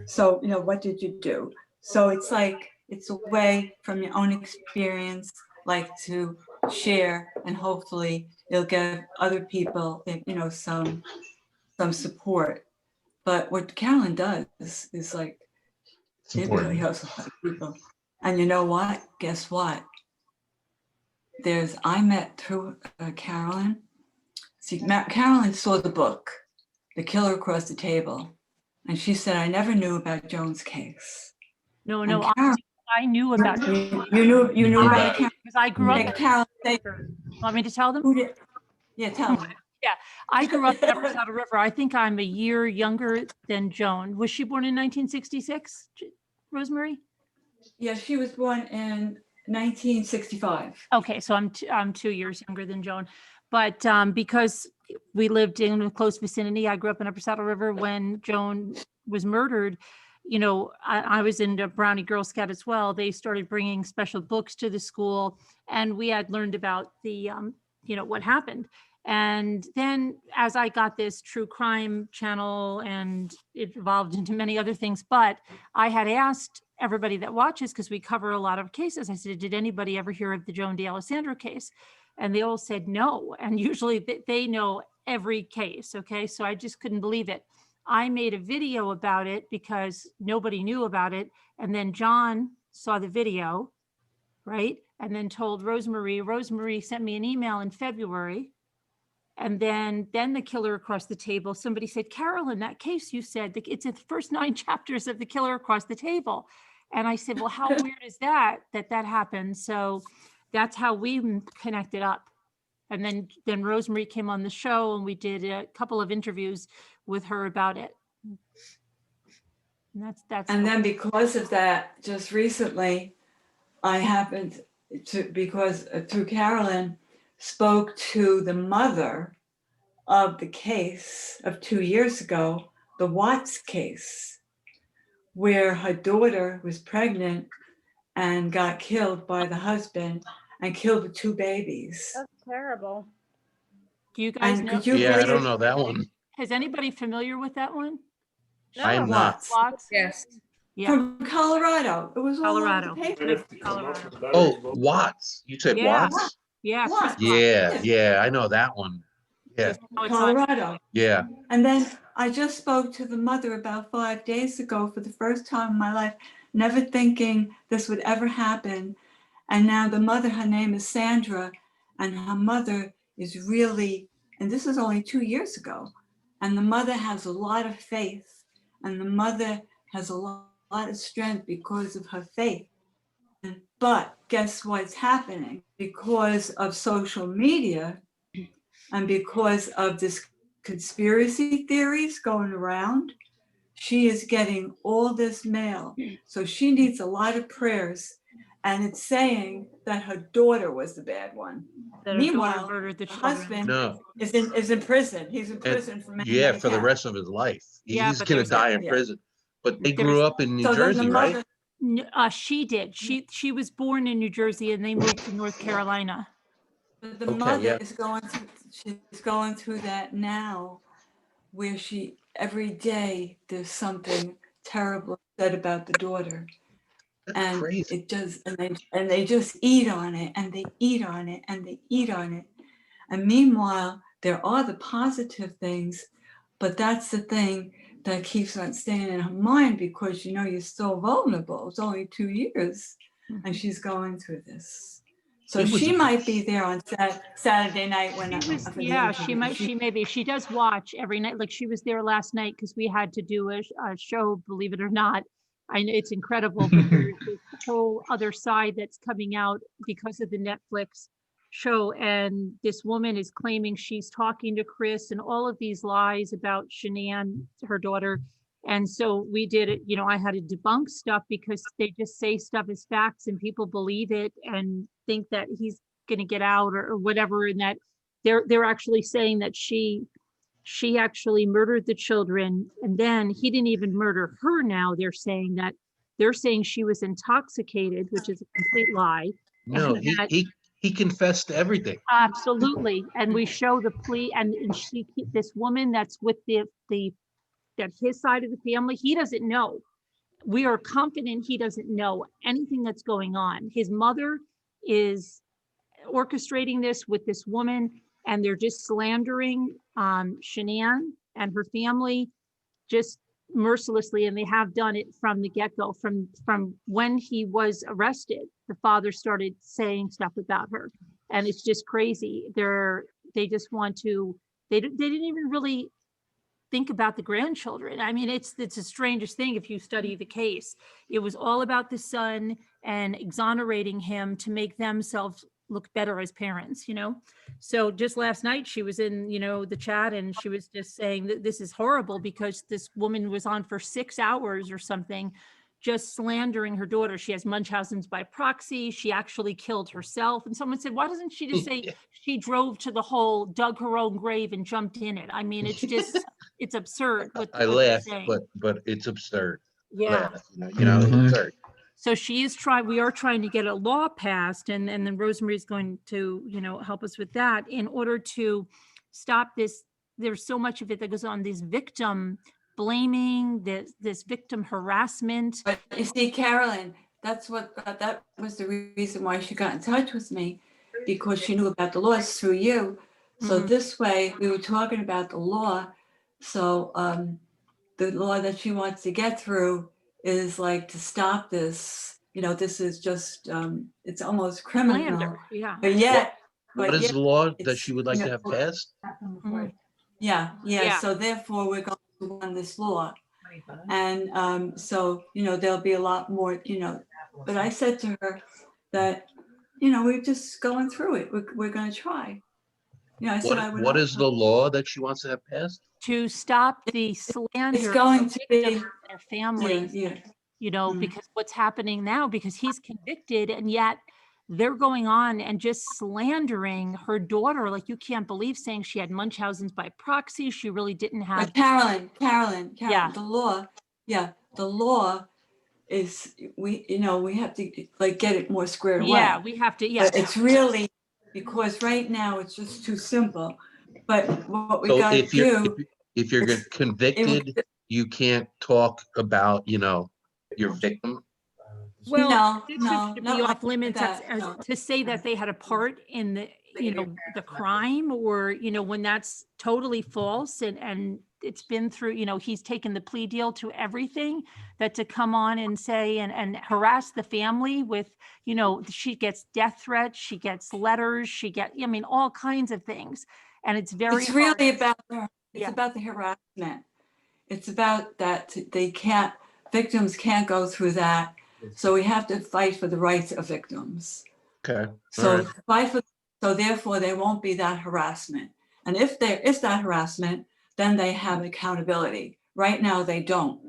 So, you know, what did you do? So it's like, it's a way from your own experience, like to share, and hopefully it'll give other people, you know, some support. But what Carolyn does is like, it really helps a lot of people. And you know what? Guess what? I met through Carolyn. See, Carolyn saw the book, The Killer Across the Table. And she said, I never knew about Joan's case. No, And I knew about it. You knew about it, Carolyn? Because I grew up. Carolyn, Want me to tell them? who did? Yeah, tell them. Yeah, I grew up in Upper Saddle River. I think I'm a year younger than Joan. Was she born in 1966, Rosemary? Yeah, she was born in 1965. Okay, so I'm 2 years younger than Joan. But because we lived in a close vicinity, I grew up in Upper Saddle River when Joan was murdered. You know, I was in a Brownie Girl Scout as well. They started bringing special books to the school, and we had learned about the, you know, what happened. And then as I got this true crime channel, and it evolved into many other things, but I had asked everybody that watches, because we cover a lot of cases, I said, did anybody ever hear of the Joan D'Alessandro case? And they all said no. And usually they know every case. Okay. So I just couldn't believe it. I made a video about it because nobody knew about it. And then John saw the video, right? And then told Rosemary. Rosemary sent me an email in February. And then the Killer Across the Table, somebody said, Carolyn, that case you said, it's in the first 9 chapters of The Killer Across the Table. And I said, well, how weird is that happened? So that's how we connected up. And then Rosemary came on the show, and we did a couple of interviews with her about it. And that's. And then because of that, just recently, I happened to, because through Carolyn, spoke to the mother of the case of 2 years ago, the Watts case, where her daughter was pregnant and got killed by the husband and killed the 2 babies. That's terrible. Do you guys And know? could you Yeah, I believe don't it? know that one. Is anybody familiar with that one? I am not. Watts? Yes. Yeah. From Colorado. It was all Colorado. over the paper. Colorado. Oh, Watts. You said Yeah. Watts? Yeah. Watts. Yeah, I know that one. Yeah, Oh, it's on. Colorado. yeah. And then I just spoke to the mother about 5 days ago for the first time in my life, never thinking this would ever happen. And now the mother, her name is Sandra, and her mother is really, and this is only 2 years ago, and the mother has a lot of faith, and the mother has a lot of strength because of her faith. But guess what's happening? Because of social media and because of this conspiracy theories going around, she is getting all this mail. So she needs a lot of prayers. And it's saying that her daughter was the bad one. That her daughter Meanwhile, murdered the the children. husband No. is in prison. He's in prison for many, Yeah, many for the counts. rest of his life. Yeah, He's but gonna there's a- die in yeah. prison. But they There's- grew up in New so then the Jersey, right? mother- She did. She was born in New Jersey, and they moved to North Carolina. But the Okay, mother yeah. is she's going through that now, where every day there's something terrible said about the daughter. And crazy. it does, and they just eat on it, and they eat on it, and they eat on it. And meanwhile, there are the positive things, but that's the thing that keeps on staying in her mind, because you're still vulnerable. It's only 2 years, and she's going through this. So she might be there on Saturday night when she does watch every night. Like she was there last night because we had to do a show, believe it or not. I know it's incredible, but there's this whole other side that's coming out because of the Netflix show. And this woman is claiming she's talking to Chris and all of these lies about Shanann, her daughter. And so we did it, I had to debunk stuff because they just say stuff as facts and people believe it and think that he's going to get out or whatever. And that they're actually saying that she actually murdered the children. And then he didn't even murder her. Now they're saying she was intoxicated, which is a complete lie. No, he confessed to everything. Absolutely. And we show the plea and this woman that's with that his side of the family, he doesn't know. We are confident he doesn't know anything that's going on. His mother is orchestrating this with this woman, and they're just slandering Shanann and her family just mercilessly, and they have done it from the get-go. From when he was arrested, the father started saying stuff about her, and it's just crazy. They just want to. They didn't even really think about the grandchildren. I mean, it's the strangest thing if you study the case. It was all about the son and exonerating him to make themselves look better as parents, So just last night she was in, the chat, and she was just saying that this is horrible because this woman was on for 6 hours or something, just slandering her daughter. She has Munchausen's by proxy. She actually killed herself. And someone said, why doesn't she just say she drove to the hole, dug her own grave and jumped in it? I mean, it's just, it's absurd. I laugh, but it's absurd. Yeah. It's absurd. So we are trying to get a law passed, and then Rosemary is going to, help us with that in order to stop this. There's so much of it that goes on, this victim blaming, this victim harassment. But you see, Carolyn, that was the reason why she got in touch with me, because she knew about the laws through you. So this way we were talking about the law. So the law that she wants to get through is like to stop this. This is just it's almost criminal. Slander, yeah. But yet, what is the law that she would like to have passed? Yeah. So therefore, we're going to run this law, and so there'll be a lot more. But I said to her that we're just going through it. We're going to try. I said I would. What is the law that she wants to have passed? To stop the slander. It's going to be their families. Because what's happening now, because he's convicted, and yet they're going on and just slandering her daughter. Like, you can't believe, saying she had Munchausen's by proxy. She really didn't have. But Carolyn, Yeah. the law is, we have to get it more squared away. Yeah, we have to. Yeah. But it's really, because right now it's just too simple. But what we So got to do. if you're convicted, you can't talk about, your victim. Well, no, should not be like off limits that, as no. to say that they had a part in the, the crime, or, when that's totally false, and it's been through, he's taken the plea deal to everything, that to come on and say and harass the family with, she gets death threats, she gets letters, all kinds of things. And it's very It's really hard. about the harassment. It's about that victims can't go through that. So we have to fight for the rights of victims. Okay. So so therefore there won't be that harassment. And if there is that harassment, then they have accountability. Right now they don't.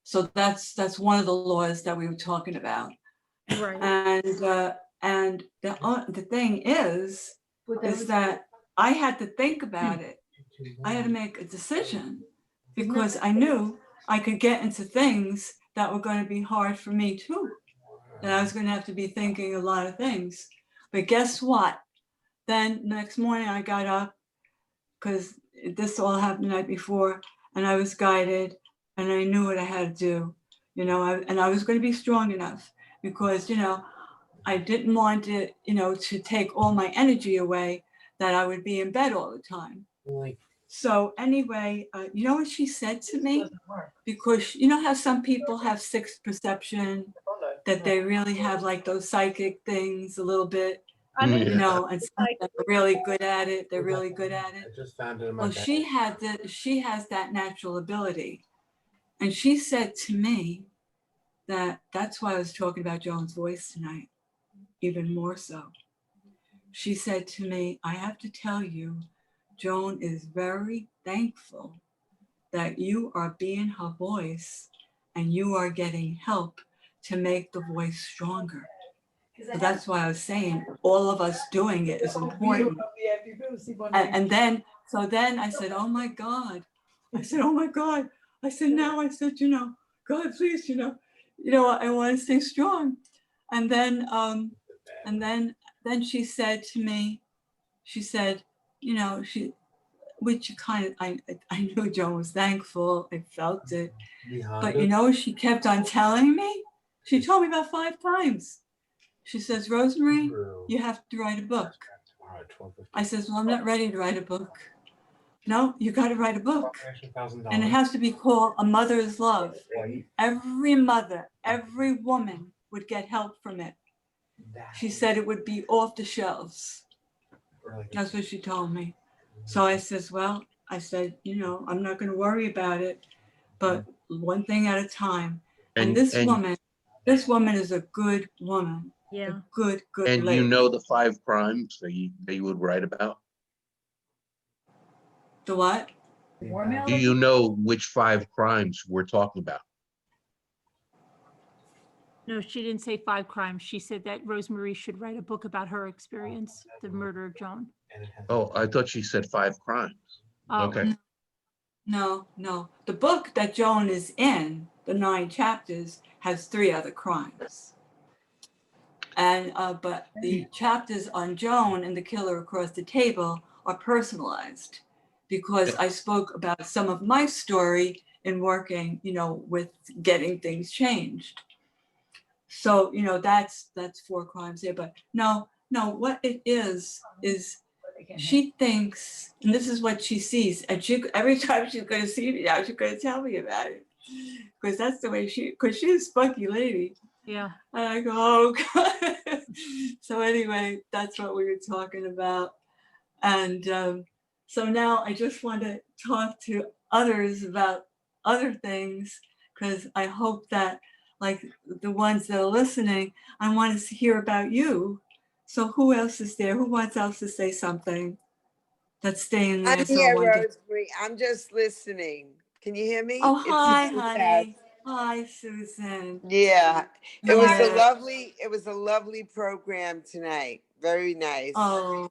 So that's one of the laws that we were talking about. Right. And the thing is that I had to think about it. I had to make a decision, because I knew I could get into things that were going to be hard for me too. And I was going to have to be thinking a lot of things. But guess what? then next morning I got up because this all happened the night before, and I was guided, and I knew what I had to do, and I was going to be strong enough because, I didn't want it, to take all my energy away, that I would be in bed all the time. So anyway, you know what she said to me? Because you know how some people have sixth perception, that they really have like those psychic things a little bit, I mean, and some that are really good at it. They're really good at it. Just found it in my Well, bag. she has that natural ability. And she said to me that's why I was talking about Joan's voice tonight, even more so. She said to me, I have to tell you, Joan is very thankful that you are being her voice and you are getting help to make the voice stronger. So that's why I was saying all of us doing it is important. And then I said, oh my God. I said, oh my God. I said, now I said, God, please, I want to stay strong. And then she said to me, she said, which kind of, I knew Joan was thankful. I felt it. But she kept on telling me. She told me about 5 times. She says, Rosemary, you have to write a book. I says, well, I'm not ready to write a book. No, you got to write a book. And it has to be called A Mother's Love. Every mother, every woman would get help from it. She said it would be off the shelves. That's what she told me. So I says, well, I said, I'm not going to worry about it, but one thing at a time. And this woman is a good woman. Yeah. A good And lady. you know the 5 crimes that you would write about? The what? Do you know which 5 crimes we're talking about? No, she didn't say 5 crimes. She said that Rosemary should write a book about her experience, the murder of Joan. Oh, I thought she said 5 crimes. Oh. Okay. No. The book that Joan is in, the 9 chapters, has 3 other crimes. And but the chapters on Joan and the killer across the table are personalized because I spoke about some of my story in working, with getting things changed. So, that's 4 crimes there. But no, what it is she thinks, and this is what she sees, and every time she's going to see me now, she's going to tell me about it, because that's the way because she's a spunky lady. Yeah. And I go, oh God. So anyway, that's what we were talking about. And so now I just want to talk to others about other things, because I hope that, like the ones that are listening, I want to hear about you. So who else is there? Who wants else to say something? That's staying there. I'm So here, wonderful. Rosemary. I'm just listening. Can you hear me? Oh, It's hi, Susan. honey. Hi, Susan. Yeah, it was Yeah. a lovely program tonight. Very nice. Oh,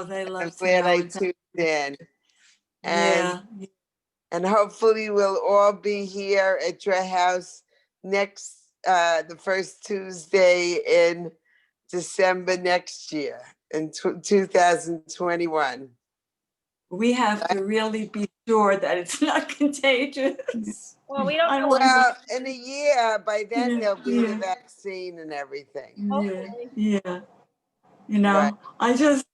they love I'm to glad know I it. tuned in. Yeah. And hopefully we'll all be here at your house next, the first Tuesday in December next year, in 2021. We have to really be sure that it's not contagious. Well, we don't know. Well, in a year, by then there'll be a vaccine and everything. Yeah. Right. I'm just,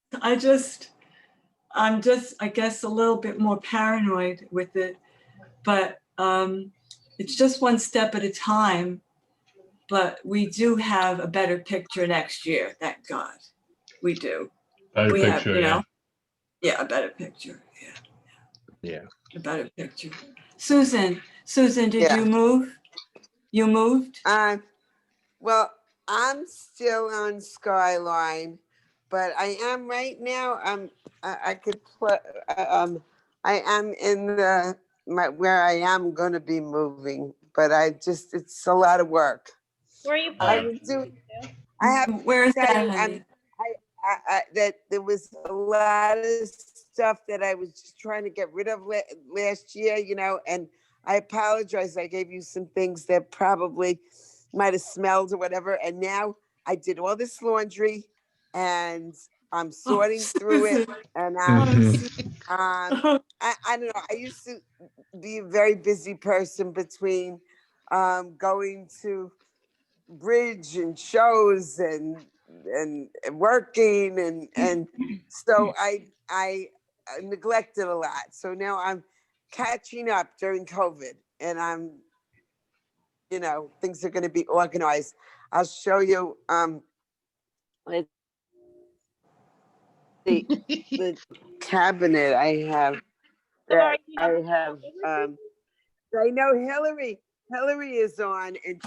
I guess, a little bit more paranoid with it, but it's just one step at a time. But we do have a better picture next year, thank God. We do. Better we picture, have, a better picture. Yeah. A better picture. Susan, did you move? You moved? Well, I'm still on Skyline, but I am right now. I could play. I am in where I am going to be moving, but it's a lot of work. Where are you I planning? Where is that, you, honey? that there was a lot of stuff that I was just trying to get rid of last year, and I apologize. I gave you some things that probably might have smelled or whatever. And now I did all this laundry and I'm sorting through it, Susan. and I don't know. I used to be a very busy person between going to bridge and shows and working and so I neglected a lot. So now I'm catching up during COVID, and things are going to be organized. I'll show you let's see, the cabinet I have. So are you I having have I know Hillary is on, and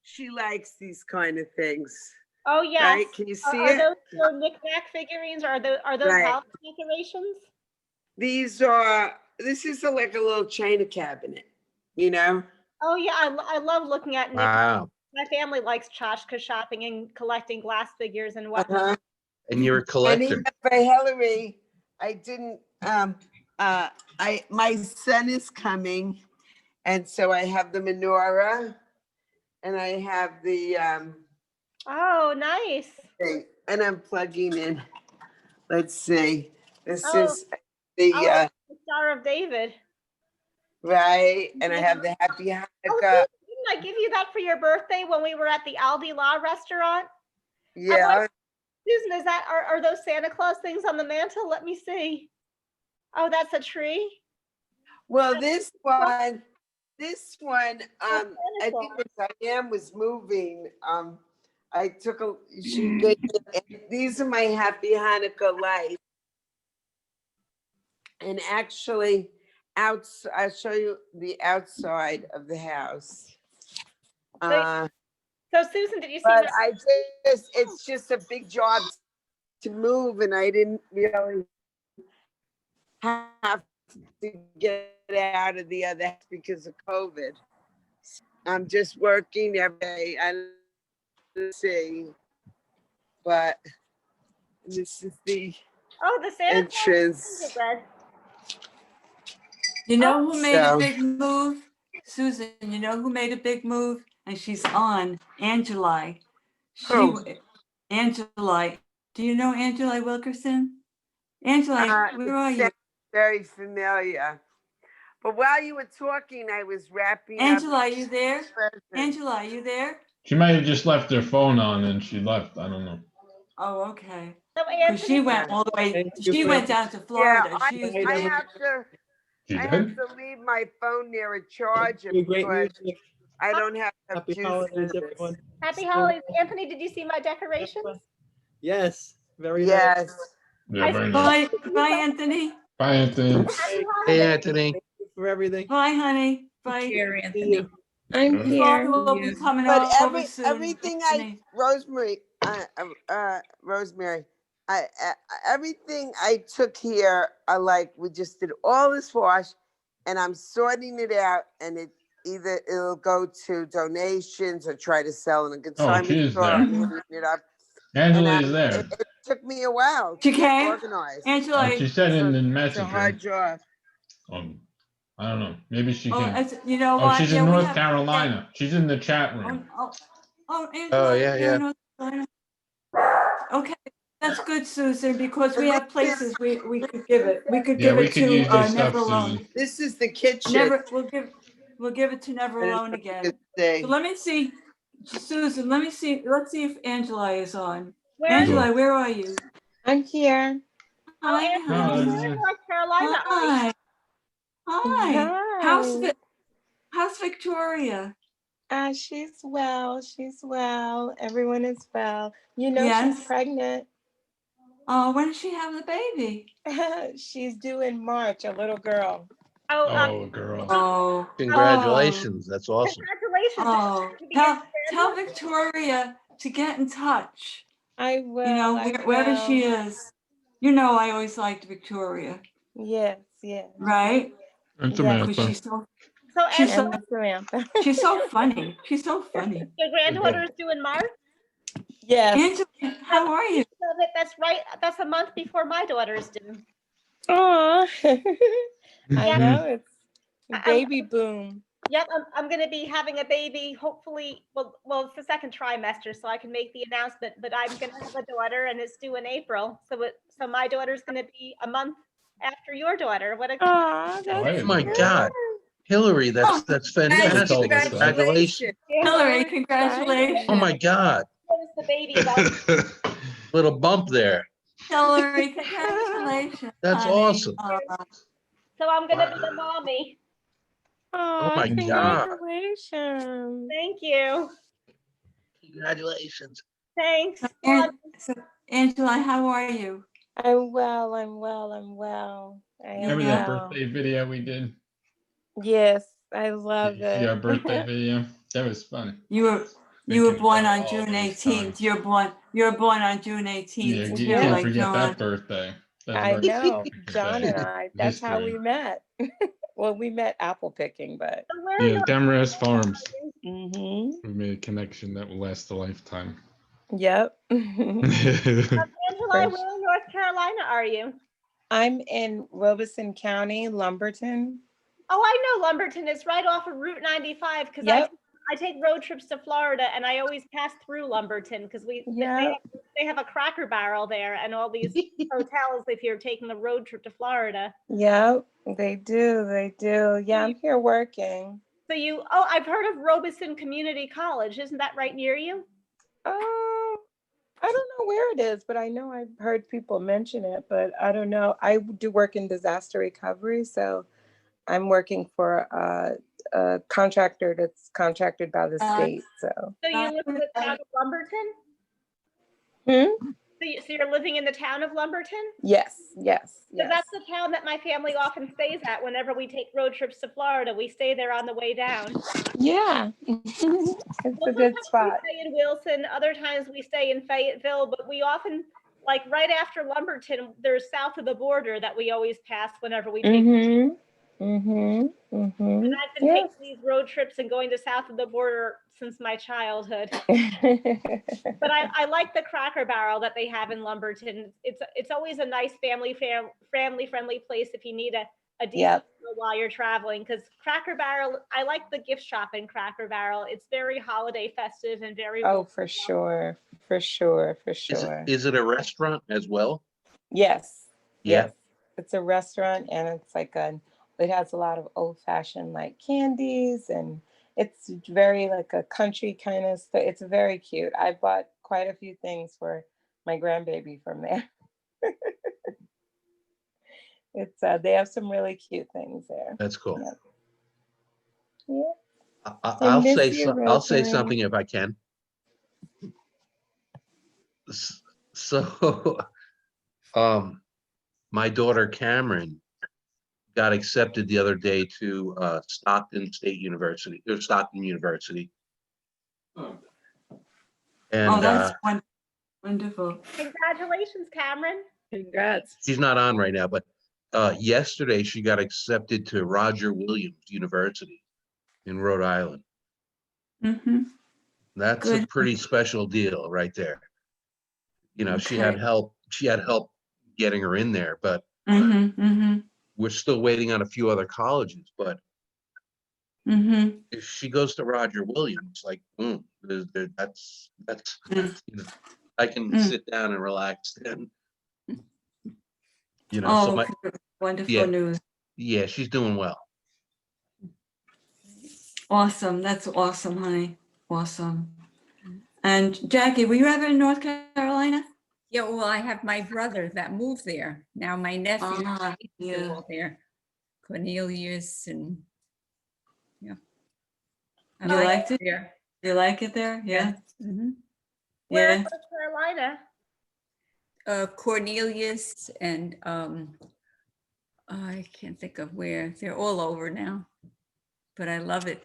she likes these kind of things. Oh, yes. Right? Can you see Are it? those your knick-knack figurines, or are those Right. house decorations? This is like a little china cabinet, you know? Oh, yeah, I love looking at knick-knacks. Wow. My family likes tchotchke shopping and collecting glass figures and whatnot. Uh-huh. And you're a And collector. even for Hillary, I didn't my son is coming, and so I have the menorah, and I have the Oh, nice. thing, and I'm plugging in. Let's see. This Oh, is the it's the Star of David. right, and I have the Happy Oh, Hanukkah. didn't I give you that for your birthday when we were at the Aldi La restaurant? Yeah. Susan, are those Santa Claus things on the mantle? Let me see. Oh, that's a tree. Well, this one, I think when Diane was moving, she gave me, these are my Happy Hanukkah lights. And actually, I'll show you the outside of the house. So Susan, did you see But it's just a big job to move, and I didn't really have to get out of the other house because of COVID. I'm just working every day. I don't see, but this is the Santa entrance. Claus. You know who made a So- big move? Susan, you know who made a big move? And she's on, Angeli. Angeli. Do you know Angeli Wilkerson? Angeli, where are you? Sounds very familiar. But while you were talking, I was wrapping Angela, up. are you there? presents. Angela, are you there? She might have just left her phone on and she left. I don't know. Oh, okay. So Because she went all the way, Thank you she for went down to Florida. Yeah, She used I to have to. She I did? have to leave my phone near a charger you. Great because music. I don't have Happy juice holidays, in this. everyone. Happy Stay holidays. well. Anthony, did you see my decorations? Yes, very nice. Yes. Yeah, very nice. Bye, Anthony. Bye, Anthony. Hey, Anthony. Thank you for everything. Bye, honey. Bye. Here, See Anthony. you. I'm Yeah. Father here. will be coming But over soon. everything Rosemary, everything I took here, we just did all this wash, and I'm sorting it out, and it'll go to donations or try to sell in a consignment she is store. there. I'm hitting it up. Angela And, is there. It took me a while She to get came? organized. Angela. She said in the It's a message. hard job. I don't know. Maybe she can. You know Oh, what? she's Yeah, in we North have- Carolina. She's in the chat room. Angela, yeah, you're yeah. in North Carolina. Okay, that's good, Susan, because we have places we could give it. We could Yeah, give we it could use to this stuff, Never Alone. Susan. This is the kitchen. We'll give it to Never Alone again. Say. So let me see, Susan. Let's see if Angela is on. Where Angela, where are you? I'm here. Hi, Anthony, you're in North Carolina. Hi. Hi. Hi. How's Victoria? She's well. She's well. Everyone is well. You know, she's Yes. pregnant. Oh, when does she have the baby? She's due in March, a little girl. Oh, girl. Oh. Congratulations. That's awesome. Congratulations. Oh, tell Victoria to get in touch. I will. You know, I wherever she will. is. You know, I always liked Victoria. Yes, yes. Right? And Yes. Samantha. Because she's Samantha. so funny. She's so funny. Your granddaughter is due in March? Yes. Angela, how are you? That's right. That's a month before my daughter's due. Aw. I Mhm. know, it's baby boom. Yep, I'm going to be having a baby, hopefully, well, it's the second trimester, so I can make the announcement, but I'm going to have a daughter and it's due in April. So my daughter's going to be a month after your daughter. What a Aw, Oh my God. Hillary, that's fantastic. told us that. Congratulations. Hillary, Oh congratulations. my God. There's the baby bump. Little bump there. Hillary, congratulations. That's honey. awesome. So I'm going to be a mommy. Oh Aw, my God. congratulations. Thank you. Congratulations. Thanks. So, Angela, how are you? I'm well, I'm well, I'm well. I am Remember that well. birthday video we did? Yes, I Did love you see our it. birthday video? That was fun. You were Thinking born about on all June those 18th. times. You're born on June 18th Yeah, too, you can't like forget Joan. that birthday. That's I know, birthday John and I, that's how history. we met. Well, we met apple picking, but. So where Yeah, Demarest Farms. Mm-hmm. We made a connection that will last a lifetime. Yep. Angela, where in North Carolina are you? I'm in Robeson County, Lumberton. Oh, I know Lumberton. It's right off of Route 95 because Yep. I take road trips to Florida and I always pass through Lumberton because they have a Cracker Barrel there and all these hotels if you're taking the road trip to Florida. Yep, they do. They do. Yeah, I'm here working. So I've heard of Robeson Community College. Isn't that right near you? I don't know where it is, but I know I've heard people mention it, but I don't know. I do work in disaster recovery, so I'm working for a contractor that's contracted by the state. So. So you live in the town of Lumberton? Hmm? So you're living in the town of Lumberton? Yes, yes, So yes. that's the town that my family often stays at whenever we take road trips to Florida. We stay there on the way down. Yeah, it's a good Sometimes spot. we stay in Wilson, other times we stay in Fayetteville, but we often, like right after Lumberton, there's south of the border that we always pass whenever we take. Mm-hmm. Mm-hmm. Mm-hmm. And I've been taking these road trips and going to south of the border since my childhood. But I like the Cracker Barrel that they have in Lumberton. It's always a nice family friendly place if you need a decent meal while you're traveling. Because Cracker Barrel, I like the gift shop in Cracker Barrel. It's very holiday festive and very. Oh, for sure, for sure, for sure. Is it a restaurant as well? Yes. Yeah. Yes. It's a restaurant and it's like it has a lot of old fashioned like candies and it's very like a country kind of stuff. It's very cute. I bought quite a few things for my grandbaby from there. It's they have some really cute things there. That's cool. Yeah. I'll say something if I can. So, my daughter Cameron got accepted the other day to Stockton University. And that's wonderful. Congratulations, Cameron. Congrats. she's not on right now, but yesterday she got accepted to Roger Williams University in Rhode Island. Mm-hmm. That's a pretty special deal right there. You know, she had help getting her in there, but we're still waiting on a few other colleges. But if she goes to Roger Williams, like, boom, that's you know, I can sit down and relax then. You know, so wonderful news. Yeah, she's doing well. Awesome. That's awesome, honey. Awesome. And Jackie, were you ever in North Carolina? Yeah, well, I have my brother that moved there. Now my nephew is all there. Cornelius and yeah. You liked it? There. You like it there? Yeah. Mm-hmm. Where in North Carolina? Cornelius and I can't think of where. They're all over now, but I love it.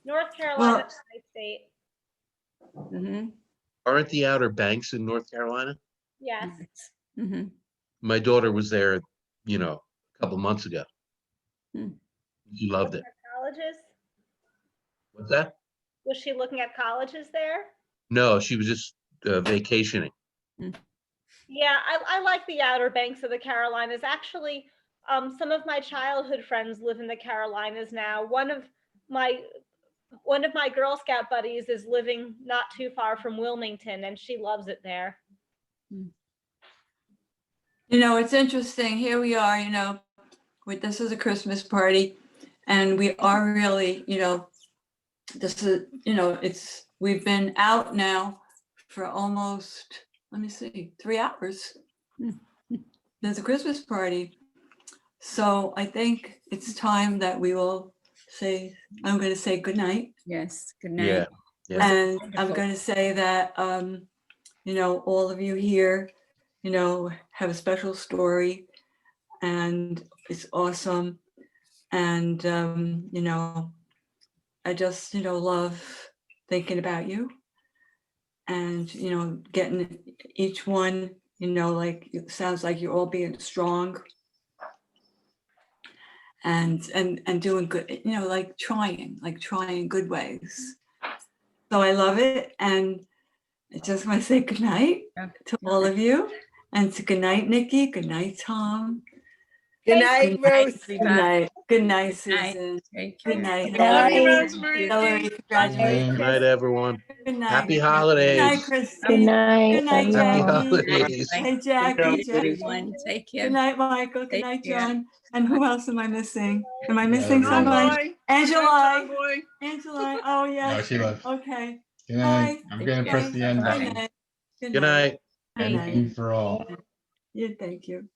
North Carolina, nice state. Mm-hmm. Aren't the Outer Banks in North Carolina? Yes. Mm-hmm. My daughter was there, you know, a couple months ago. She loved it. Colleges? What's that? Was she looking at colleges there? No, she was just vacationing. Yeah, I like the Outer Banks of the Carolinas. Actually, some of my childhood friends live in the Carolinas now. One of my Girl Scout buddies is living not too far from Wilmington, and she loves it there. You know, it's interesting. Here we are, you know, this is a Christmas party, and we are really, you know, this is, you know, we've been out now for almost, let me see, 3 hours. There's a Christmas party. So I think it's time that we will say, I'm going to say good night. Yes, good Yeah. night. Yeah. And I'm Wonderful. going to say that, you know, all of you here, you know, have a special story, and it's awesome. And, you know, I just, you know, love thinking about you, and, you know, getting each one, you know, like, it sounds like you're all being strong and doing good, you know, like trying good ways. So I love it. And I just want to say good night to all of you, and to good night, Nikki. Good night, Tom. Good night, Ruth. Good night. Good night, Good night. Susan. Take Good care. night, Love you, Hillary. Rosemary. Hillary, Good congratulations. night, everyone. Good night. Happy Good night, holidays. Christy. Good night, Good night, Happy everyone. holidays. Hey, Good Jackie. night, Jackie. everyone. Take care. Good night, Michael. Good Take night, care. John. And who else am I missing? Am I Yeah, missing everybody. John somebody? Boy. Angela. John Boy. Angela. Oh, No, yes. she left. Okay. Good night. Bye. I'm Take going to care. press the end Good button. night. Good night. Good night. Thank you for all. Yeah, thank you.